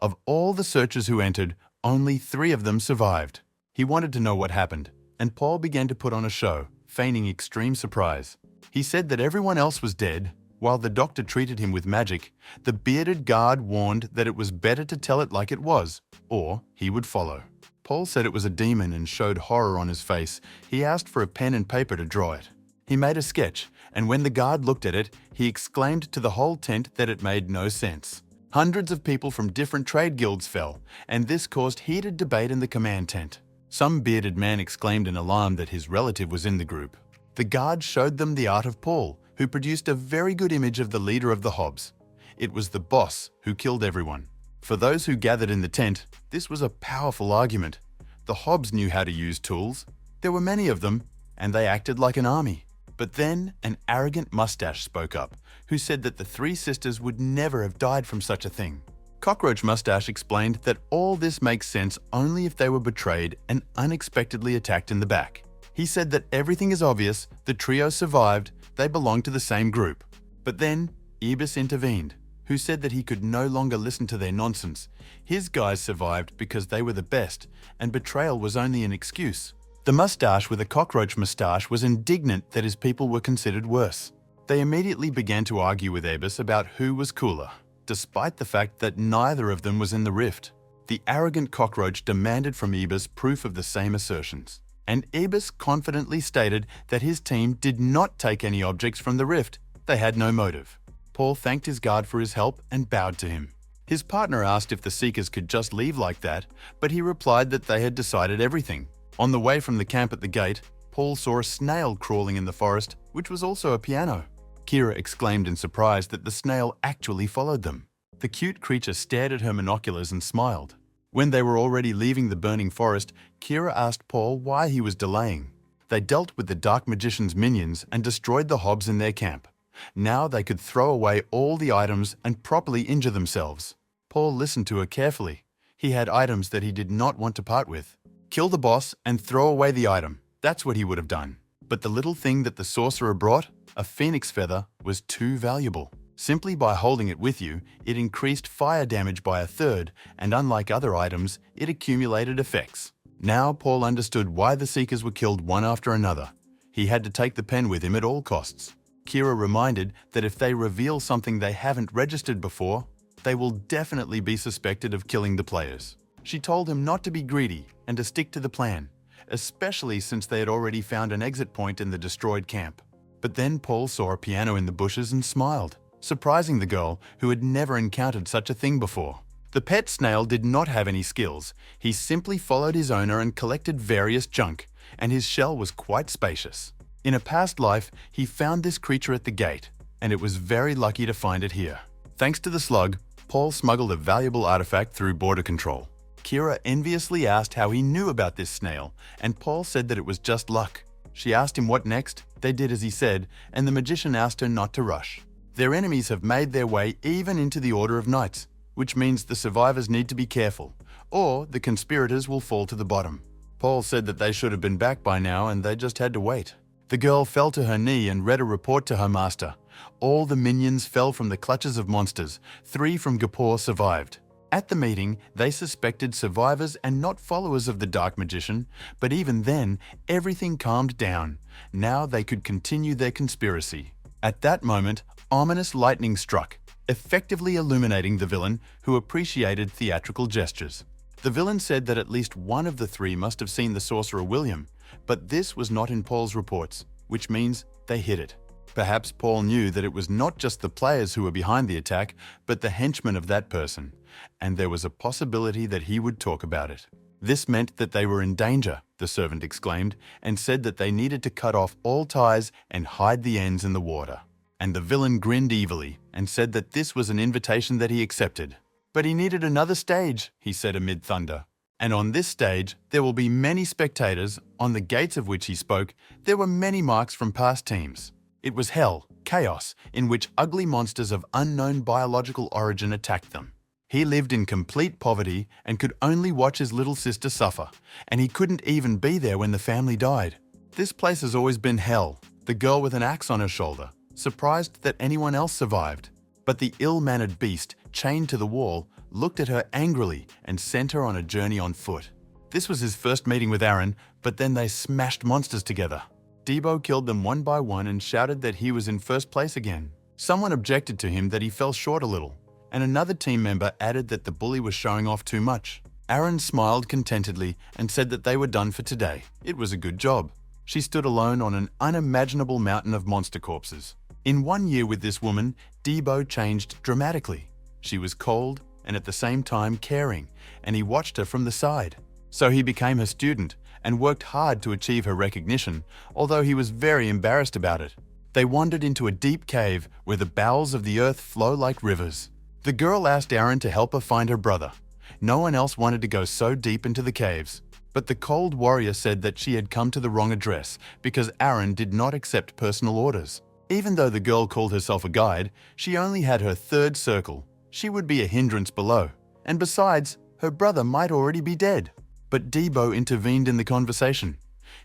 Of all the searchers who entered, only 3 of them survived. He wanted to know what happened, and Paul began to put on a show, feigning extreme surprise. He said that everyone else was dead. While the doctor treated him with magic, the bearded guard warned that it was better to tell it like it was, or he would follow. Paul said it was a demon and showed horror on his face. He asked for a pen and paper to draw it. He made a sketch, and when the guard looked at it, he exclaimed to the whole tent that it made no sense. Hundreds of people from different trade guilds fell, and this caused heated debate in the command tent. Some bearded man exclaimed in alarm that his relative was in the group. The guard showed them the art of Paul, who produced a very good image of the leader of the Hobs. It was the boss who killed everyone. For those who gathered in the tent, this was a powerful argument. The Hobs knew how to use tools. There were many of them, and they acted like an army. But then an arrogant mustache spoke up, who said that the 3 sisters would never have died from such a thing. Cockroach Mustache explained that all this makes sense only if they were betrayed and unexpectedly attacked in the back. He said that everything is obvious, the trio survived, they belonged to the same group. But then Ibis intervened, who said that he could no longer listen to their nonsense. His guys survived because they were the best, and betrayal was only an excuse. The mustache with a cockroach mustache was indignant that his people were considered worse. They immediately began to argue with Ibis about who was cooler, despite the fact that neither of them was in the rift. The arrogant cockroach demanded from Ibis proof of the same assertions, and Ibis confidently stated that his team did not take any objects from the rift. They had no motive. Paul thanked his guard for his help and bowed to him. His partner asked if the Seekers could just leave like that, but he replied that they had decided everything. On the way from the camp at the gate, Paul saw a snail crawling in the forest, which was also a piano. Kira exclaimed in surprise that the snail actually followed them. The cute creature stared at her binoculars and smiled. When they were already leaving the burning forest, Kira asked Paul why he was delaying. They dealt with the Dark Magician's minions and destroyed the Hobs in their camp. Now they could throw away all the items and properly injure themselves. Paul listened to her carefully. He had items that he did not want to part with. Kill the boss and throw away the item. That's what he would have done. But the little thing that the sorcerer brought, a phoenix feather, was too valuable. Simply by holding it with you, it increased fire damage by 1/3, and unlike other items, it accumulated effects. Now Paul understood why the Seekers were killed one after another. He had to take the pen with him at all costs. Kira reminded that if they reveal something they haven't registered before, they will definitely be suspected of killing the players. She told him not to be greedy and to stick to the plan, especially since they had already found an exit point in the destroyed camp. But then Paul saw a piano in the bushes and smiled, surprising the girl who had never encountered such a thing before. The pet snail did not have any skills. He simply followed his owner and collected various junk, and his shell was quite spacious. In a past life, he found this creature at the gate, and it was very lucky to find it here. Thanks to the slug, Paul smuggled a valuable artifact through border control. Kira enviously asked how he knew about this snail, and Paul said that it was just luck. She asked him what next, they did as he said, and the magician asked her not to rush. Their enemies have made their way even into the Order of Knights, which means the survivors need to be careful, or the conspirators will fall to the bottom. Paul said that they should have been back by now and they just had to wait. The girl fell to her knee and read a report to her master. All the minions fell from the clutches of monsters. 3 from Gapur survived. At the meeting, they suspected survivors and not followers of the Dark Magician, but even then, everything calmed down. Now they could continue their conspiracy. At that moment, ominous lightning struck, effectively illuminating the villain, who appreciated theatrical gestures. The villain said that at least one of the three must have seen the sorcerer William, but this was not in Paul's reports, which means they hid it. Perhaps Paul knew that it was not just the players who were behind the attack, but the henchmen of that person, and there was a possibility that he would talk about it. This meant that they were in danger, the servant exclaimed, and said that they needed to cut off all ties and hide the ends in the water. And the villain grinned evilly and said that this was an invitation that he accepted. But he needed another stage, he said amid thunder. And on this stage, there will be many spectators, on the gates of which he spoke, there were many marks from past teams. It was hell, chaos, in which ugly monsters of unknown biological origin attacked them. He lived in complete poverty and could only watch his little sister suffer, and he couldn't even be there when the family died. This place has always been hell, the girl with an axe on her shoulder, surprised that anyone else survived. But the ill-mannered beast, chained to the wall, looked at her angrily and sent her on a journey on foot. This was his first meeting with Aaron, but then they smashed monsters together. Debo killed them one by one and shouted that he was in first place again. Someone objected to him that he fell short a little, and another team member added that the bully was showing off too much. Aaron smiled contentedly and said that they were done for today. It was a good job. She stood alone on an unimaginable mountain of monster corpses. In 1 year with this woman, Debo changed dramatically. She was cold and at the same time caring, and he watched her from the side. So he became her student and worked hard to achieve her recognition, although he was very embarrassed about it. They wandered into a deep cave where the bowels of the earth flow like rivers. The girl asked Aaron to help her find her brother. No one else wanted to go so deep into the caves. But the cold warrior said that she had come to the wrong address because Aaron did not accept personal orders. Even though the girl called herself a guide, she only had her third circle. She would be a hindrance below. And besides, her brother might already be dead. But Debo intervened in the conversation.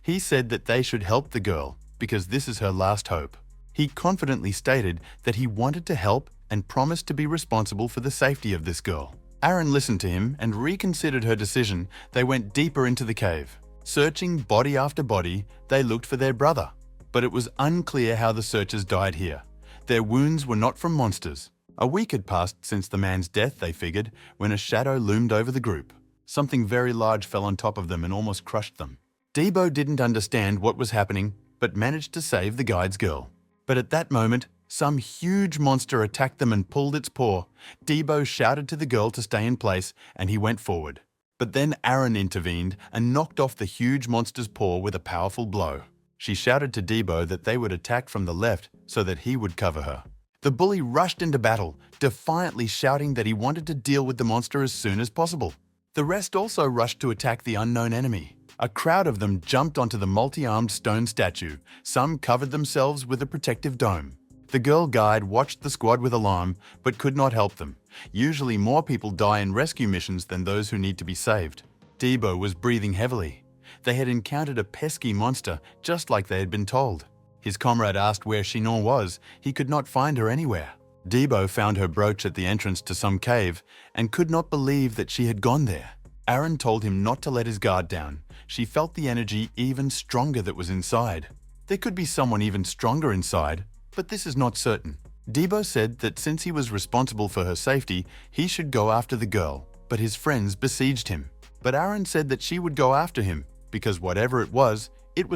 He said that they should help the girl because this is her last hope. He confidently stated that he wanted to help and promised to be responsible for the safety of this girl. Aaron listened to him and reconsidered her decision. They went deeper into the cave. Searching body after body, they looked for their brother. But it was unclear how the searchers died here. Their wounds were not from monsters. A week had passed since the man's death, they figured, when a shadow loomed over the group. Something very large fell on top of them and almost crushed them. Debo didn't understand what was happening, but managed to save the guide's girl. But at that moment, some huge monster attacked them and pulled its paw. Debo shouted to the girl to stay in place, and he went forward. But then Aaron intervened and knocked off the huge monster's paw with a powerful blow. She shouted to Debo that they would attack from the left so that he would cover her. The bully rushed into battle, defiantly shouting that he wanted to deal with the monster as soon as possible. The rest also rushed to attack the unknown enemy. A crowd of them jumped onto the multi-armed stone statue. Some covered themselves with a protective dome. The girl guide watched the squad with alarm, but could not help them. Usually more people die in rescue missions than those who need to be saved. Debo was breathing heavily. They had encountered a pesky monster, just like they had been told. His comrade asked where Chinon was. He could not find her anywhere. Debo found her brooch at the entrance to some cave and could not believe that she had gone there. Aaron told him not to let his guard down. She felt the energy even stronger that was inside. There could be someone even stronger inside, but this is not certain. Debo said that since he was responsible for her safety, he should go after the girl, but his friends besieged him. But Aaron said that she would go after him, because whatever it was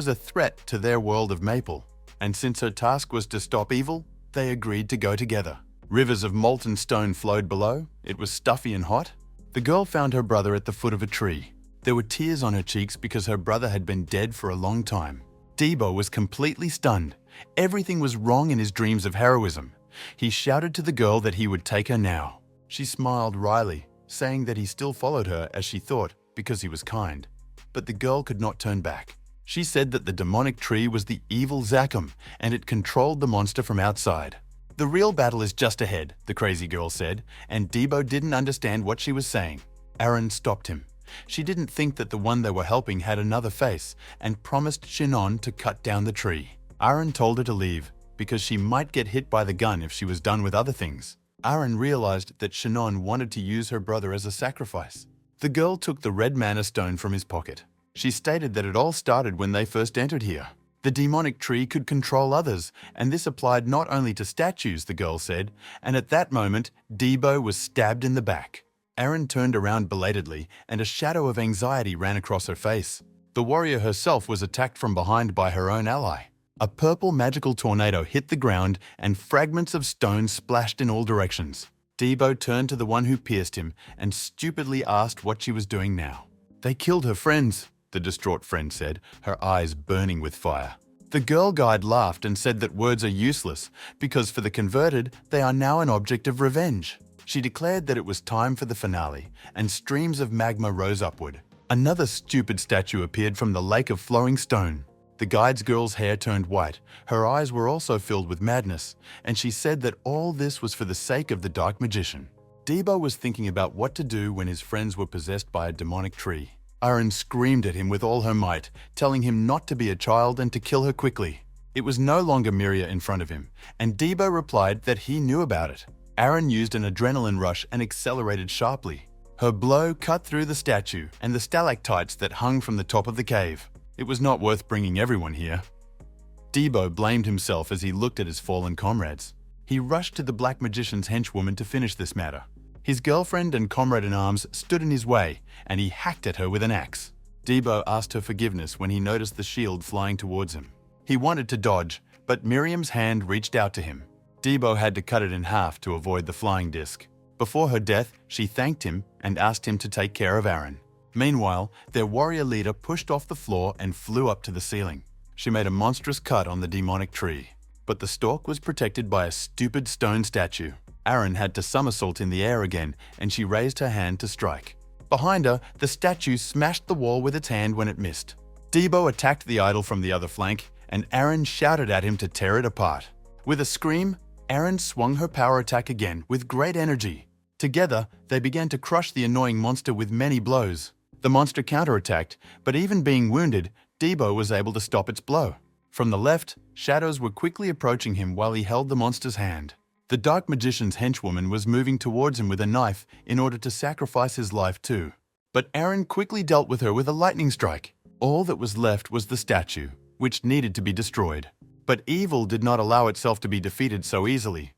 a threat to their world of Maple. And since her task was to stop evil, they agreed to go together. Rivers of molten stone flowed below. It was stuffy and hot. The girl found her brother at the foot of a tree. There were tears on her cheeks because her brother had been dead for a long time. Debo was completely stunned. Everything was wrong in his dreams of heroism. He shouted to the girl that he would take her now. She smiled wryly, saying that he still followed her as she thought because he was kind. But the girl could not turn back. She said that the demonic tree was the evil Zakum, and it controlled the monster from outside. The real battle is just ahead, the crazy girl said, and Debo didn't understand what she was saying. Aaron stopped him. She didn't think that the one they were helping had another face, and promised Chinon to cut down the tree. Aaron told her to leave, because she might get hit by the gun if she was done with other things. Aaron realized that Shannon wanted to use her brother as a sacrifice. The girl took the red mana stone from his pocket. She stated that it all started when they first entered here. The demonic tree could control others, and this applied not only to statues, the girl said, and at that moment, Debo was stabbed in the back. Aaron turned around belatedly, and a shadow of anxiety ran across her face. The warrior herself was attacked from behind by her own ally. A purple magical tornado hit the ground, and fragments of stone splashed in all directions. Debo turned to the one who pierced him and stupidly asked what she was doing now. "They killed her friends," the distraught friend said, her eyes burning with fire. The girl guide laughed and said that words are useless, because for the converted, they are now an object of revenge. She declared that it was time for the finale, and streams of magma rose upward. Another stupid statue appeared from the lake of flowing stone. The guide's girl's hair turned white. Her eyes were also filled with madness, and she said that all this was for the sake of the dark magician. Debo was thinking about what to do when his friends were possessed by a demonic tree. Aaron screamed at him with all her might, telling him not to be a child and to kill her quickly. It was no longer Miria in front of him, and Debo replied that he knew about it. Aaron used an adrenaline rush and accelerated sharply. Her blow cut through the statue and the stalactites that hung from the top of the cave. It was not worth bringing everyone here. Debo blamed himself as he looked at his fallen comrades. He rushed to the black magician's henchwoman to finish this matter. His girlfriend and comrade-in-arms stood in his way, and he hacked at her with an axe. Debo asked her forgiveness when he noticed the shield flying towards him. He wanted to dodge, but Miriam's hand reached out to him. Debo had to cut it in half to avoid the flying disc. Before her death, she thanked him and asked him to take care of Aaron. Meanwhile, their warrior leader pushed off the floor and flew up to the ceiling. She made a monstrous cut on the demonic tree, but the stalk was protected by a stupid stone statue. Aaron had to somersault in the air again, and she raised her hand to strike. Behind her, the statue smashed the wall with its hand when it missed. Debo attacked the idol from the other flank, and Aaron shouted at him to tear it apart. With a scream, Aaron swung her power attack again with great energy. Together, they began to crush the annoying monster with many blows. The monster counterattacked, but even being wounded, Debo was able to stop its blow. From the left, shadows were quickly approaching him while he held the monster's hand. The dark magician's henchwoman was moving towards him with a knife in order to sacrifice his life too. But Aaron quickly dealt with her with a lightning strike. All that was left was the statue, which needed to be destroyed. But evil did not allow itself to be defeated so easily.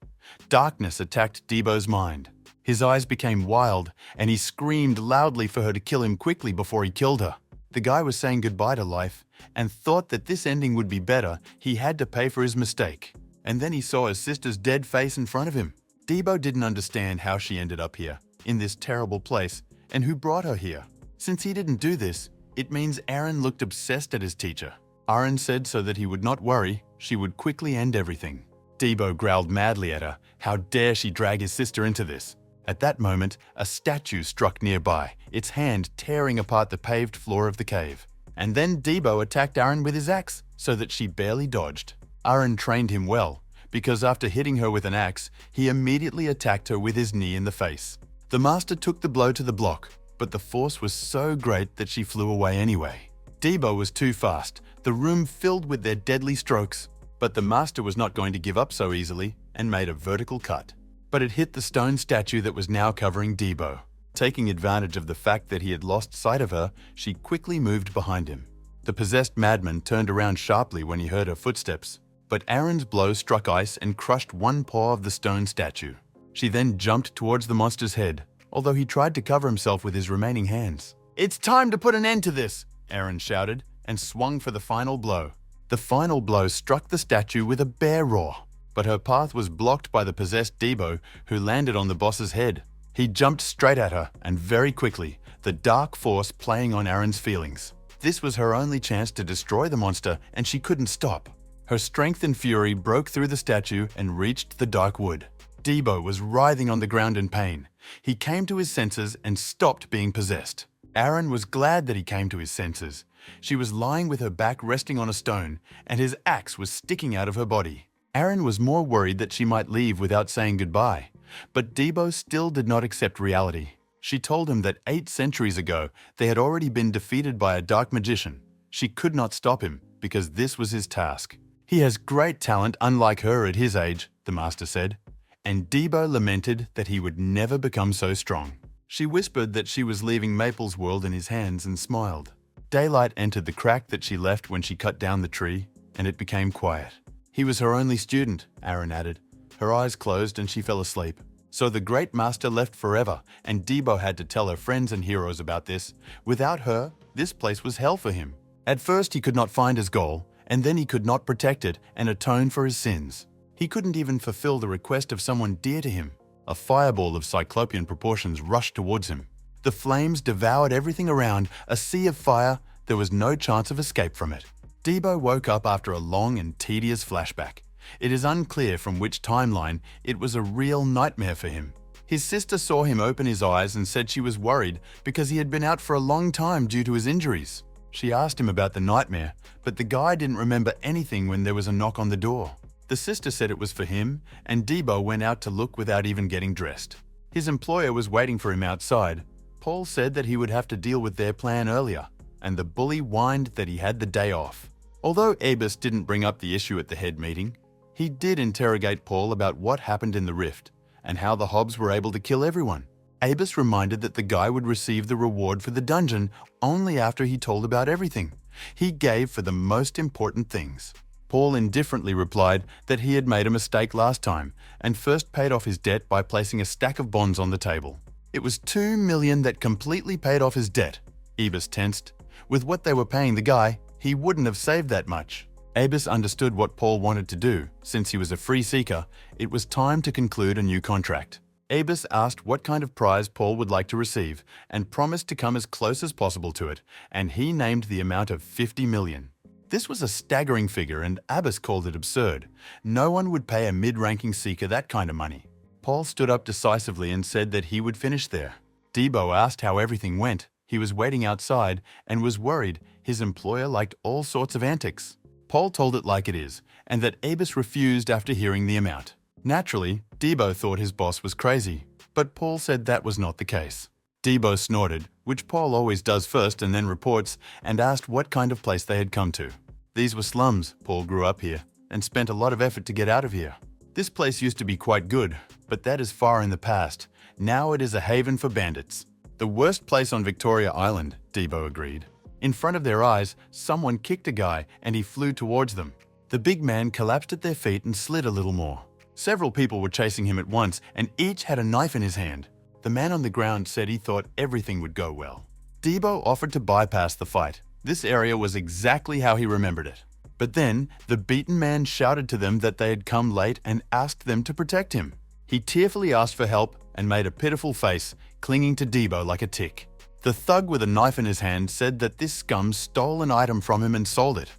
Darkness attacked Debo's mind. His eyes became wild, and he screamed loudly for her to kill him quickly before he killed her. The guy was saying goodbye to life, and thought that this ending would be better. He had to pay for his mistake. And then he saw his sister's dead face in front of him. Debo didn't understand how she ended up here, in this terrible place, and who brought her here. Since he didn't do this, it means Aaron looked obsessed at his teacher. Aaron said so that he would not worry, she would quickly end everything. Debo growled madly at her. How dare she drag his sister into this? At that moment, a statue struck nearby, its hand tearing apart the paved floor of the cave. And then Debo attacked Aaron with his axe, so that she barely dodged. Aaron trained him well, because after hitting her with an axe, he immediately attacked her with his knee in the face. The master took the blow to the block, but the force was so great that she flew away anyway. Debo was too fast, the room filled with their deadly strokes. But the master was not going to give up so easily and made a vertical cut. But it hit the stone statue that was now covering Debo. Taking advantage of the fact that he had lost sight of her, she quickly moved behind him. The possessed madman turned around sharply when he heard her footsteps. But Aaron's blow struck ice and crushed one paw of the stone statue. She then jumped towards the monster's head, although he tried to cover himself with his remaining hands. "It's time to put an end to this," Aaron shouted, and swung for the final blow. The final blow struck the statue with a bear roar, but her path was blocked by the possessed Debo, who landed on the boss's head. He jumped straight at her, and very quickly, the dark force playing on Aaron's feelings. This was her only chance to destroy the monster, and she couldn't stop. Her strength and fury broke through the statue and reached the dark wood. Debo was writhing on the ground in pain. He came to his senses and stopped being possessed. Aaron was glad that he came to his senses. She was lying with her back resting on a stone, and his axe was sticking out of her body. Aaron was more worried that she might leave without saying goodbye, but Debo still did not accept reality. She told him that 8 centuries ago, they had already been defeated by a dark magician. She could not stop him, because this was his task. "He has great talent unlike her at his age," the master said. and Debo lamented that he would never become so strong. She whispered that she was leaving Maple's world in his hands and smiled. Daylight entered the crack that she left when she cut down the tree, and it became quiet. He was her only student, Aaron added. Her eyes closed and she fell asleep. So the great master left forever, and Debo had to tell her friends and heroes about this. Without her, this place was hell for him. At first he could not find his goal, and then he could not protect it and atone for his sins. He couldn't even fulfill the request of someone dear to him. A fireball of cyclopean proportions rushed towards him. The flames devoured everything around, a sea of fire. There was no chance of escape from it. Debo woke up after a long and tedious flashback. It is unclear from which timeline. It was a real nightmare for him. His sister saw him open his eyes and said she was worried because he had been out for a long time due to his injuries. She asked him about the nightmare, but the guy didn't remember anything when there was a knock on the door. The sister said it was for him, and Debo went out to look without even getting dressed. His employer was waiting for him outside. Paul said that he would have to deal with their plan earlier, and the bully whined that he had the day off. Although Abus didn't bring up the issue at the head meeting, he did interrogate Paul about what happened in the rift and how the Hobbs were able to kill everyone. Abus reminded that the guy would receive the reward for the dungeon only after he told about everything. He gave for the most important things. Paul indifferently replied that he had made a mistake last time and first paid off his debt by placing a stack of bonds on the table. It was 2 million that completely paid off his debt. Abus tensed. With what they were paying the guy, he wouldn't have saved that much. Abus understood what Paul wanted to do. Since he was a free seeker, it was time to conclude a new contract. Abus asked what kind of prize Paul would like to receive and promised to come as close as possible to it, and he named the amount of 50 million. This was a staggering figure, and Abus called it absurd. No one would pay a mid-ranking seeker that kind of money. Paul stood up decisively and said that he would finish there. Debo asked how everything went. He was waiting outside and was worried. His employer liked all sorts of antics. Paul told it like it is, and that Abus refused after hearing the amount. Naturally, Debo thought his boss was crazy, but Paul said that was not the case. Debo snorted, which Paul always does first and then reports, and asked what kind of place they had come to. These were slums. Paul grew up here and spent a lot of effort to get out of here. This place used to be quite good, but that is far in the past. Now it is a haven for bandits. The worst place on Victoria Island, Debo agreed. In front of their eyes, someone kicked a guy and he flew towards them. The big man collapsed at their feet and slid a little more. Several people were chasing him at once and each had a knife in his hand. The man on the ground said he thought everything would go well. Debo offered to bypass the fight. This area was exactly how he remembered it. But then, the beaten man shouted to them that they had come late and asked them to protect him. He tearfully asked for help and made a pitiful face, clinging to Debo like a tick. The thug with a knife in his hand said that this scum stole an item from him and sold it.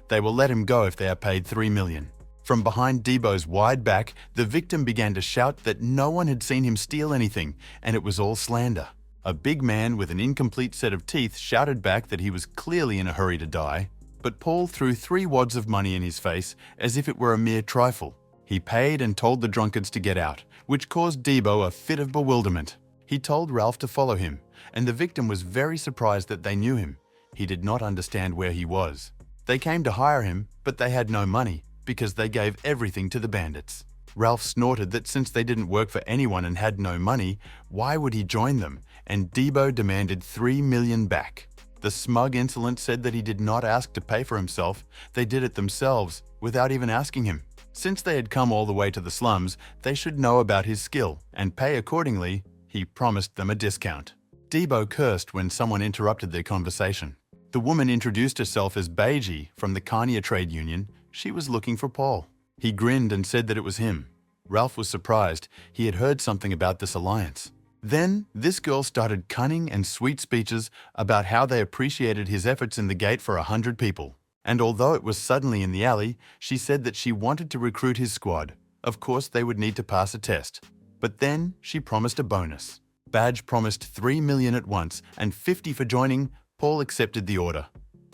They will let him go if they are paid 3 million. From behind Debo's wide back, the victim began to shout that no one had seen him steal anything, and it was all slander. A big man with an incomplete set of teeth shouted back that he was clearly in a hurry to die, but Paul threw 3 wads of money in his face as if it were a mere trifle. He paid and told the drunkards to get out, which caused Debo a fit of bewilderment. He told Ralph to follow him, and the victim was very surprised that they knew him. He did not understand where he was. They came to hire him, but they had no money because they gave everything to the bandits. Ralph snorted that since they didn't work for anyone and had no money, why would he join them? And Debo demanded 3 million back. The smug insolent said that he did not ask to pay for himself. They did it themselves, without even asking him. Since they had come all the way to the slums, they should know about his skill and pay accordingly. He promised them a discount. Debo cursed when someone interrupted their conversation. The woman introduced herself as Mage from the Carnier Trade Union. She was looking for Paul. He grinned and said that it was him. Ralph was surprised. He had heard something about this alliance. Then, this girl started cunning and sweet speeches about how they appreciated his efforts in the gate for 100 people. And although it was suddenly in the alley, she said that she wanted to recruit his squad. Of course, they would need to pass a test. But then, she promised a bonus. Badge promised 3 million at once and 50 for joining. Paul accepted the order.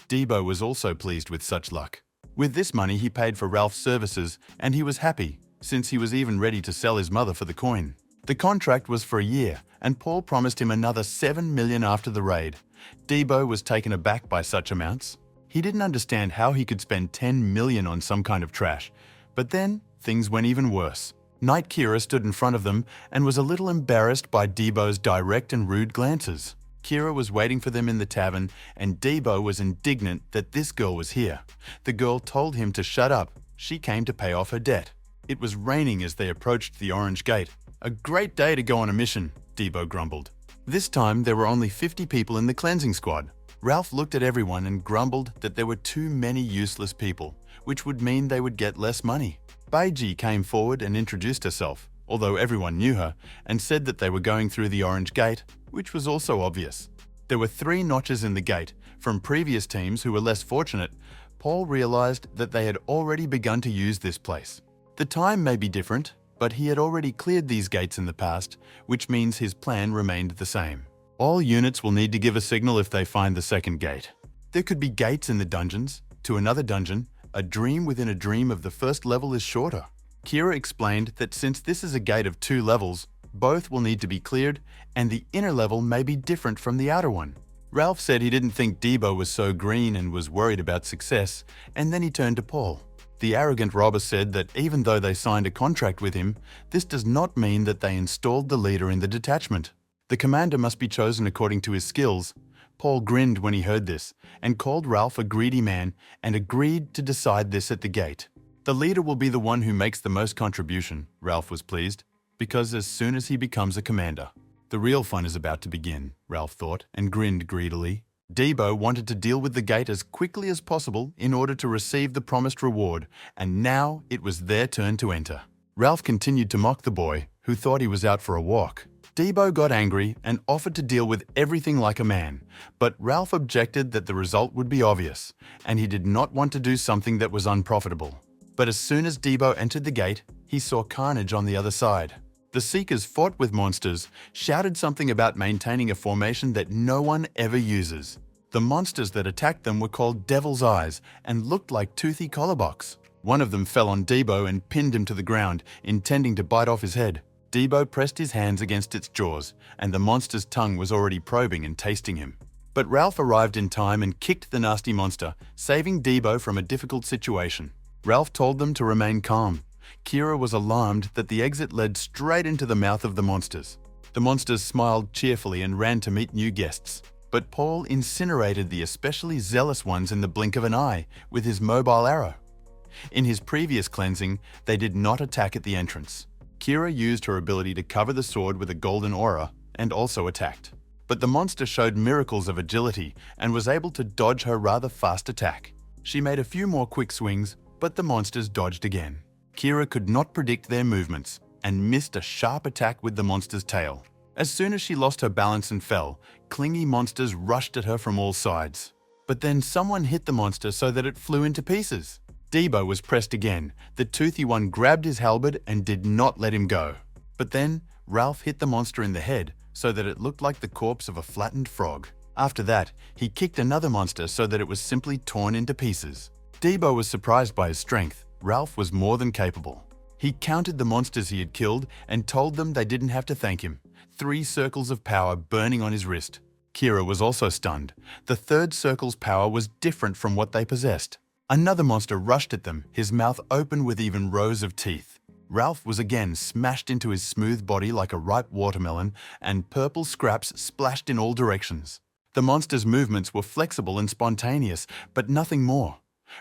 Debo was also pleased with such luck. With this money, he paid for Ralph's services, and he was happy, since he was even ready to sell his mother for the coin. The contract was for a year, and Paul promised him another 7 million after the raid. Debo was taken aback by such amounts. He didn't understand how he could spend 10 million on some kind of trash. But then, things went even worse. Knight Kira stood in front of them and was a little embarrassed by Debo's direct and rude glances. Kira was waiting for them in the tavern, and Debo was indignant that this girl was here. The girl told him to shut up. She came to pay off her debt. It was raining as they approached the Orange Gate. "A great day to go on a mission," Debo grumbled. This time there were only 50 people in the cleansing squad. Ralph looked at everyone and grumbled that there were too many useless people, which would mean they would get less money. Mage came forward and introduced herself, although everyone knew her, and said that they were going through the Orange Gate, which was also obvious. There were 3 notches in the gate. From previous teams who were less fortunate, Paul realized that they had already begun to use this place. The time may be different, but he had already cleared these gates in the past, which means his plan remained the same. All units will need to give a signal if they find the second gate. There could be gates in the dungeons, to another dungeon. A dream within a dream of the first level is shorter. Kira explained that since this is a gate of 2 levels, both will need to be cleared, and the inner level may be different from the outer one. Ralph said he didn't think Debo was so green and was worried about success, and then he turned to Paul. The arrogant robber said that even though they signed a contract with him, this does not mean that they installed the leader in the detachment. The commander must be chosen according to his skills. Paul grinned when he heard this and called Ralph a greedy man and agreed to decide this at the gate. The leader will be the one who makes the most contribution, Ralph was pleased, because as soon as he becomes a commander. The real fun is about to begin, Ralph thought, and grinned greedily. Debo wanted to deal with the gate as quickly as possible in order to receive the promised reward, and now it was their turn to enter. Ralph continued to mock the boy, who thought he was out for a walk. Debo got angry and offered to deal with everything like a man, but Ralph objected that the result would be obvious, and he did not want to do something that was unprofitable. But as soon as Debo entered the gate, he saw carnage on the other side. The Seekers fought with monsters, shouted something about maintaining a formation that no one ever uses. The monsters that attacked them were called Devil's Eyes and looked like toothy collarbox. One of them fell on Debo and pinned him to the ground, intending to bite off his head. Debo pressed his hands against its jaws, and the monster's tongue was already probing and tasting him. But Ralph arrived in time and kicked the nasty monster, saving Debo from a difficult situation. Ralph told them to remain calm. Kira was alarmed that the exit led straight into the mouth of the monsters. The monsters smiled cheerfully and ran to meet new guests. But Paul incinerated the especially zealous ones in the blink of an eye with his mobile arrow. In his previous cleansing, they did not attack at the entrance. Kira used her ability to cover the sword with a golden aura and also attacked. But the monster showed miracles of agility and was able to dodge her rather fast attack. She made a few more quick swings, but the monsters dodged again. Kira could not predict their movements and missed a sharp attack with the monster's tail. As soon as she lost her balance and fell, clingy monsters rushed at her from all sides. But then someone hit the monster so that it flew into pieces. Debo was pressed again. The toothy one grabbed his halberd and did not let him go. But then Ralph hit the monster in the head so that it looked like the corpse of a flattened frog. After that, he kicked another monster so that it was simply torn into pieces. Debo was surprised by his strength. Ralph was more than capable. He counted the monsters he had killed and told them they didn't have to thank him. 3 circles of power burning on his wrist. Kira was also stunned. The 3rd circle's power was different from what they possessed. Another monster rushed at them, his mouth open with even rows of teeth. Ralph was again smashed into his smooth body like a ripe watermelon, and purple scraps splashed in all directions. The monster's movements were flexible and spontaneous, but nothing more.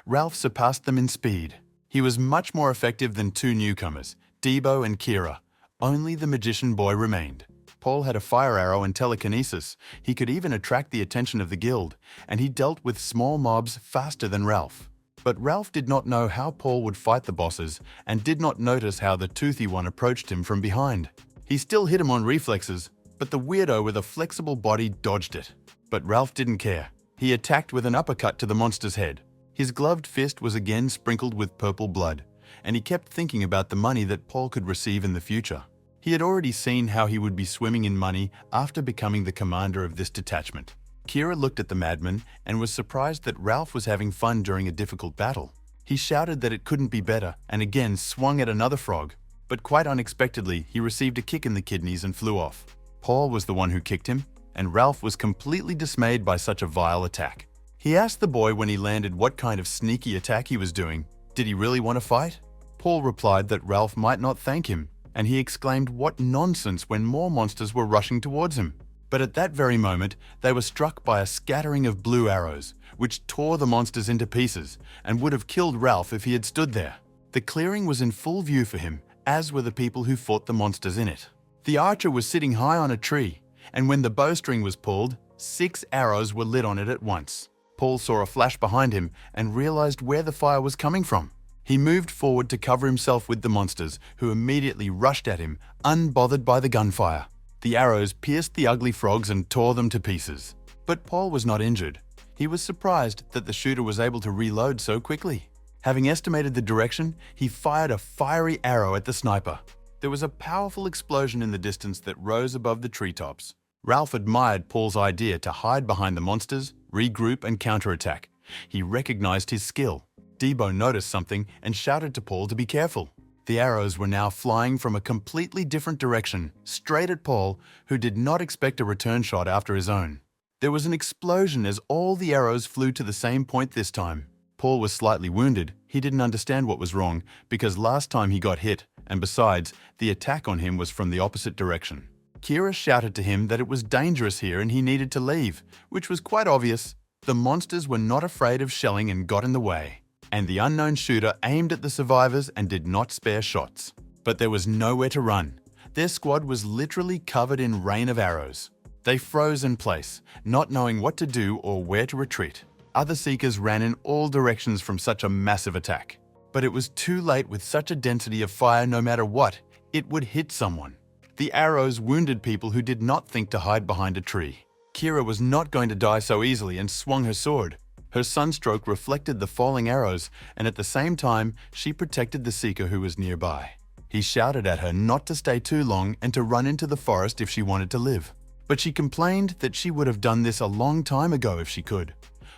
Ralph surpassed them in speed. He was much more effective than 2 newcomers, Debo and Kira. Only the magician boy remained. Paul had a fire arrow and telekinesis. He could even attract the attention of the guild, and he dealt with small mobs faster than Ralph. But Ralph did not know how Paul would fight the bosses and did not notice how the toothy one approached him from behind. He still hit him on reflexes, but the weirdo with a flexible body dodged it. But Ralph didn't care. He attacked with an uppercut to the monster's head. His gloved fist was again sprinkled with purple blood, and he kept thinking about the money that Paul could receive in the future. He had already seen how he would be swimming in money after becoming the commander of this detachment. Kira looked at the madman and was surprised that Ralph was having fun during a difficult battle. He shouted that it couldn't be better and again swung at another frog, but quite unexpectedly he received a kick in the kidneys and flew off. Paul was the one who kicked him, and Ralph was completely dismayed by such a vile attack. He asked the boy when he landed what kind of sneaky attack he was doing. Did he really want to fight? Paul replied that Ralph might not thank him, and he exclaimed what nonsense when more monsters were rushing towards him. But at that very moment, they were struck by a scattering of blue arrows, which tore the monsters into pieces and would have killed Ralph if he had stood there. The clearing was in full view for him, as were the people who fought the monsters in it. The archer was sitting high on a tree, and when the bowstring was pulled, 6 arrows were lit on it at once. Paul saw a flash behind him and realized where the fire was coming from. He moved forward to cover himself with the monsters, who immediately rushed at him, unbothered by the gunfire. The arrows pierced the ugly frogs and tore them to pieces. But Paul was not injured. He was surprised that the shooter was able to reload so quickly. Having estimated the direction, he fired a fiery arrow at the sniper. There was a powerful explosion in the distance that rose above the treetops. Ralph admired Paul's idea to hide behind the monsters, regroup and counterattack. He recognized his skill. Debo noticed something and shouted to Paul to be careful. The arrows were now flying from a completely different direction, straight at Paul, who did not expect a return shot after his own. There was an explosion as all the arrows flew to the same point this time. Paul was slightly wounded. He didn't understand what was wrong, because last time he got hit, and besides, the attack on him was from the opposite direction. Kira shouted to him that it was dangerous here and he needed to leave, which was quite obvious. The monsters were not afraid of shelling and got in the way. And the unknown shooter aimed at the survivors and did not spare shots. But there was nowhere to run. Their squad was literally covered in rain of arrows. They froze in place, not knowing what to do or where to retreat. Other seekers ran in all directions from such a massive attack. But it was too late. With such a density of fire, no matter what, it would hit someone. The arrows wounded people who did not think to hide behind a tree. Kira was not going to die so easily and swung her sword. Her sunstroke reflected the falling arrows, and at the same time, she protected the seeker who was nearby. He shouted at her not to stay too long and to run into the forest if she wanted to live. But she complained that she would have done this a long time ago if she could.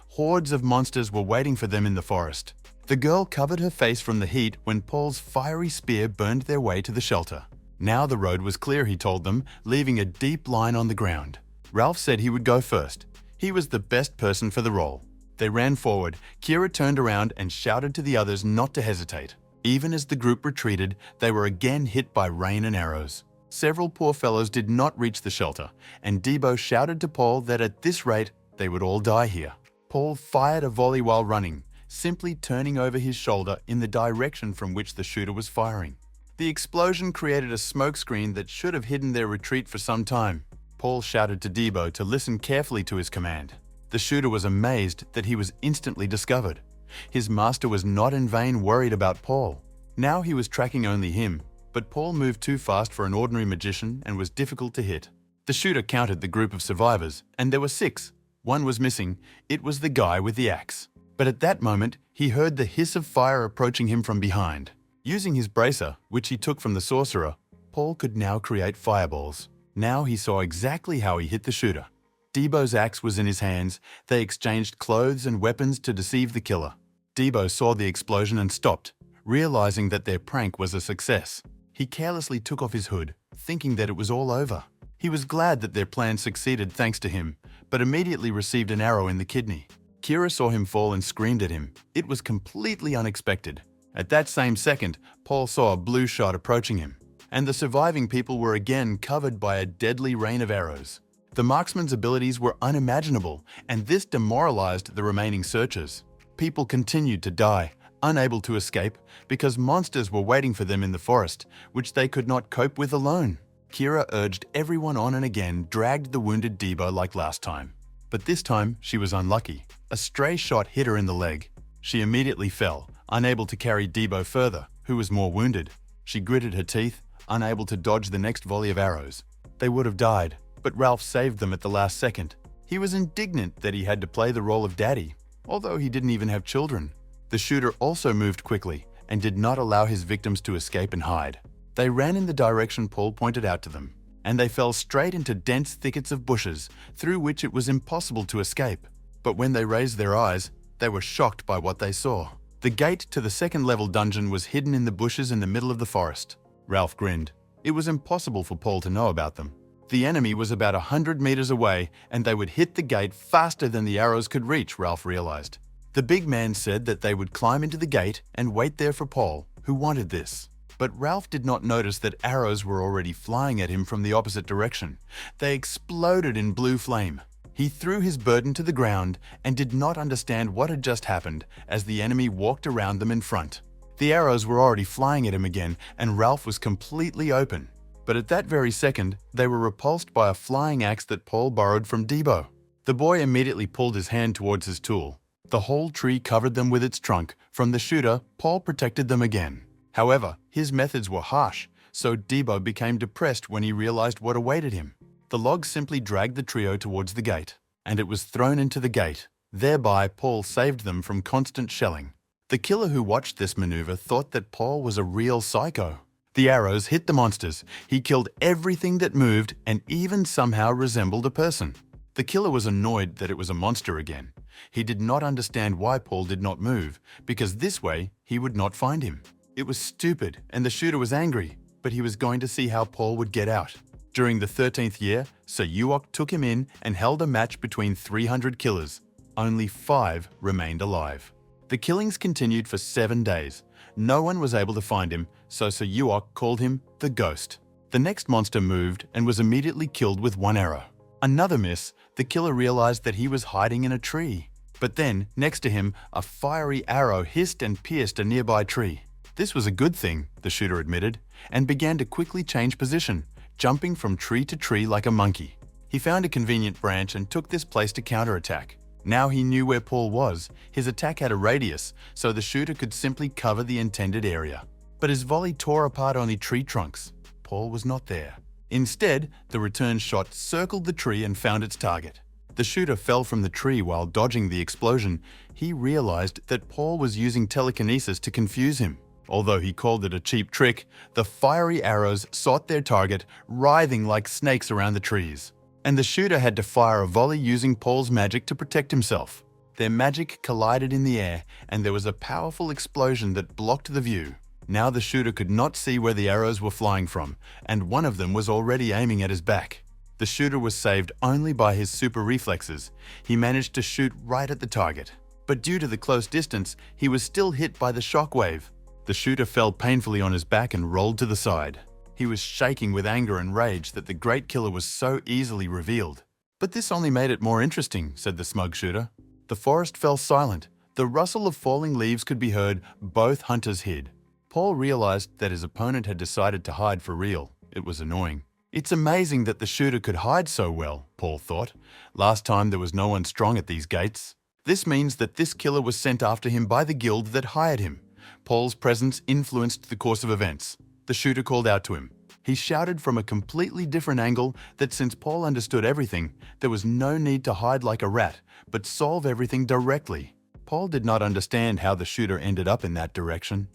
Hordes of monsters were waiting for them in the forest. The girl covered her face from the heat when Paul's fiery spear burned their way to the shelter. Now the road was clear, he told them, leaving a deep line on the ground. Ralph said he would go first. He was the best person for the role. They ran forward. Kira turned around and shouted to the others not to hesitate. Even as the group retreated, they were again hit by rain and arrows. Several poor fellows did not reach the shelter, and Debo shouted to Paul that at this rate, they would all die here. Paul fired a volley while running, simply turning over his shoulder in the direction from which the shooter was firing. The explosion created a smoke screen that should have hidden their retreat for some time. Paul shouted to Debo to listen carefully to his command. The shooter was amazed that he was instantly discovered. His master was not in vain worried about Paul. Now he was tracking only him, but Paul moved too fast for an ordinary magician and was difficult to hit. The shooter counted the group of survivors, and there were 6. One was missing. It was the guy with the axe. But at that moment, he heard the hiss of fire approaching him from behind. Using his bracer, which he took from the sorcerer, Paul could now create fireballs. Now he saw exactly how he hit the shooter. Debo's axe was in his hands. They exchanged clothes and weapons to deceive the killer. Debo saw the explosion and stopped, realizing that their prank was a success. He carelessly took off his hood, thinking that it was all over. He was glad that their plan succeeded thanks to him, but immediately received an arrow in the kidney. Kira saw him fall and screamed at him. It was completely unexpected. At that same second, Paul saw a blue shot approaching him, and the surviving people were again covered by a deadly rain of arrows. The marksman's abilities were unimaginable, and this demoralized the remaining searchers. People continued to die, unable to escape, because monsters were waiting for them in the forest, which they could not cope with alone. Kira urged everyone on and again dragged the wounded Debo like last time. But this time, she was unlucky. A stray shot hit her in the leg. She immediately fell, unable to carry Debo further, who was more wounded. She gritted her teeth, unable to dodge the next volley of arrows. They would have died, but Ralph saved them at the last second. He was indignant that he had to play the role of daddy, although he didn't even have children. The shooter also moved quickly and did not allow his victims to escape and hide. They ran in the direction Paul pointed out to them, and they fell straight into dense thickets of bushes through which it was impossible to escape. But when they raised their eyes, they were shocked by what they saw. The gate to the second-level dungeon was hidden in the bushes in the middle of the forest. Ralph grinned. It was impossible for Paul to know about them. The enemy was about 100 meters away, and they would hit the gate faster than the arrows could reach, Ralph realized. The big man said that they would climb into the gate and wait there for Paul, who wanted this. But Ralph did not notice that arrows were already flying at him from the opposite direction. They exploded in blue flame. He threw his burden to the ground and did not understand what had just happened as the enemy walked around them in front. The arrows were already flying at him again, and Ralph was completely open. But at that very second, they were repulsed by a flying axe that Paul borrowed from Debo. The boy immediately pulled his hand towards his tool. The whole tree covered them with its trunk. From the shooter, Paul protected them again. However, his methods were harsh, so Debo became depressed when he realized what awaited him. The log simply dragged the trio towards the gate, and it was thrown into the gate. Thereby, Paul saved them from constant shelling. The killer who watched this maneuver thought that Paul was a real psycho. The arrows hit the monsters. He killed everything that moved and even somehow resembled a person. The killer was annoyed that it was a monster again. He did not understand why Paul did not move, because this way he would not find him. It was stupid, and the shooter was angry, but he was going to see how Paul would get out. During the 13th year, Sir Yuok took him in and held a match between 300 killers. Only 5 remained alive. The killings continued for 7 days. No one was able to find him, so Sir Yuok called him the Ghost. The next monster moved and was immediately killed with 1 arrow. Another miss, the killer realized that he was hiding in a tree. But then, next to him, a fiery arrow hissed and pierced a nearby tree. This was a good thing, the shooter admitted, and began to quickly change position, jumping from tree to tree like a monkey. He found a convenient branch and took this place to counterattack. Now he knew where Paul was. His attack had a radius, so the shooter could simply cover the intended area. But his volley tore apart only tree trunks. Paul was not there. Instead, the return shot circled the tree and found its target. The shooter fell from the tree while dodging the explosion. He realized that Paul was using telekinesis to confuse him. Although he called it a cheap trick, the fiery arrows sought their target, writhing like snakes around the trees. And the shooter had to fire a volley using Paul's magic to protect himself. Their magic collided in the air, and there was a powerful explosion that blocked the view. Now the shooter could not see where the arrows were flying from, and one of them was already aiming at his back. The shooter was saved only by his super reflexes. He managed to shoot right at the target. But due to the close distance, he was still hit by the shockwave. The shooter fell painfully on his back and rolled to the side. He was shaking with anger and rage that the great killer was so easily revealed. But this only made it more interesting, said the smug shooter. The forest fell silent. The rustle of falling leaves could be heard. Both hunters hid. Paul realized that his opponent had decided to hide for real. It was annoying. It's amazing that the shooter could hide so well, Paul thought. Last time there was no one strong at these gates. This means that this killer was sent after him by the guild that hired him. Paul's presence influenced the course of events. The shooter called out to him. He shouted from a completely different angle that since Paul understood everything, there was no need to hide like a rat, but solve everything directly. Paul did not understand how the shooter ended up in that direction.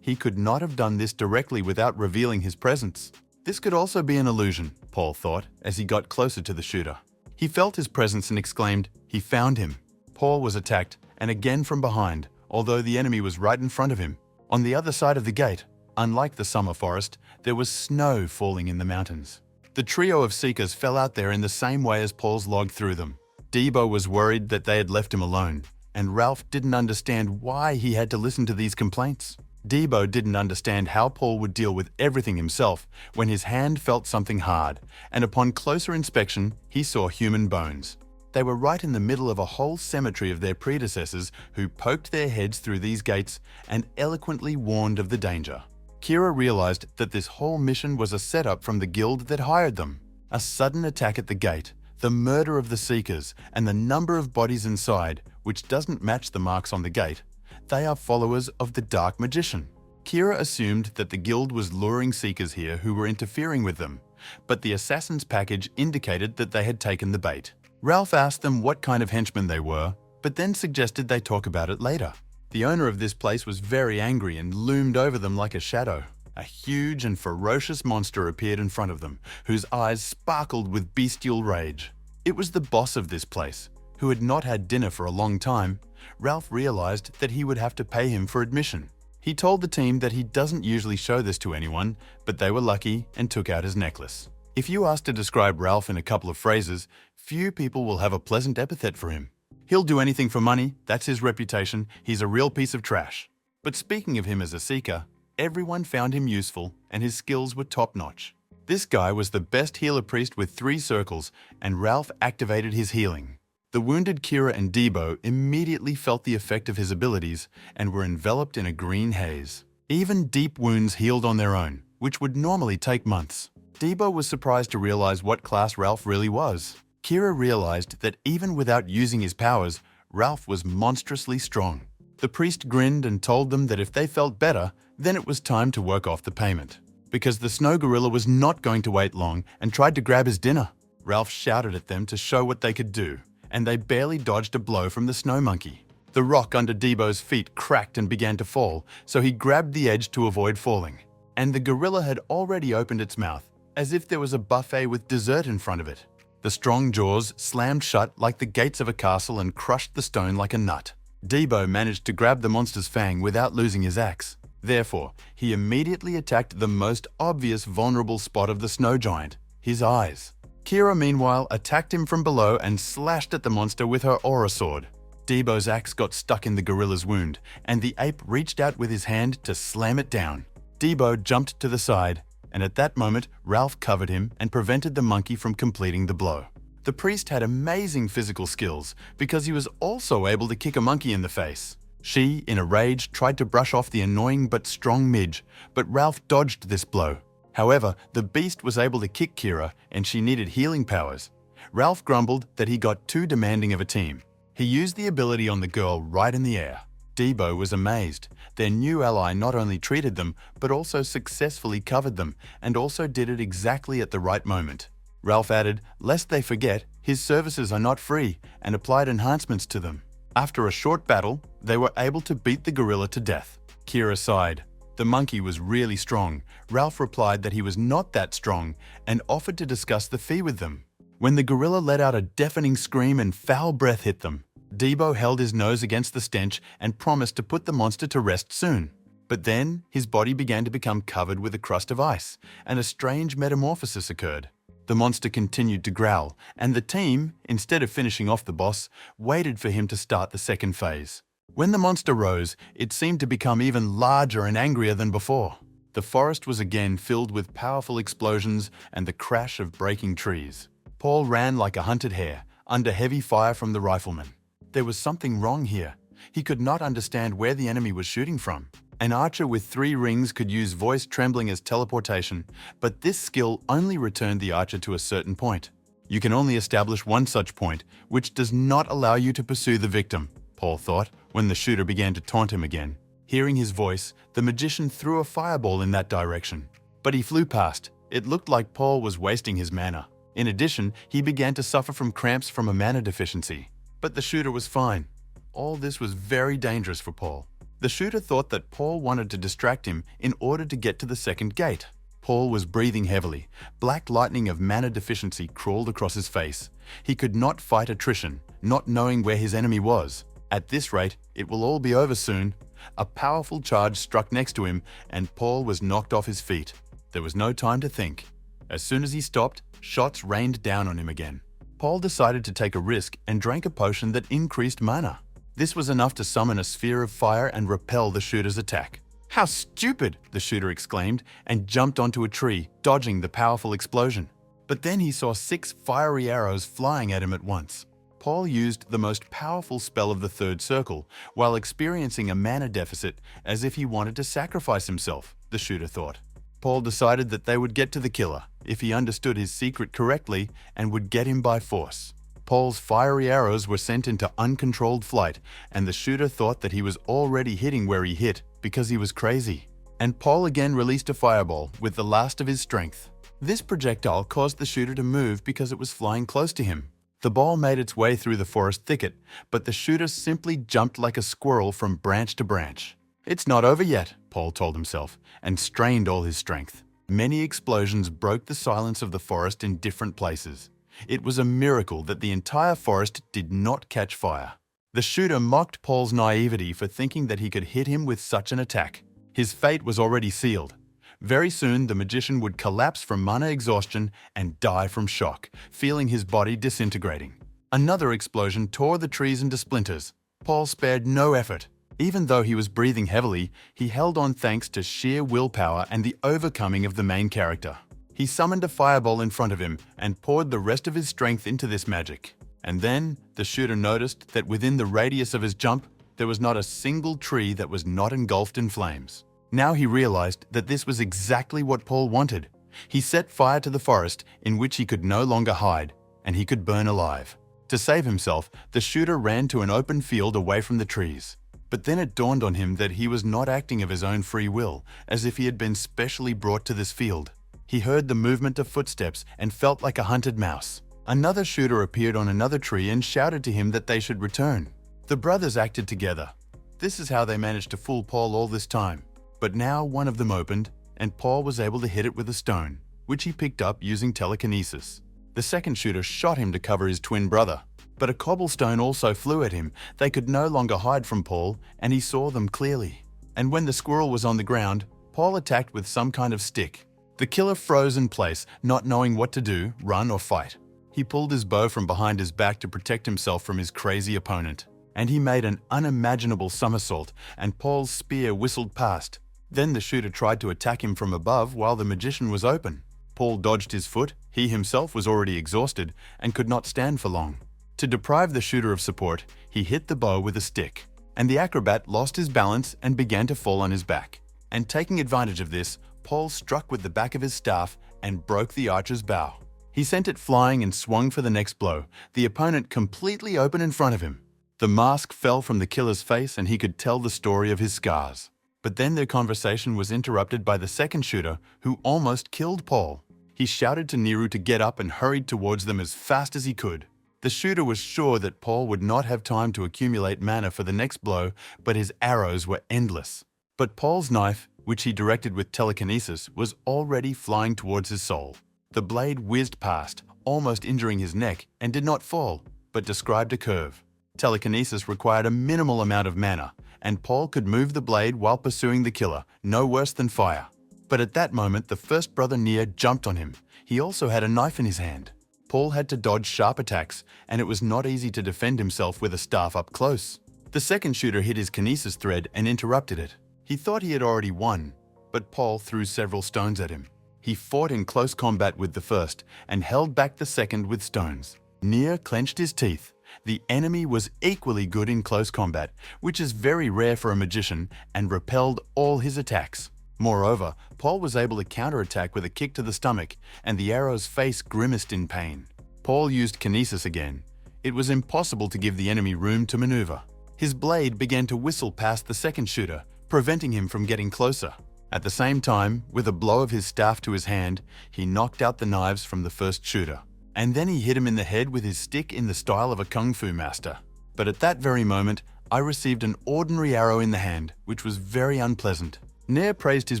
He could not have done this directly without revealing his presence. This could also be an illusion, Paul thought, as he got closer to the shooter. He felt his presence and exclaimed, "He found him." Paul was attacked, and again from behind, although the enemy was right in front of him. On the other side of the gate, unlike the summer forest, there was snow falling in the mountains. The trio of seekers fell out there in the same way as Paul's log threw them. Debo was worried that they had left him alone, and Ralph didn't understand why he had to listen to these complaints. Debo didn't understand how Paul would deal with everything himself when his hand felt something hard, and upon closer inspection, he saw human bones. They were right in the middle of a whole cemetery of their predecessors who poked their heads through these gates and eloquently warned of the danger. Kira realized that this whole mission was a setup from the guild that hired them. A sudden attack at the gate, the murder of the seekers, and the number of bodies inside, which doesn't match the marks on the gate. They are followers of the Dark Magician. Kira assumed that the guild was luring seekers here who were interfering with them, but the assassin's package indicated that they had taken the bait. Ralph asked them what kind of henchmen they were, but then suggested they talk about it later. The owner of this place was very angry and loomed over them like a shadow. A huge and ferocious monster appeared in front of them, whose eyes sparkled with bestial rage. It was the boss of this place, who had not had dinner for a long time. Ralph realized that he would have to pay him for admission. He told the team that he doesn't usually show this to anyone, but they were lucky and took out his necklace. If you ask to describe Ralph in a couple of phrases, few people will have a pleasant epithet for him. He'll do anything for money, that's his reputation, he's a real piece of trash. But speaking of him as a seeker, everyone found him useful and his skills were top-notch. This guy was the best healer priest with 3 circles, and Ralph activated his healing. The wounded Kira and Debo immediately felt the effect of his abilities and were enveloped in a green haze. Even deep wounds healed on their own, which would normally take months. Debo was surprised to realize what class Ralph really was. Kira realized that even without using his powers, Ralph was monstrously strong. The priest grinned and told them that if they felt better, then it was time to work off the payment. Because the snow gorilla was not going to wait long and tried to grab his dinner. Ralph shouted at them to show what they could do, and they barely dodged a blow from the snow monkey. The rock under Debo's feet cracked and began to fall, so he grabbed the edge to avoid falling. And the gorilla had already opened its mouth, as if there was a buffet with dessert in front of it. The strong jaws slammed shut like the gates of a castle and crushed the stone like a nut. Debo managed to grab the monster's fang without losing his axe. Therefore, he immediately attacked the most obvious vulnerable spot of the snow giant, his eyes. Kira, meanwhile, attacked him from below and slashed at the monster with her aura sword. Debo's axe got stuck in the gorilla's wound, and the ape reached out with his hand to slam it down. Debo jumped to the side, and at that moment, Ralph covered him and prevented the monkey from completing the blow. The priest had amazing physical skills because he was also able to kick a monkey in the face. She, in a rage, tried to brush off the annoying but strong Mage, but Ralph dodged this blow. However, the beast was able to kick Kira, and she needed healing powers. Ralph grumbled that he got too demanding of a team. He used the ability on the girl right in the air. Debo was amazed. Their new ally not only treated them, but also successfully covered them, and also did it exactly at the right moment. Ralph added, lest they forget, his services are not free, and applied enhancements to them. After a short battle, they were able to beat the gorilla to death. Kira sighed. The monkey was really strong. Ralph replied that he was not that strong and offered to discuss the fee with them. When the gorilla let out a deafening scream and foul breath hit them, Debo held his nose against the stench and promised to put the monster to rest soon. But then, his body began to become covered with a crust of ice, and a strange metamorphosis occurred. The monster continued to growl, and the team, instead of finishing off the boss, waited for him to start the second phase. When the monster rose, it seemed to become even larger and angrier than before. The forest was again filled with powerful explosions and the crash of breaking trees. Paul ran like a hunted hare, under heavy fire from the rifleman. There was something wrong here. He could not understand where the enemy was shooting from. An archer with 3 rings could use voice trembling as teleportation, but this skill only returned the archer to a certain point. You can only establish one such point, which does not allow you to pursue the victim, Paul thought, when the shooter began to taunt him again. Hearing his voice, the magician threw a fireball in that direction. But he flew past. It looked like Paul was wasting his mana. In addition, he began to suffer from cramps from a mana deficiency. But the shooter was fine. All this was very dangerous for Paul. The shooter thought that Paul wanted to distract him in order to get to the second gate. Paul was breathing heavily. Black lightning of mana deficiency crawled across his face. He could not fight attrition, not knowing where his enemy was. At this rate, it will all be over soon. A powerful charge struck next to him, and Paul was knocked off his feet. There was no time to think. As soon as he stopped, shots rained down on him again. Paul decided to take a risk and drank a potion that increased mana. This was enough to summon a sphere of fire and repel the shooter's attack. "How stupid!" the shooter exclaimed and jumped onto a tree, dodging the powerful explosion. But then he saw 6 fiery arrows flying at him at once. Paul used the most powerful spell of the third circle, while experiencing a mana deficit as if he wanted to sacrifice himself, the shooter thought. Paul decided that they would get to the killer, if he understood his secret correctly, and would get him by force. Paul's fiery arrows were sent into uncontrolled flight, and the shooter thought that he was already hitting where he hit because he was crazy. And Paul again released a fireball with the last of his strength. This projectile caused the shooter to move because it was flying close to him. The ball made its way through the forest thicket, but the shooter simply jumped like a squirrel from branch to branch. "It's not over yet," Paul told himself, and strained all his strength. Many explosions broke the silence of the forest in different places. It was a miracle that the entire forest did not catch fire. The shooter mocked Paul's naivety for thinking that he could hit him with such an attack. His fate was already sealed. Very soon, the magician would collapse from mana exhaustion and die from shock, feeling his body disintegrating. Another explosion tore the trees into splinters. Paul spared no effort. Even though he was breathing heavily, he held on thanks to sheer willpower and the overcoming of the main character. He summoned a fireball in front of him and poured the rest of his strength into this magic. And then, the shooter noticed that within the radius of his jump, there was not a single tree that was not engulfed in flames. Now he realized that this was exactly what Paul wanted. He set fire to the forest in which he could no longer hide, and he could burn alive. To save himself, the shooter ran to an open field away from the trees. But then it dawned on him that he was not acting of his own free will, as if he had been specially brought to this field. He heard the movement of footsteps and felt like a hunted mouse. Another shooter appeared on another tree and shouted to him that they should return. The brothers acted together. This is how they managed to fool Paul all this time. But now one of them opened, and Paul was able to hit it with a stone, which he picked up using telekinesis. The second shooter shot him to cover his twin brother. But a cobblestone also flew at him. They could no longer hide from Paul, and he saw them clearly. And when the squirrel was on the ground, Paul attacked with some kind of stick. The killer froze in place, not knowing what to do, run or fight. He pulled his bow from behind his back to protect himself from his crazy opponent. And he made an unimaginable somersault, and Paul's spear whistled past. Then the shooter tried to attack him from above while the magician was open. Paul dodged his foot. He himself was already exhausted and could not stand for long. To deprive the shooter of support, he hit the bow with a stick, and the acrobat lost his balance and began to fall on his back. And taking advantage of this, Paul struck with the back of his staff and broke the archer's bow. He sent it flying and swung for the next blow, the opponent completely open in front of him. The mask fell from the killer's face and he could tell the story of his scars. But then their conversation was interrupted by the second shooter, who almost killed Paul. He shouted to Neru to get up and hurried towards them as fast as he could. The shooter was sure that Paul would not have time to accumulate mana for the next blow, but his arrows were endless. But Paul's knife, which he directed with telekinesis, was already flying towards his soul. The blade whizzed past, almost injuring his neck, and did not fall, but described a curve. Telekinesis required a minimal amount of mana, and Paul could move the blade while pursuing the killer, no worse than fire. But at that moment, the first brother Nia jumped on him. He also had a knife in his hand. Paul had to dodge sharp attacks, and it was not easy to defend himself with a staff up close. The second shooter hit his kinesis thread and interrupted it. He thought he had already won, but Paul threw several stones at him. He fought in close combat with the first and held back the second with stones. Nia clenched his teeth. The enemy was equally good in close combat, which is very rare for a magician, and repelled all his attacks. Moreover, Paul was able to counterattack with a kick to the stomach, and the arrow's face grimaced in pain. Paul used kinesis again. It was impossible to give the enemy room to maneuver. His blade began to whistle past the second shooter, preventing him from getting closer. At the same time, with a blow of his staff to his hand, he knocked out the knives from the first shooter. And then he hit him in the head with his stick in the style of a kung fu master. But at that very moment, I received an ordinary arrow in the hand, which was very unpleasant. Nair praised his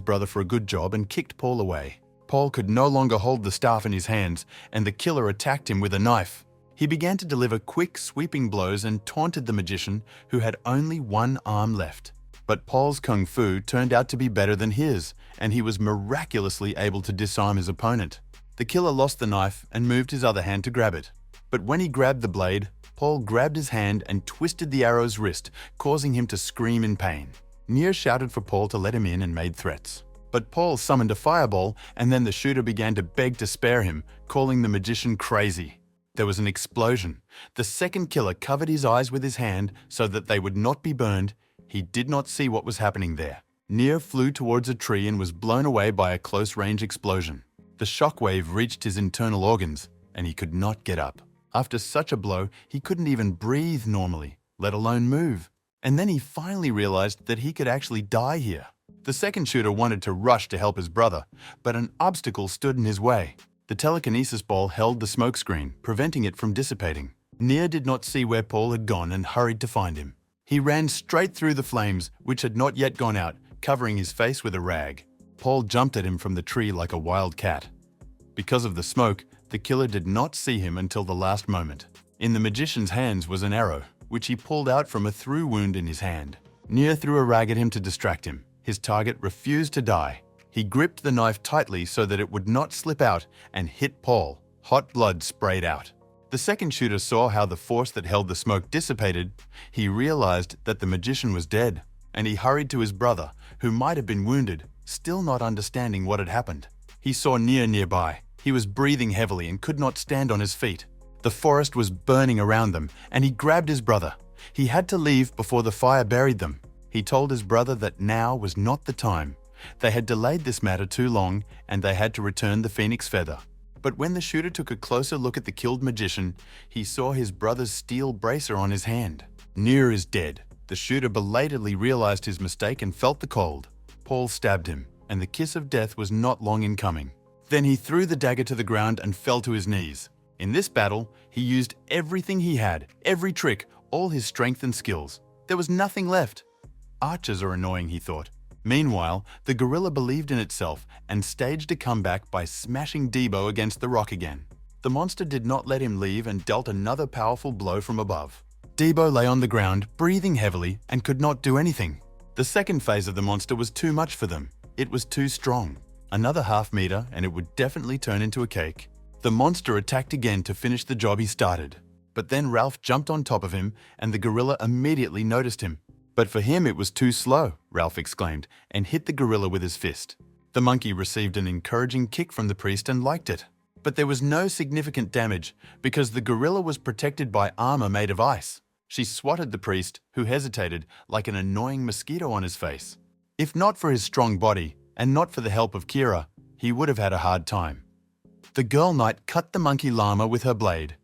brother for a good job and kicked Paul away. Paul could no longer hold the staff in his hands, and the killer attacked him with a knife. He began to deliver quick, sweeping blows and taunted the magician, who had only one arm left. But Paul's kung fu turned out to be better than his, and he was miraculously able to disarm his opponent. The killer lost the knife and moved his other hand to grab it. But when he grabbed the blade, Paul grabbed his hand and twisted the arrow's wrist, causing him to scream in pain. Nier shouted for Paul to let him in and made threats. But Paul summoned a fireball, and then the shooter began to beg to spare him, calling the magician crazy. There was an explosion. The second killer covered his eyes with his hand so that they would not be burned. He did not see what was happening there. Nier flew towards a tree and was blown away by a close-range explosion. The shockwave reached his internal organs, and he could not get up. After such a blow, he couldn't even breathe normally, let alone move. And then he finally realized that he could actually die here. The second shooter wanted to rush to help his brother, but an obstacle stood in his way. The telekinesis ball held the smokescreen, preventing it from dissipating. Nier did not see where Paul had gone and hurried to find him. He ran straight through the flames, which had not yet gone out, covering his face with a rag. Paul jumped at him from the tree like a wild cat. Because of the smoke, the killer did not see him until the last moment. In the magician's hands was an arrow, which he pulled out from a through wound in his hand. Nier threw a rag at him to distract him. His target refused to die. He gripped the knife tightly so that it would not slip out and hit Paul. Hot blood sprayed out. The second shooter saw how the force that held the smoke dissipated. He realized that the magician was dead, and he hurried to his brother, who might have been wounded, still not understanding what had happened. He saw nearby. He was breathing heavily and could not stand on his feet. The forest was burning around them, and he grabbed his brother. He had to leave before the fire buried them. He told his brother that now was not the time. They had delayed this matter too long, and they had to return the phoenix feather. But when the shooter took a closer look at the killed magician, he saw his brother's steel bracer on his hand. Nier is dead. The shooter belatedly realized his mistake and felt the cold. Paul stabbed him, and the kiss of death was not long in coming. Then he threw the dagger to the ground and fell to his knees. In this battle, he used everything he had, every trick, all his strength and skills. There was nothing left. Archers are annoying, he thought. Meanwhile, the gorilla believed in itself and staged a comeback by smashing Debo against the rock again. The monster did not let him leave and dealt another powerful blow from above. Debo lay on the ground, breathing heavily, and could not do anything. The second phase of the monster was too much for them. It was too strong. Another half meter and it would definitely turn into a cake. The monster attacked again to finish the job he started. But then Ralph jumped on top of him and the gorilla immediately noticed him. But for him it was too slow, Ralph exclaimed, and hit the gorilla with his fist. The monkey received an encouraging kick from the priest and liked it. But there was no significant damage because the gorilla was protected by armor made of ice. She swatted the priest, who hesitated, like an annoying mosquito on his face. If not for his strong body, and not for the help of Kira, he would have had a hard time. The girl knight cut the monkey llama with her blade.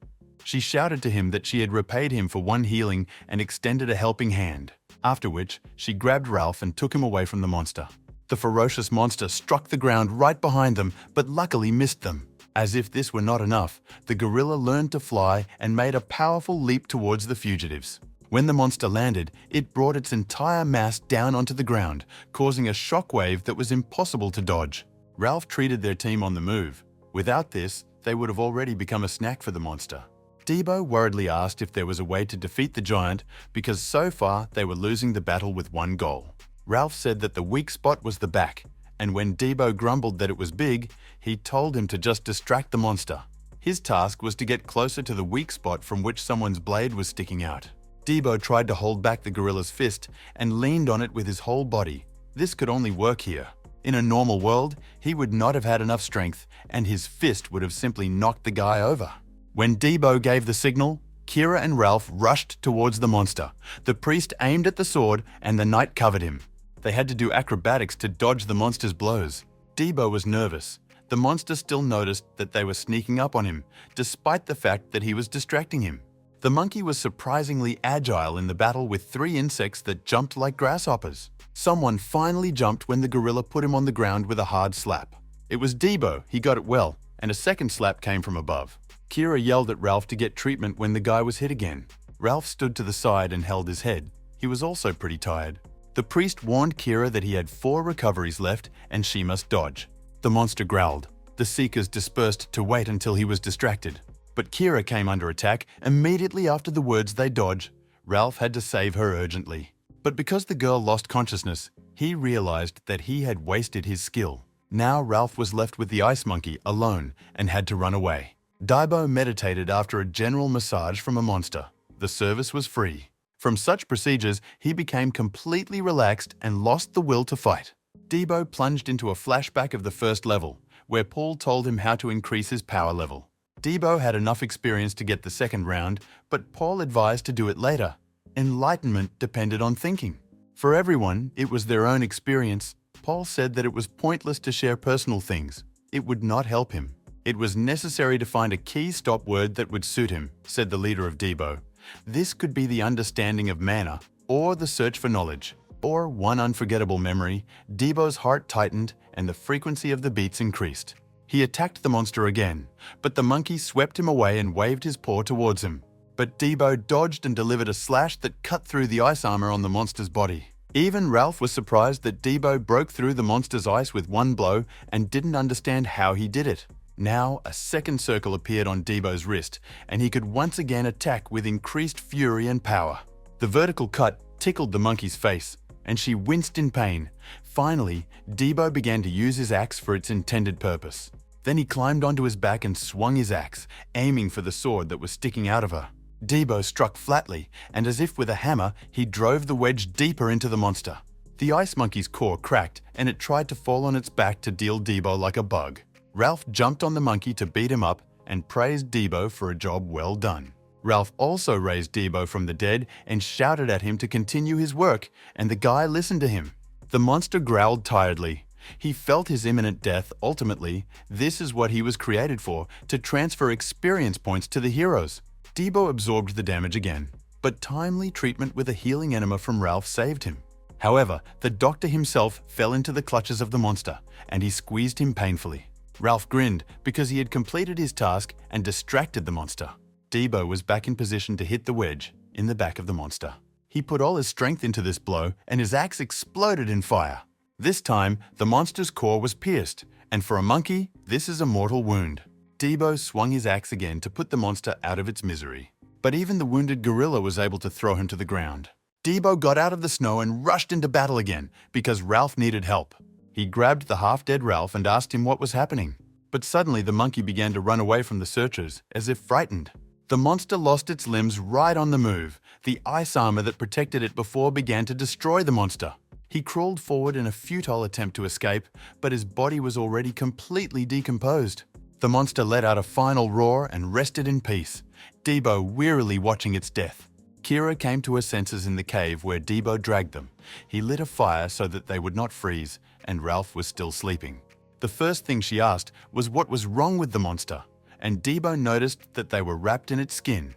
She shouted to him that she had repaid him for one healing and extended a helping hand. After which, she grabbed Ralph and took him away from the monster. The ferocious monster struck the ground right behind them, but luckily missed them. As if this were not enough, the gorilla learned to fly and made a powerful leap towards the fugitives. When the monster landed, it brought its entire mass down onto the ground, causing a shockwave that was impossible to dodge. Ralph treated their team on the move. Without this, they would have already become a snack for the monster. Debo worriedly asked if there was a way to defeat the giant because so far they were losing the battle with one goal. Ralph said that the weak spot was the back, and when Debo grumbled that it was big, he told him to just distract the monster. His task was to get closer to the weak spot from which someone's blade was sticking out. Debo tried to hold back the gorilla's fist and leaned on it with his whole body. This could only work here. In a normal world, he would not have had enough strength and his fist would have simply knocked the guy over. When Debo gave the signal, Kira and Ralph rushed towards the monster. The priest aimed at the sword and the knight covered him. They had to do acrobatics to dodge the monster's blows. Debo was nervous. The monster still noticed that they were sneaking up on him, despite the fact that he was distracting him. The monkey was surprisingly agile in the battle with 3 insects that jumped like grasshoppers. Someone finally jumped when the gorilla put him on the ground with a hard slap. It was Debo, he got it well, and a second slap came from above. Kira yelled at Ralph to get treatment when the guy was hit again. Ralph stood to the side and held his head. He was also pretty tired. The priest warned Kira that he had 4 recoveries left and she must dodge. The monster growled. The seekers dispersed to wait until he was distracted. But Kira came under attack immediately after the words "they dodge." Ralph had to save her urgently. But because the girl lost consciousness, he realized that he had wasted his skill. Now Ralph was left with the ice monkey alone and had to run away. Daibo meditated after a general massage from a monster. The service was free. From such procedures, he became completely relaxed and lost the will to fight. Debo plunged into a flashback of the first level, where Paul told him how to increase his power level. Debo had enough experience to get the second round, but Paul advised to do it later. Enlightenment depended on thinking. For everyone, it was their own experience. Paul said that it was pointless to share personal things. It would not help him. It was necessary to find a key stop word that would suit him, said the leader of Debo. This could be the understanding of mana, or the search for knowledge, or one unforgettable memory. Debo's heart tightened and the frequency of the beats increased. He attacked the monster again, but the monkey swept him away and waved his paw towards him. But Debo dodged and delivered a slash that cut through the ice armor on the monster's body. Even Ralph was surprised that Debo broke through the monster's ice with one blow and didn't understand how he did it. Now, a second circle appeared on Debo's wrist, and he could once again attack with increased fury and power. The vertical cut tickled the monkey's face, and she winced in pain. Finally, Debo began to use his axe for its intended purpose. Then he climbed onto his back and swung his axe, aiming for the sword that was sticking out of her. Debo struck flatly, and as if with a hammer, he drove the wedge deeper into the monster. The ice monkey's core cracked, and it tried to fall on its back to deal Debo like a bug. Ralph jumped on the monkey to beat him up and praised Debo for a job well done. Ralph also raised Debo from the dead and shouted at him to continue his work, and the guy listened to him. The monster growled tiredly. He felt his imminent death. Ultimately, this is what he was created for, to transfer experience points to the heroes. Debo absorbed the damage again, but timely treatment with a healing enema from Ralph saved him. However, the doctor himself fell into the clutches of the monster, and he squeezed him painfully. Ralph grinned because he had completed his task and distracted the monster. Debo was back in position to hit the wedge in the back of the monster. He put all his strength into this blow, and his axe exploded in fire. This time, the monster's core was pierced, and for a monkey, this is a mortal wound. Debo swung his axe again to put the monster out of its misery. But even the wounded gorilla was able to throw him to the ground. Debo got out of the snow and rushed into battle again because Ralph needed help. He grabbed the half-dead Ralph and asked him what was happening. But suddenly the monkey began to run away from the searchers, as if frightened. The monster lost its limbs right on the move. The ice armor that protected it before began to destroy the monster. He crawled forward in a futile attempt to escape, but his body was already completely decomposed. The monster let out a final roar and rested in peace, Debo wearily watching its death. Kira came to her senses in the cave where Debo dragged them. He lit a fire so that they would not freeze, and Ralph was still sleeping. The first thing she asked was what was wrong with the monster, and Debo noticed that they were wrapped in its skin.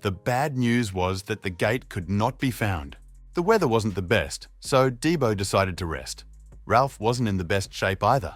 The bad news was that the gate could not be found. The weather wasn't the best, so Debo decided to rest. Ralph wasn't in the best shape either.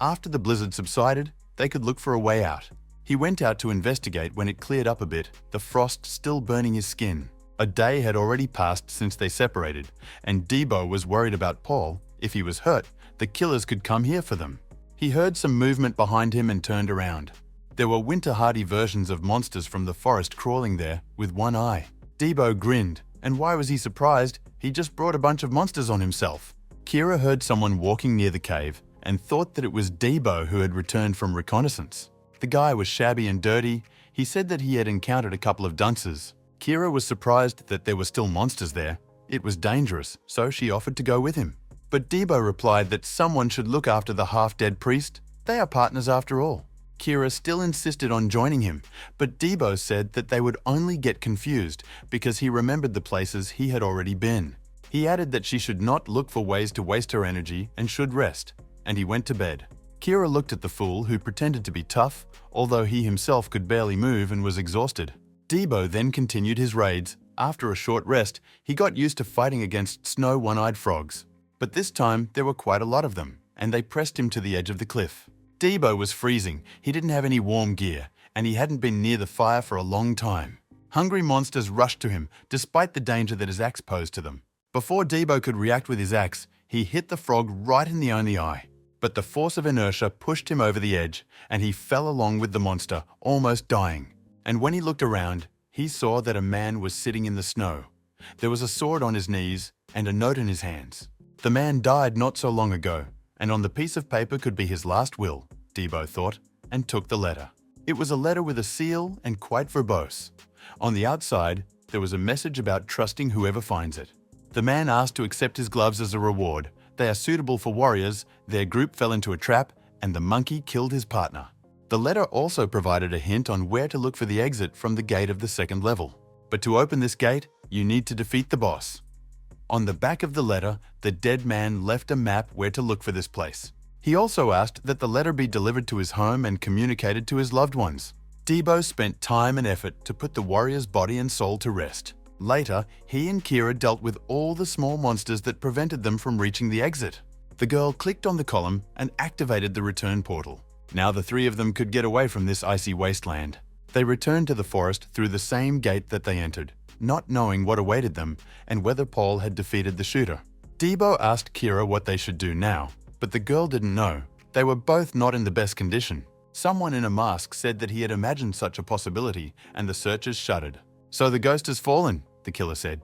After the blizzard subsided, they could look for a way out. He went out to investigate when it cleared up a bit, the frost still burning his skin. A day had already passed since they separated, and Debo was worried about Paul. If he was hurt, the killers could come here for them. He heard some movement behind him and turned around. There were winter-hardy versions of monsters from the forest crawling there with one eye. Debo grinned, and why was he surprised? He just brought a bunch of monsters on himself. Kira heard someone walking near the cave and thought that it was Debo who had returned from reconnaissance. The guy was shabby and dirty. He said that he had encountered a couple of dunces. Kira was surprised that there were still monsters there. It was dangerous, so she offered to go with him. But Debo replied that someone should look after the half-dead priest. They are partners after all. Kira still insisted on joining him, but Debo said that they would only get confused because he remembered the places he had already been. He added that she should not look for ways to waste her energy and should rest, and he went to bed. Kira looked at the fool who pretended to be tough, although he himself could barely move and was exhausted. Debo then continued his raids. After a short rest, he got used to fighting against snow one-eyed frogs. But this time, there were quite a lot of them, and they pressed him to the edge of the cliff. Debo was freezing, he didn't have any warm gear, and he hadn't been near the fire for a long time. Hungry monsters rushed to him, despite the danger that his axe posed to them. Before Debo could react with his axe, he hit the frog right in the only eye. But the force of inertia pushed him over the edge, and he fell along with the monster, almost dying. And when he looked around, he saw that a man was sitting in the snow. There was a sword on his knees and a note in his hands. The man died not so long ago, and on the piece of paper could be his last will, Debo thought, and took the letter. It was a letter with a seal and quite verbose. On the outside, there was a message about trusting whoever finds it. The man asked to accept his gloves as a reward. They are suitable for warriors, their group fell into a trap, and the monkey killed his partner. The letter also provided a hint on where to look for the exit from the gate of the second level. But to open this gate, you need to defeat the boss. On the back of the letter, the dead man left a map where to look for this place. He also asked that the letter be delivered to his home and communicated to his loved ones. Debo spent time and effort to put the warrior's body and soul to rest. Later, he and Kira dealt with all the small monsters that prevented them from reaching the exit. The girl clicked on the column and activated the return portal. Now the three of them could get away from this icy wasteland. They returned to the forest through the same gate that they entered, not knowing what awaited them and whether Paul had defeated the shooter. Debo asked Kira what they should do now, but the girl didn't know. They were both not in the best condition. Someone in a mask said that he had imagined such a possibility, and the searchers shuddered. "So the ghost has fallen," the killer said.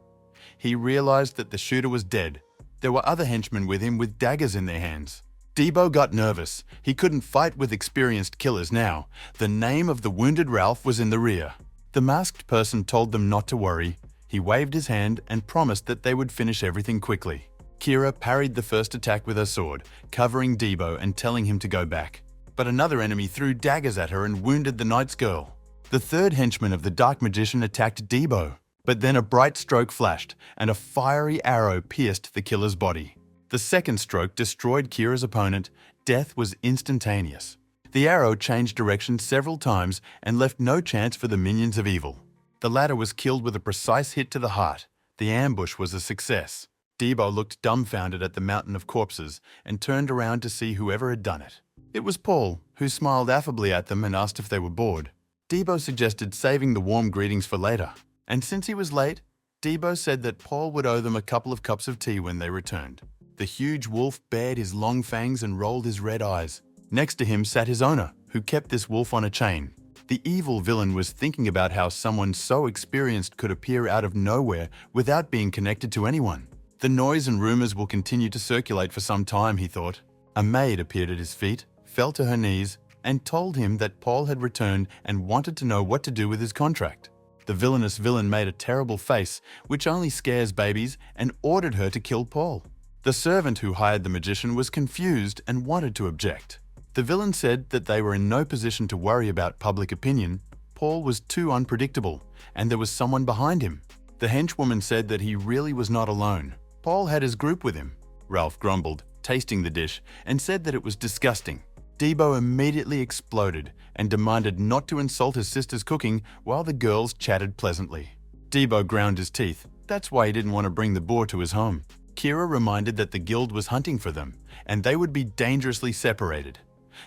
He realized that the shooter was dead. There were other henchmen with him with daggers in their hands. Debo got nervous. He couldn't fight with experienced killers now. The name of the wounded Ralph was in the rear. The masked person told them not to worry. He waved his hand and promised that they would finish everything quickly. Kira parried the first attack with her sword, covering Debo and telling him to go back. But another enemy threw daggers at her and wounded the knight's girl. The third henchman of the dark magician attacked Debo, but then a bright stroke flashed and a fiery arrow pierced the killer's body. The second stroke destroyed Kira's opponent. Death was instantaneous. The arrow changed direction several times and left no chance for the minions of evil. The latter was killed with a precise hit to the heart. The ambush was a success. Debo looked dumbfounded at the mountain of corpses and turned around to see whoever had done it. It was Paul, who smiled affably at them and asked if they were bored. Debo suggested saving the warm greetings for later. And since he was late, Debo said that Paul would owe them a couple of cups of tea when they returned. The huge wolf bared his long fangs and rolled his red eyes. Next to him sat his owner, who kept this wolf on a chain. The evil villain was thinking about how someone so experienced could appear out of nowhere without being connected to anyone. The noise and rumors will continue to circulate for some time, he thought. A maid appeared at his feet, fell to her knees, and told him that Paul had returned and wanted to know what to do with his contract. The villainous villain made a terrible face, which only scares babies, and ordered her to kill Paul. The servant who hired the magician was confused and wanted to object. The villain said that they were in no position to worry about public opinion. Paul was too unpredictable, and there was someone behind him. The henchwoman said that he really was not alone. Paul had his group with him. Ralph grumbled, tasting the dish, and said that it was disgusting. Debo immediately exploded and demanded not to insult his sister's cooking while the girls chatted pleasantly. Debo ground his teeth. That's why he didn't want to bring the boar to his home. Kira reminded that the guild was hunting for them, and they would be dangerously separated.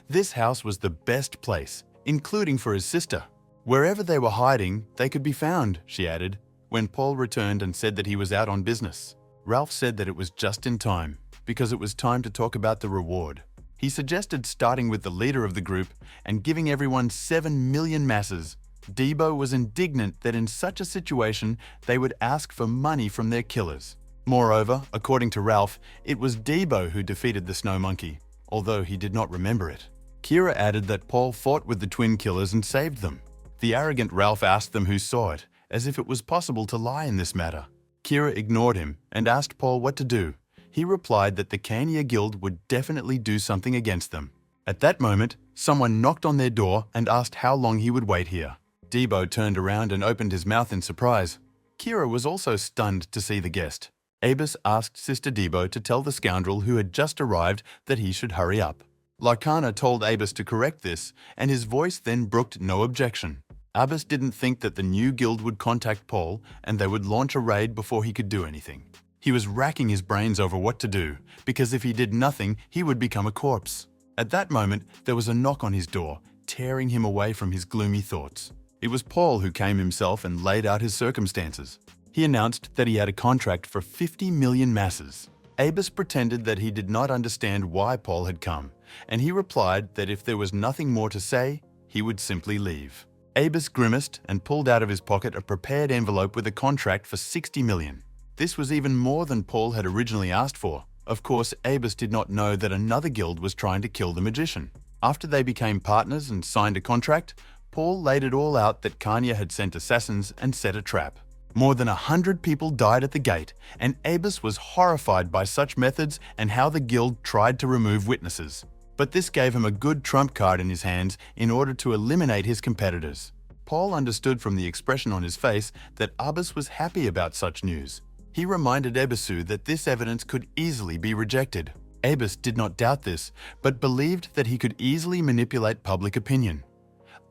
This house was the best place, including for his sister. Wherever they were hiding, they could be found, she added, when Paul returned and said that he was out on business. Ralph said that it was just in time, because it was time to talk about the reward. He suggested starting with the leader of the group and giving everyone 7 million masses. Debo was indignant that in such a situation they would ask for money from their killers. Moreover, according to Ralph, it was Debo who defeated the snow monkey, although he did not remember it. Kira added that Paul fought with the twin killers and saved them. The arrogant Ralph asked them who saw it, as if it was possible to lie in this matter. Kira ignored him and asked Paul what to do. He replied that the Kania Guild would definitely do something against them. At that moment, someone knocked on their door and asked how long he would wait here. Debo turned around and opened his mouth in surprise. Kira was also stunned to see the guest. Abus asked Sister Debo to tell the scoundrel who had just arrived that he should hurry up. Larkana told Abus to correct this, and his voice then brooked no objection. Abus didn't think that the new guild would contact Paul and they would launch a raid before he could do anything. He was racking his brains over what to do, because if he did nothing, he would become a corpse. At that moment, there was a knock on his door, tearing him away from his gloomy thoughts. It was Paul who came himself and laid out his circumstances. He announced that he had a contract for 50 million masses. Abus pretended that he did not understand why Paul had come, and he replied that if there was nothing more to say, he would simply leave. Abus grimaced and pulled out of his pocket a prepared envelope with a contract for 60 million. This was even more than Paul had originally asked for. Of course, Abus did not know that another guild was trying to kill the magician. After they became partners and signed a contract, Paul laid it all out that Kanya had sent assassins and set a trap. More than 100 people died at the gate, and Abus was horrified by such methods and how the guild tried to remove witnesses. But this gave him a good trump card in his hands in order to eliminate his competitors. Paul understood from the expression on his face that Abus was happy about such news. He reminded Ebisu that this evidence could easily be rejected. Abus did not doubt this, but believed that he could easily manipulate public opinion.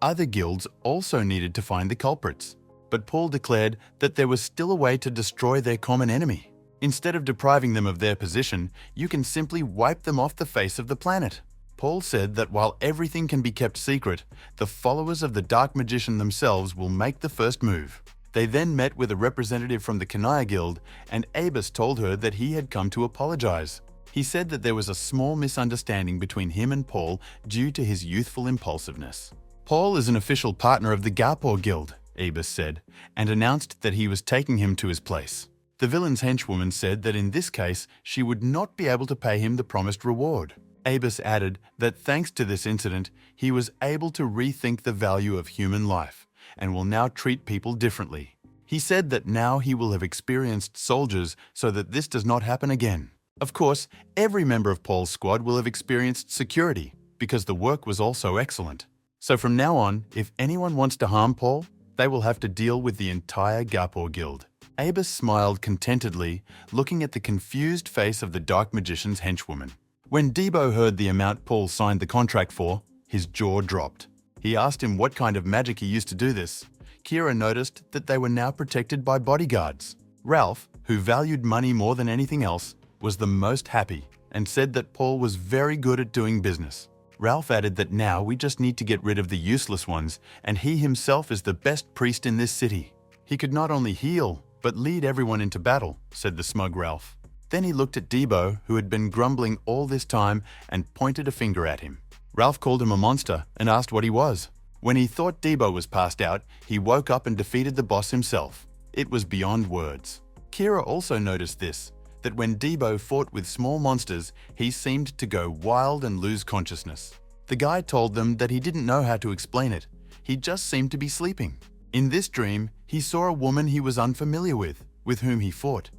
Other guilds also needed to find the culprits. But Paul declared that there was still a way to destroy their common enemy. Instead of depriving them of their position, you can simply wipe them off the face of the planet. Paul said that while everything can be kept secret, the followers of the Dark Magician themselves will make the first move. They then met with a representative from the Kanaya Guild, and Abus told her that he had come to apologize. He said that there was a small misunderstanding between him and Paul due to his youthful impulsiveness. Paul is an official partner of the Garpor Guild, Abus said, and announced that he was taking him to his place. The villain's henchwoman said that in this case, she would not be able to pay him the promised reward. Abus added that thanks to this incident, he was able to rethink the value of human life and will now treat people differently. He said that now he will have experienced soldiers so that this does not happen again. Of course, every member of Paul's squad will have experienced security because the work was also excellent. So from now on, if anyone wants to harm Paul, they will have to deal with the entire Gapor guild. Abus smiled contentedly, looking at the confused face of the Dark Magician's henchwoman. When Debo heard the amount Paul signed the contract for, his jaw dropped. He asked him what kind of magic he used to do this. Kira noticed that they were now protected by bodyguards. Ralph, who valued money more than anything else, was the most happy and said that Paul was very good at doing business. Ralph added that now we just need to get rid of the useless ones, and he himself is the best priest in this city. He could not only heal, but lead everyone into battle, said the smug Ralph. Then he looked at Debo, who had been grumbling all this time, and pointed a finger at him. Ralph called him a monster and asked what he was. When he thought Debo was passed out, he woke up and defeated the boss himself. It was beyond words. Kira also noticed this, that when Debo fought with small monsters, he seemed to go wild and lose consciousness. The guy told them that he didn't know how to explain it. He just seemed to be sleeping. In this dream, he saw a woman he was unfamiliar with whom he fought,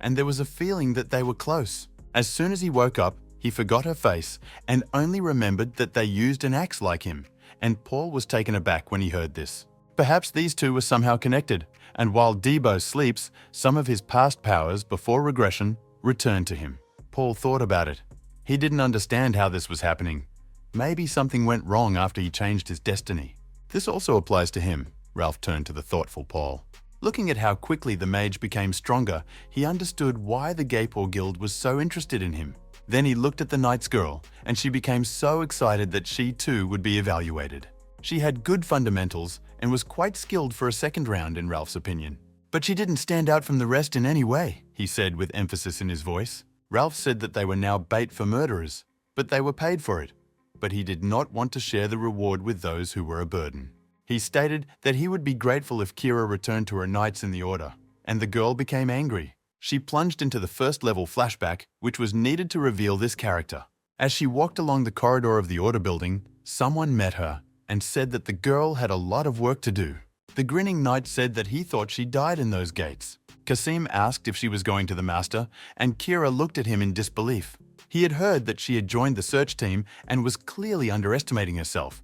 and there was a feeling that they were close. As soon as he woke up, he forgot her face and only remembered that they used an axe like him, and Paul was taken aback when he heard this. Perhaps these two were somehow connected, and while Debo sleeps, some of his past powers before regression returned to him. Paul thought about it. He didn't understand how this was happening. Maybe something went wrong after he changed his destiny. This also applies to him. Ralph turned to the thoughtful Paul. Looking at how quickly the mage became stronger, he understood why the Gapor Guild was so interested in him. Then he looked at the Knight's girl, and she became so excited that she too would be evaluated. She had good fundamentals and was quite skilled for a second round in Ralph's opinion. But she didn't stand out from the rest in any way, he said with emphasis in his voice. Ralph said that they were now bait for murderers, but they were paid for it. But he did not want to share the reward with those who were a burden. He stated that he would be grateful if Kira returned to her knights in the order, and the girl became angry. She plunged into the first level flashback, which was needed to reveal this character. As she walked along the corridor of the order building, someone met her and said that the girl had a lot of work to do. The grinning knight said that he thought she died in those gates. Kasim asked if she was going to the master, and Kira looked at him in disbelief. He had heard that she had joined the search team and was clearly underestimating herself.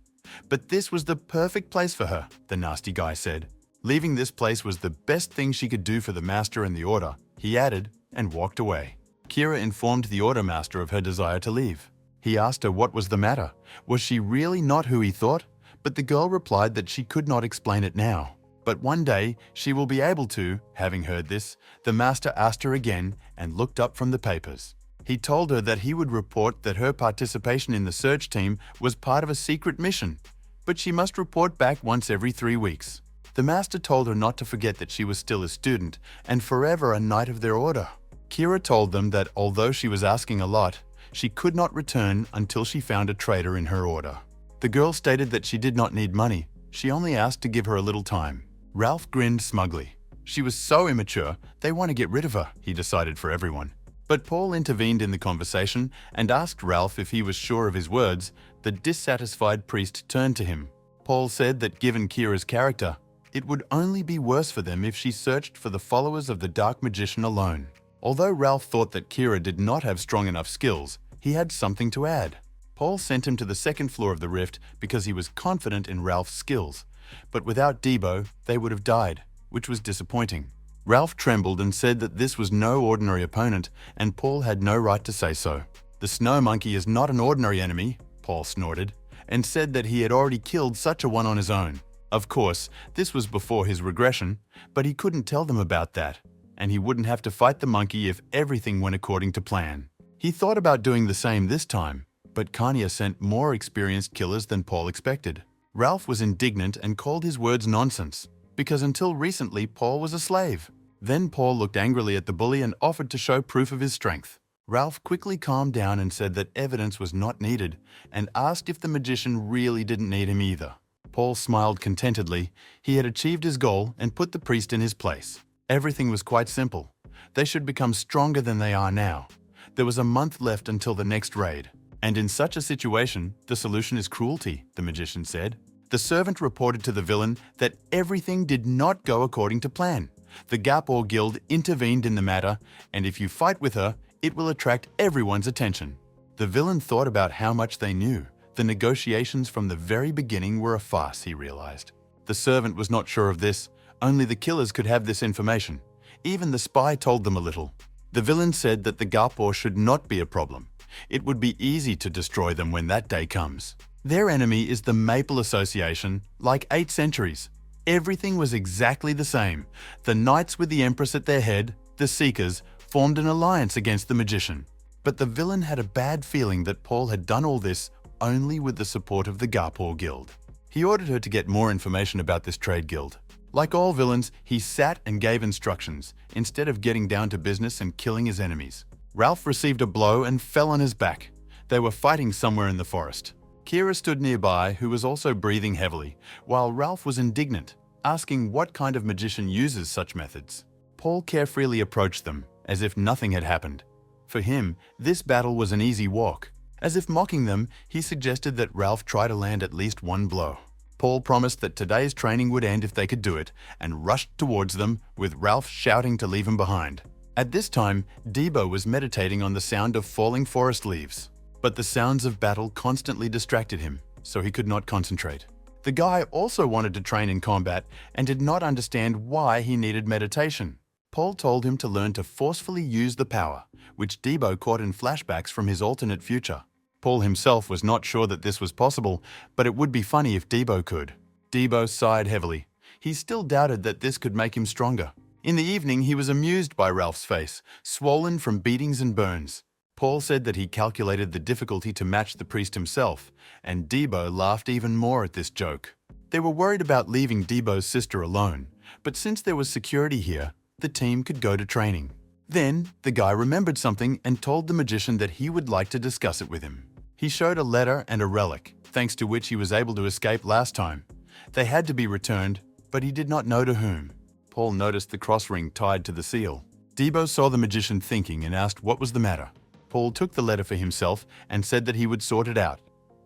But this was the perfect place for her, the nasty guy said. Leaving this place was the best thing she could do for the master and the order, he added, and walked away. Kira informed the order master of her desire to leave. He asked her what was the matter. Was she really not who he thought? But the girl replied that she could not explain it now. But one day, she will be able to. Having heard this, the master asked her again and looked up from the papers. He told her that he would report that her participation in the search team was part of a secret mission, but she must report back once every 3 weeks. The master told her not to forget that she was still a student and forever a knight of their order. Kira told them that although she was asking a lot, she could not return until she found a traitor in her order. The girl stated that she did not need money. She only asked to give her a little time. Ralph grinned smugly. She was so immature, they want to get rid of her, he decided for everyone. But Paul intervened in the conversation and asked Ralph if he was sure of his words. The dissatisfied priest turned to him. Paul said that given Kira's character, it would only be worse for them if she searched for the followers of the Dark Magician alone. Although Ralph thought that Kira did not have strong enough skills, he had something to add. Paul sent him to the second floor of the rift because he was confident in Ralph's skills. But without Debo, they would have died, which was disappointing. Ralph trembled and said that this was no ordinary opponent, and Paul had no right to say so. The snow monkey is not an ordinary enemy, Paul snorted, and said that he had already killed such a one on his own. Of course, this was before his regression, but he couldn't tell them about that, and he wouldn't have to fight the monkey if everything went according to plan. He thought about doing the same this time, but Kanya sent more experienced killers than Paul expected. Ralph was indignant and called his words nonsense, because until recently Paul was a slave. Then Paul looked angrily at the bully and offered to show proof of his strength. Ralph quickly calmed down and said that evidence was not needed, and asked if the magician really didn't need him either. Paul smiled contentedly. He had achieved his goal and put the priest in his place. Everything was quite simple. They should become stronger than they are now. There was a month left until the next raid. And in such a situation, the solution is cruelty, the magician said. The servant reported to the villain that everything did not go according to plan. The Gapor Guild intervened in the matter, and if you fight with her, it will attract everyone's attention. The villain thought about how much they knew. The negotiations from the very beginning were a farce, he realized. The servant was not sure of this. Only the killers could have this information. Even the spy told them a little. The villain said that the Gapor should not be a problem. It would be easy to destroy them when that day comes. Their enemy is the Maple Association, like 8 centuries. Everything was exactly the same. The knights with the Empress at their head, the Seekers, formed an alliance against the magician. But the villain had a bad feeling that Paul had done all this only with the support of the Gapor Guild. He ordered her to get more information about this trade guild. Like all villains, he sat and gave instructions, instead of getting down to business and killing his enemies. Ralph received a blow and fell on his back. They were fighting somewhere in the forest. Kira stood nearby, who was also breathing heavily, while Ralph was indignant, asking what kind of magician uses such methods. Paul carefreely approached them, as if nothing had happened. For him, this battle was an easy walk. As if mocking them, he suggested that Ralph try to land at least one blow. Paul promised that today's training would end if they could do it, and rushed towards them, with Ralph shouting to leave him behind. At this time, Debo was meditating on the sound of falling forest leaves. But the sounds of battle constantly distracted him, so he could not concentrate. The guy also wanted to train in combat and did not understand why he needed meditation. Paul told him to learn to forcefully use the power, which Debo caught in flashbacks from his alternate future. Paul himself was not sure that this was possible, but it would be funny if Debo could. Debo sighed heavily. He still doubted that this could make him stronger. In the evening, he was amused by Ralph's face, swollen from beatings and burns. Paul said that he calculated the difficulty to match the priest himself, and Debo laughed even more at this joke. They were worried about leaving Debo's sister alone, but since there was security here, the team could go to training. Then, the guy remembered something and told the magician that he would like to discuss it with him. He showed a letter and a relic, thanks to which he was able to escape last time. They had to be returned, but he did not know to whom. Paul noticed the cross ring tied to the seal. Debo saw the magician thinking and asked what was the matter. Paul took the letter for himself and said that he would sort it out.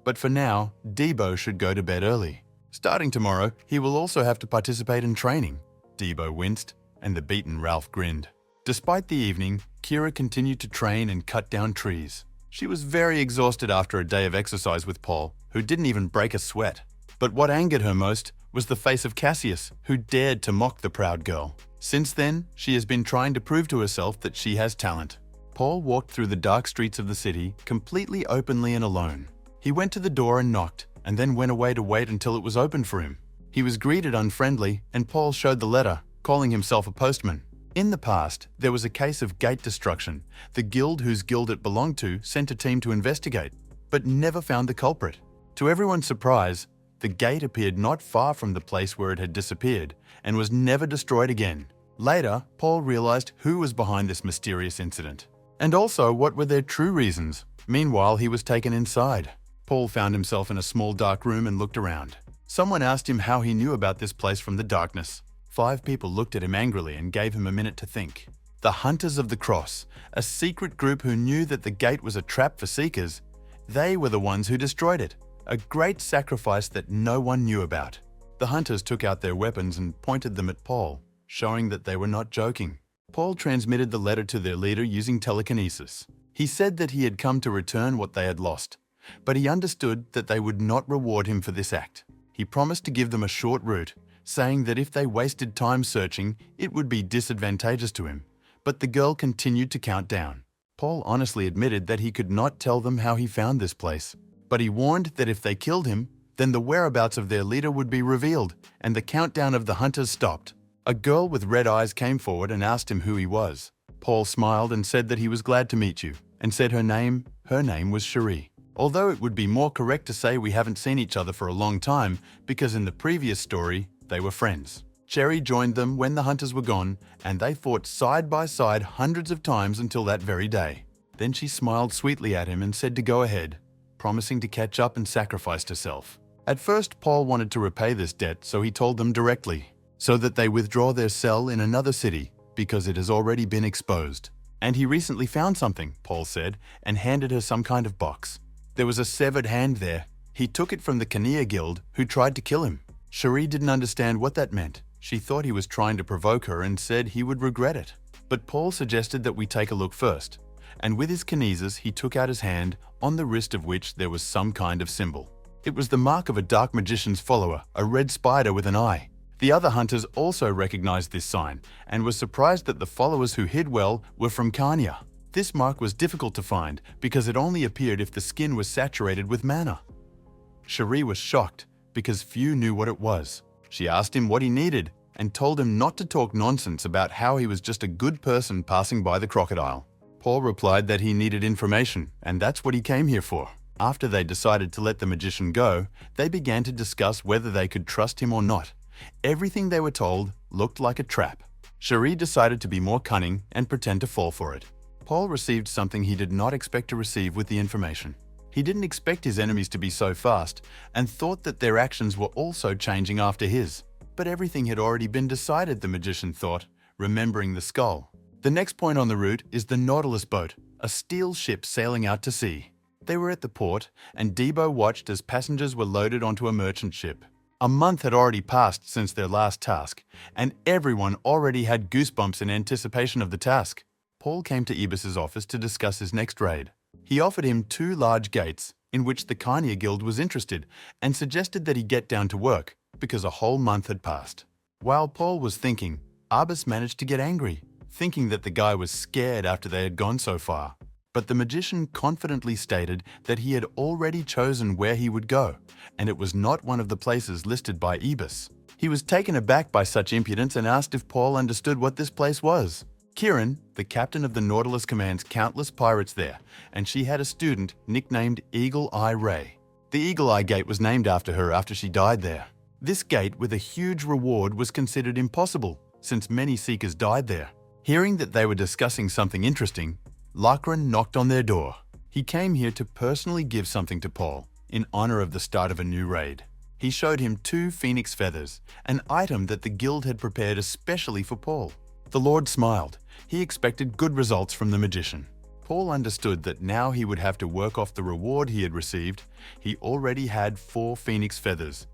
But for now, Debo should go to bed early. Starting tomorrow, he will also have to participate in training. Debo winced, and the beaten Ralph grinned. Despite the evening, Kira continued to train and cut down trees. She was very exhausted after a day of exercise with Paul, who didn't even break a sweat. But what angered her most was the face of Cassius, who dared to mock the proud girl. Since then, she has been trying to prove to herself that she has talent. Paul walked through the dark streets of the city, completely openly and alone. He went to the door and knocked, and then went away to wait until it was opened for him. He was greeted unfriendly, and Paul showed the letter, calling himself a postman. In the past, there was a case of gate destruction. The guild whose guild it belonged to sent a team to investigate, but never found the culprit. To everyone's surprise, the gate appeared not far from the place where it had disappeared, and was never destroyed again. Later, Paul realized who was behind this mysterious incident. And also, what were their true reasons? Meanwhile, he was taken inside. Paul found himself in a small dark room and looked around. Someone asked him how he knew about this place from the darkness. 5 people looked at him angrily and gave him a minute to think. The Hunters of the Cross, a secret group who knew that the gate was a trap for seekers, they were the ones who destroyed it. A great sacrifice that no one knew about. The hunters took out their weapons and pointed them at Paul, showing that they were not joking. Paul transmitted the letter to their leader using telekinesis. He said that he had come to return what they had lost, but he understood that they would not reward him for this act. He promised to give them a short route, saying that if they wasted time searching, it would be disadvantageous to him. But the girl continued to count down. Paul honestly admitted that he could not tell them how he found this place, but he warned that if they killed him, then the whereabouts of their leader would be revealed, and the countdown of the hunters stopped. A girl with red eyes came forward and asked him who he was. Paul smiled and said that he was glad to meet you, and said her name was Cherie. Although it would be more correct to say we haven't seen each other for a long time, because in the previous story, they were friends. Cherie joined them when the hunters were gone, and they fought side by side hundreds of times until that very day. Then she smiled sweetly at him and said to go ahead, promising to catch up, and sacrificed herself. At first, Paul wanted to repay this debt, so he told them directly, so that they withdraw their cell in another city, because it has already been exposed. And he recently found something, Paul said, and handed her some kind of box. There was a severed hand there. He took it from the Kania Guild, who tried to kill him. Cherie didn't understand what that meant. She thought he was trying to provoke her and said he would regret it. But Paul suggested that we take a look first. And with his kinesis, he took out his hand, on the wrist of which there was some kind of symbol. It was the mark of a dark magician's follower, a red spider with an eye. The other hunters also recognized this sign and were surprised that the followers who hid well were from Kanya. This mark was difficult to find because it only appeared if the skin was saturated with mana. Cherie was shocked because few knew what it was. She asked him what he needed and told him not to talk nonsense about how he was just a good person passing by the crocodile. Paul replied that he needed information, and that's what he came here for. After they decided to let the magician go, they began to discuss whether they could trust him or not. Everything they were told looked like a trap. Cherie decided to be more cunning and pretend to fall for it. Paul received something he did not expect to receive with the information. He didn't expect his enemies to be so fast and thought that their actions were also changing after his. But everything had already been decided, the magician thought, remembering the skull. The next point on the route is the Nautilus boat, a steel ship sailing out to sea. They were at the port, and Debo watched as passengers were loaded onto a merchant ship. A month had already passed since their last task, and everyone already had goosebumps in anticipation of the task. Paul came to Ibis's office to discuss his next raid. He offered him 2 large gates, in which the Kania Guild was interested, and suggested that he get down to work, because a whole month had passed. While Paul was thinking, Ibis managed to get angry, thinking that the guy was scared after they had gone so far. But the magician confidently stated that he had already chosen where he would go, and it was not one of the places listed by Ibis. He was taken aback by such impudence and asked if Paul understood what this place was. Kieran, the captain of the Nautilus, commands countless pirates there, and she had a student nicknamed Eagle Eye Ray. The Eagle Eye Gate was named after her after she died there. This gate with a huge reward was considered impossible, since many seekers died there. Hearing that they were discussing something interesting, Lachlan knocked on their door. He came here to personally give something to Paul, in honor of the start of a new raid. He showed him 2 phoenix feathers, an item that the guild had prepared especially for Paul. The Lord smiled. He expected good results from the magician. Paul understood that now he would have to work off the reward he had received. He already had 4 phoenix feathers.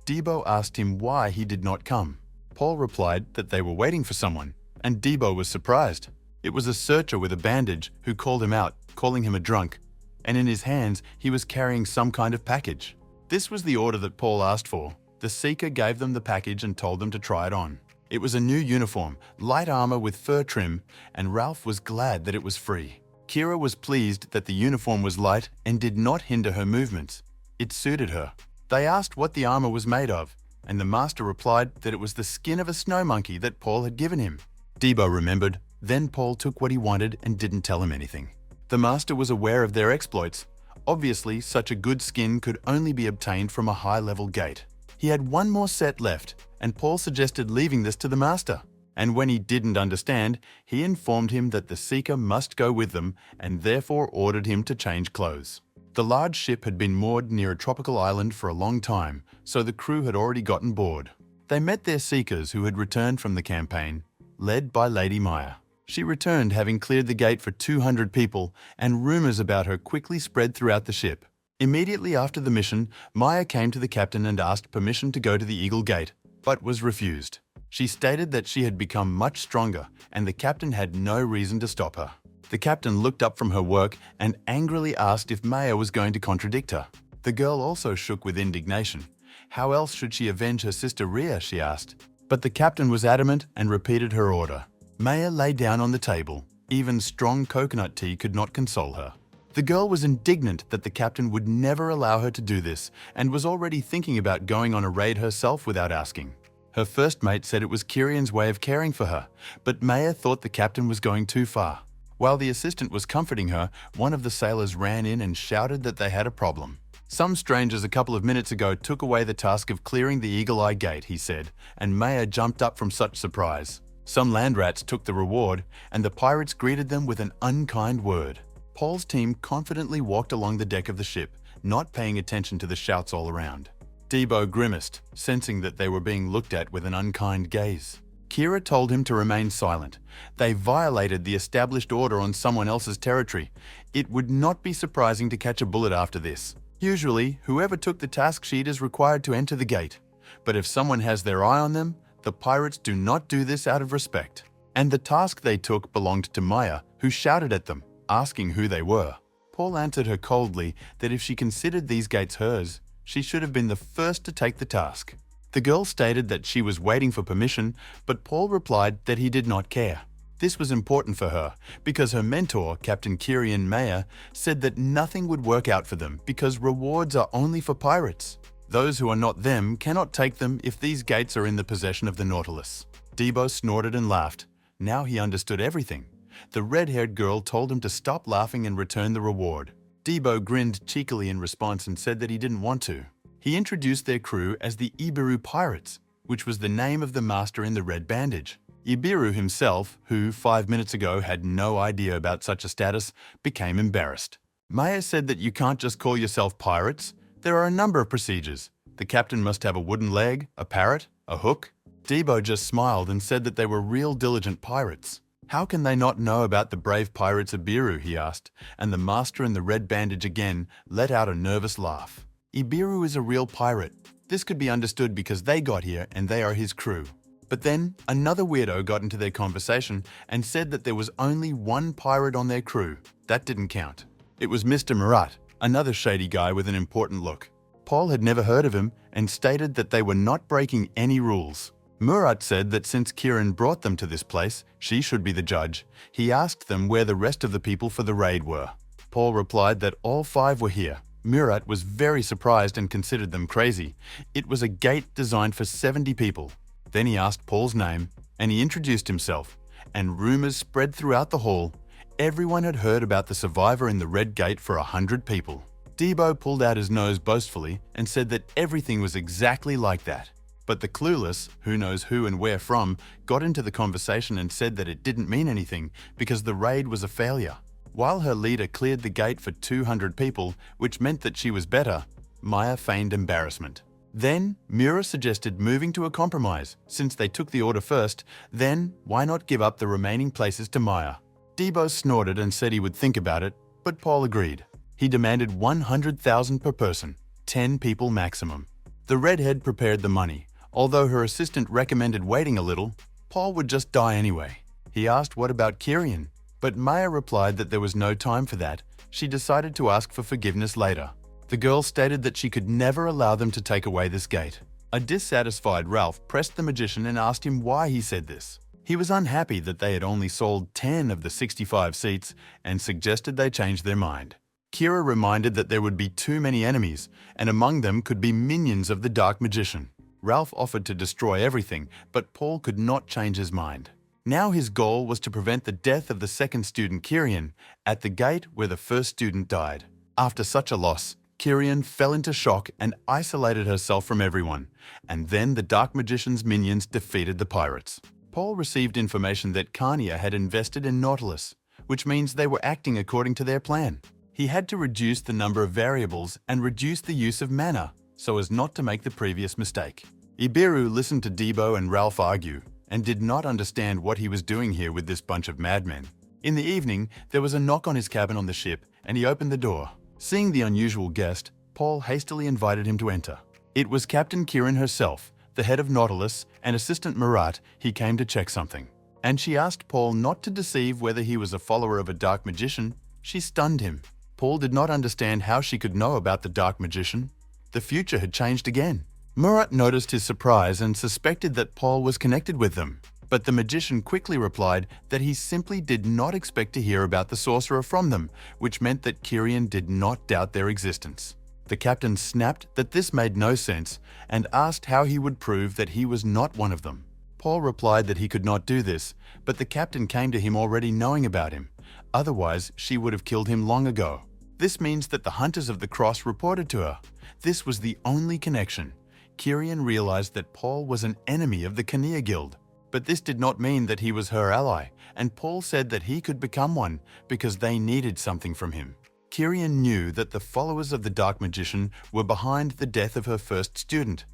Debo asked him why he did not come. Paul replied that they were waiting for someone, and Debo was surprised. It was a searcher with a bandage who called him out, calling him a drunk, and in his hands he was carrying some kind of package. This was the order that Paul asked for. The seeker gave them the package and told them to try it on. It was a new uniform, light armor with fur trim, and Ralph was glad that it was free. Kira was pleased that the uniform was light and did not hinder her movements. It suited her. They asked what the armor was made of, and the master replied that it was the skin of a snow monkey that Paul had given him. Debo remembered. Then Paul took what he wanted and didn't tell him anything. The master was aware of their exploits. Obviously, such a good skin could only be obtained from a high-level gate. He had one more set left, and Paul suggested leaving this to the master. And when he didn't understand, he informed him that the seeker must go with them and therefore ordered him to change clothes. The large ship had been moored near a tropical island for a long time, so the crew had already gotten bored. They met their seekers who had returned from the campaign, led by Lady Maya. She returned having cleared the gate for 200 people, and rumors about her quickly spread throughout the ship. Immediately after the mission, Maya came to the captain and asked permission to go to the Eagle Gate, but was refused. She stated that she had become much stronger, and the captain had no reason to stop her. The captain looked up from her work and angrily asked if Maya was going to contradict her. The girl also shook with indignation. How else should she avenge her sister Rhea, she asked. But the captain was adamant and repeated her order. Maya lay down on the table. Even strong coconut tea could not console her. The girl was indignant that the captain would never allow her to do this and was already thinking about going on a raid herself without asking. Her first mate said it was Kirian's way of caring for her, but Maya thought the captain was going too far. While the assistant was comforting her, one of the sailors ran in and shouted that they had a problem. Some strangers a couple of minutes ago took away the task of clearing the Eagle Eye Gate, he said, and Maya jumped up from such surprise. Some land rats took the reward, and the pirates greeted them with an unkind word. Paul's team confidently walked along the deck of the ship, not paying attention to the shouts all around. Debo grimaced, sensing that they were being looked at with an unkind gaze. Kira told him to remain silent. They violated the established order on someone else's territory. It would not be surprising to catch a bullet after this. Usually, whoever took the task sheet is required to enter the gate. But if someone has their eye on them, the pirates do not do this out of respect. And the task they took belonged to Maya, who shouted at them, asking who they were. Paul answered her coldly that if she considered these gates hers, she should have been the first to take the task. The girl stated that she was waiting for permission, but Paul replied that he did not care. This was important for her, because her mentor, Captain Kirian Maya, said that nothing would work out for them because rewards are only for pirates. Those who are not them cannot take them if these gates are in the possession of the Nautilus. Debo snorted and laughed. Now he understood everything. The red-haired girl told him to stop laughing and return the reward. Debo grinned cheekily in response and said that he didn't want to. He introduced their crew as the Ibiru Pirates, which was the name of the master in the red bandage. Ibiru himself, who 5 minutes ago had no idea about such a status, became embarrassed. Maya said that you can't just call yourself pirates. There are a number of procedures. The captain must have a wooden leg, a parrot, a hook. Debo just smiled and said that they were real diligent pirates. How can they not know about the brave pirates of Ibiru, he asked, and the master in the red bandage again let out a nervous laugh. Ibiru is a real pirate. This could be understood because they got here and they are his crew. But then, another weirdo got into their conversation and said that there was only one pirate on their crew. That didn't count. It was Mr. Murat, another shady guy with an important look. Paul had never heard of him and stated that they were not breaking any rules. Murat said that since Kieran brought them to this place, she should be the judge. He asked them where the rest of the people for the raid were. Paul replied that all 5 were here. Murat was very surprised and considered them crazy. It was a gate designed for 70 people. Then he asked Paul's name, and he introduced himself, and rumors spread throughout the hall. Everyone had heard about the survivor in the red gate for 100 people. Debo pulled out his nose boastfully and said that everything was exactly like that. But the clueless, who knows who and where from, got into the conversation and said that it didn't mean anything because the raid was a failure. While her leader cleared the gate for 200 people, which meant that she was better, Maya feigned embarrassment. Then, Mura suggested moving to a compromise. Since they took the order first, then why not give up the remaining places to Maya? Debo snorted and said he would think about it, but Paul agreed. He demanded 100,000 per person, 10 people maximum. The redhead prepared the money. Although her assistant recommended waiting a little, Paul would just die anyway. He asked what about Kirian, but Maya replied that there was no time for that. She decided to ask for forgiveness later. The girl stated that she could never allow them to take away this gate. A dissatisfied Ralph pressed the magician and asked him why he said this. He was unhappy that they had only sold 10 of the 65 seats and suggested they change their mind. Kira reminded that there would be too many enemies, and among them could be minions of the Dark Magician. Ralph offered to destroy everything, but Paul could not change his mind. Now his goal was to prevent the death of the second student Kirian at the gate where the first student died. After such a loss, Kirian fell into shock and isolated herself from everyone, and then the Dark Magician's minions defeated the pirates. Paul received information that Kania had invested in Nautilus, which means they were acting according to their plan. He had to reduce the number of variables and reduce the use of mana, so as not to make the previous mistake. Ibiru listened to Debo and Ralph argue, and did not understand what he was doing here with this bunch of madmen. In the evening, there was a knock on his cabin on the ship, and he opened the door. Seeing the unusual guest, Paul hastily invited him to enter. It was Captain Kieran herself, the head of Nautilus, and Assistant Murat. He came to check something. And she asked Paul not to deceive whether he was a follower of a Dark Magician. She stunned him. Paul did not understand how she could know about the Dark Magician. The future had changed again. Murat noticed his surprise and suspected that Paul was connected with them. But the magician quickly replied that he simply did not expect to hear about the sorcerer from them, which meant that Kirian did not doubt their existence. The captain snapped that this made no sense and asked how he would prove that he was not one of them. Paul replied that he could not do this, but the captain came to him already knowing about him. Otherwise, she would have killed him long ago. This means that the Hunters of the Cross reported to her. This was the only connection. Kirian realized that Paul was an enemy of the Kania Guild. But this did not mean that he was her ally, and Paul said that he could become one because they needed something from him. Kirian knew that the followers of the Dark Magician were behind the death of her first student.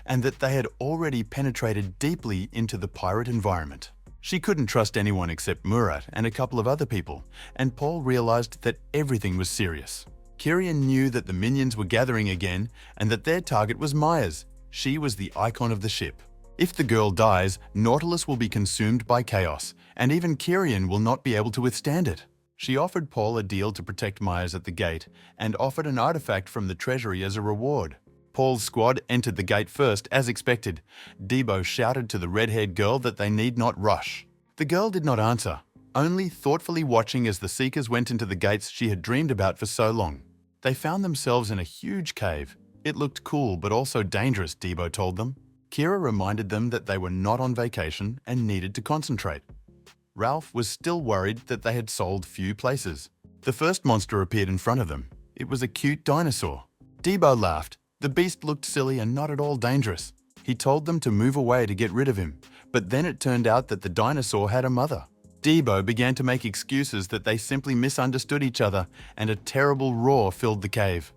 and that they had already penetrated deeply into the pirate environment. She couldn't trust anyone except Murat and a couple of other people, and Paul realized that everything was serious. Kyrian knew that the minions were gathering again and that their target was Maya's. She was the icon of the ship. If the girl dies, Nautilus will be consumed by chaos, and even Kyrian will not be able to withstand it. She offered Paul a deal to protect Myers at the gate and offered an artifact from the treasury as a reward. Paul's squad entered the gate first, as expected. Debo shouted to the red-haired girl that they need not rush. The girl did not answer, only thoughtfully watching as the Seekers went into the gates she had dreamed about for so long. They found themselves in a huge cave. It looked cool but also dangerous, Debo told them. Kira reminded them that they were not on vacation and needed to concentrate. Ralph was still worried that they had sold few places. The first monster appeared in front of them. It was a cute dinosaur. Debo laughed. The beast looked silly and not at all dangerous. He told them to move away to get rid of him, but then it turned out that the dinosaur had a mother. Debo began to make excuses that they simply misunderstood each other, and a terrible roar filled the cave.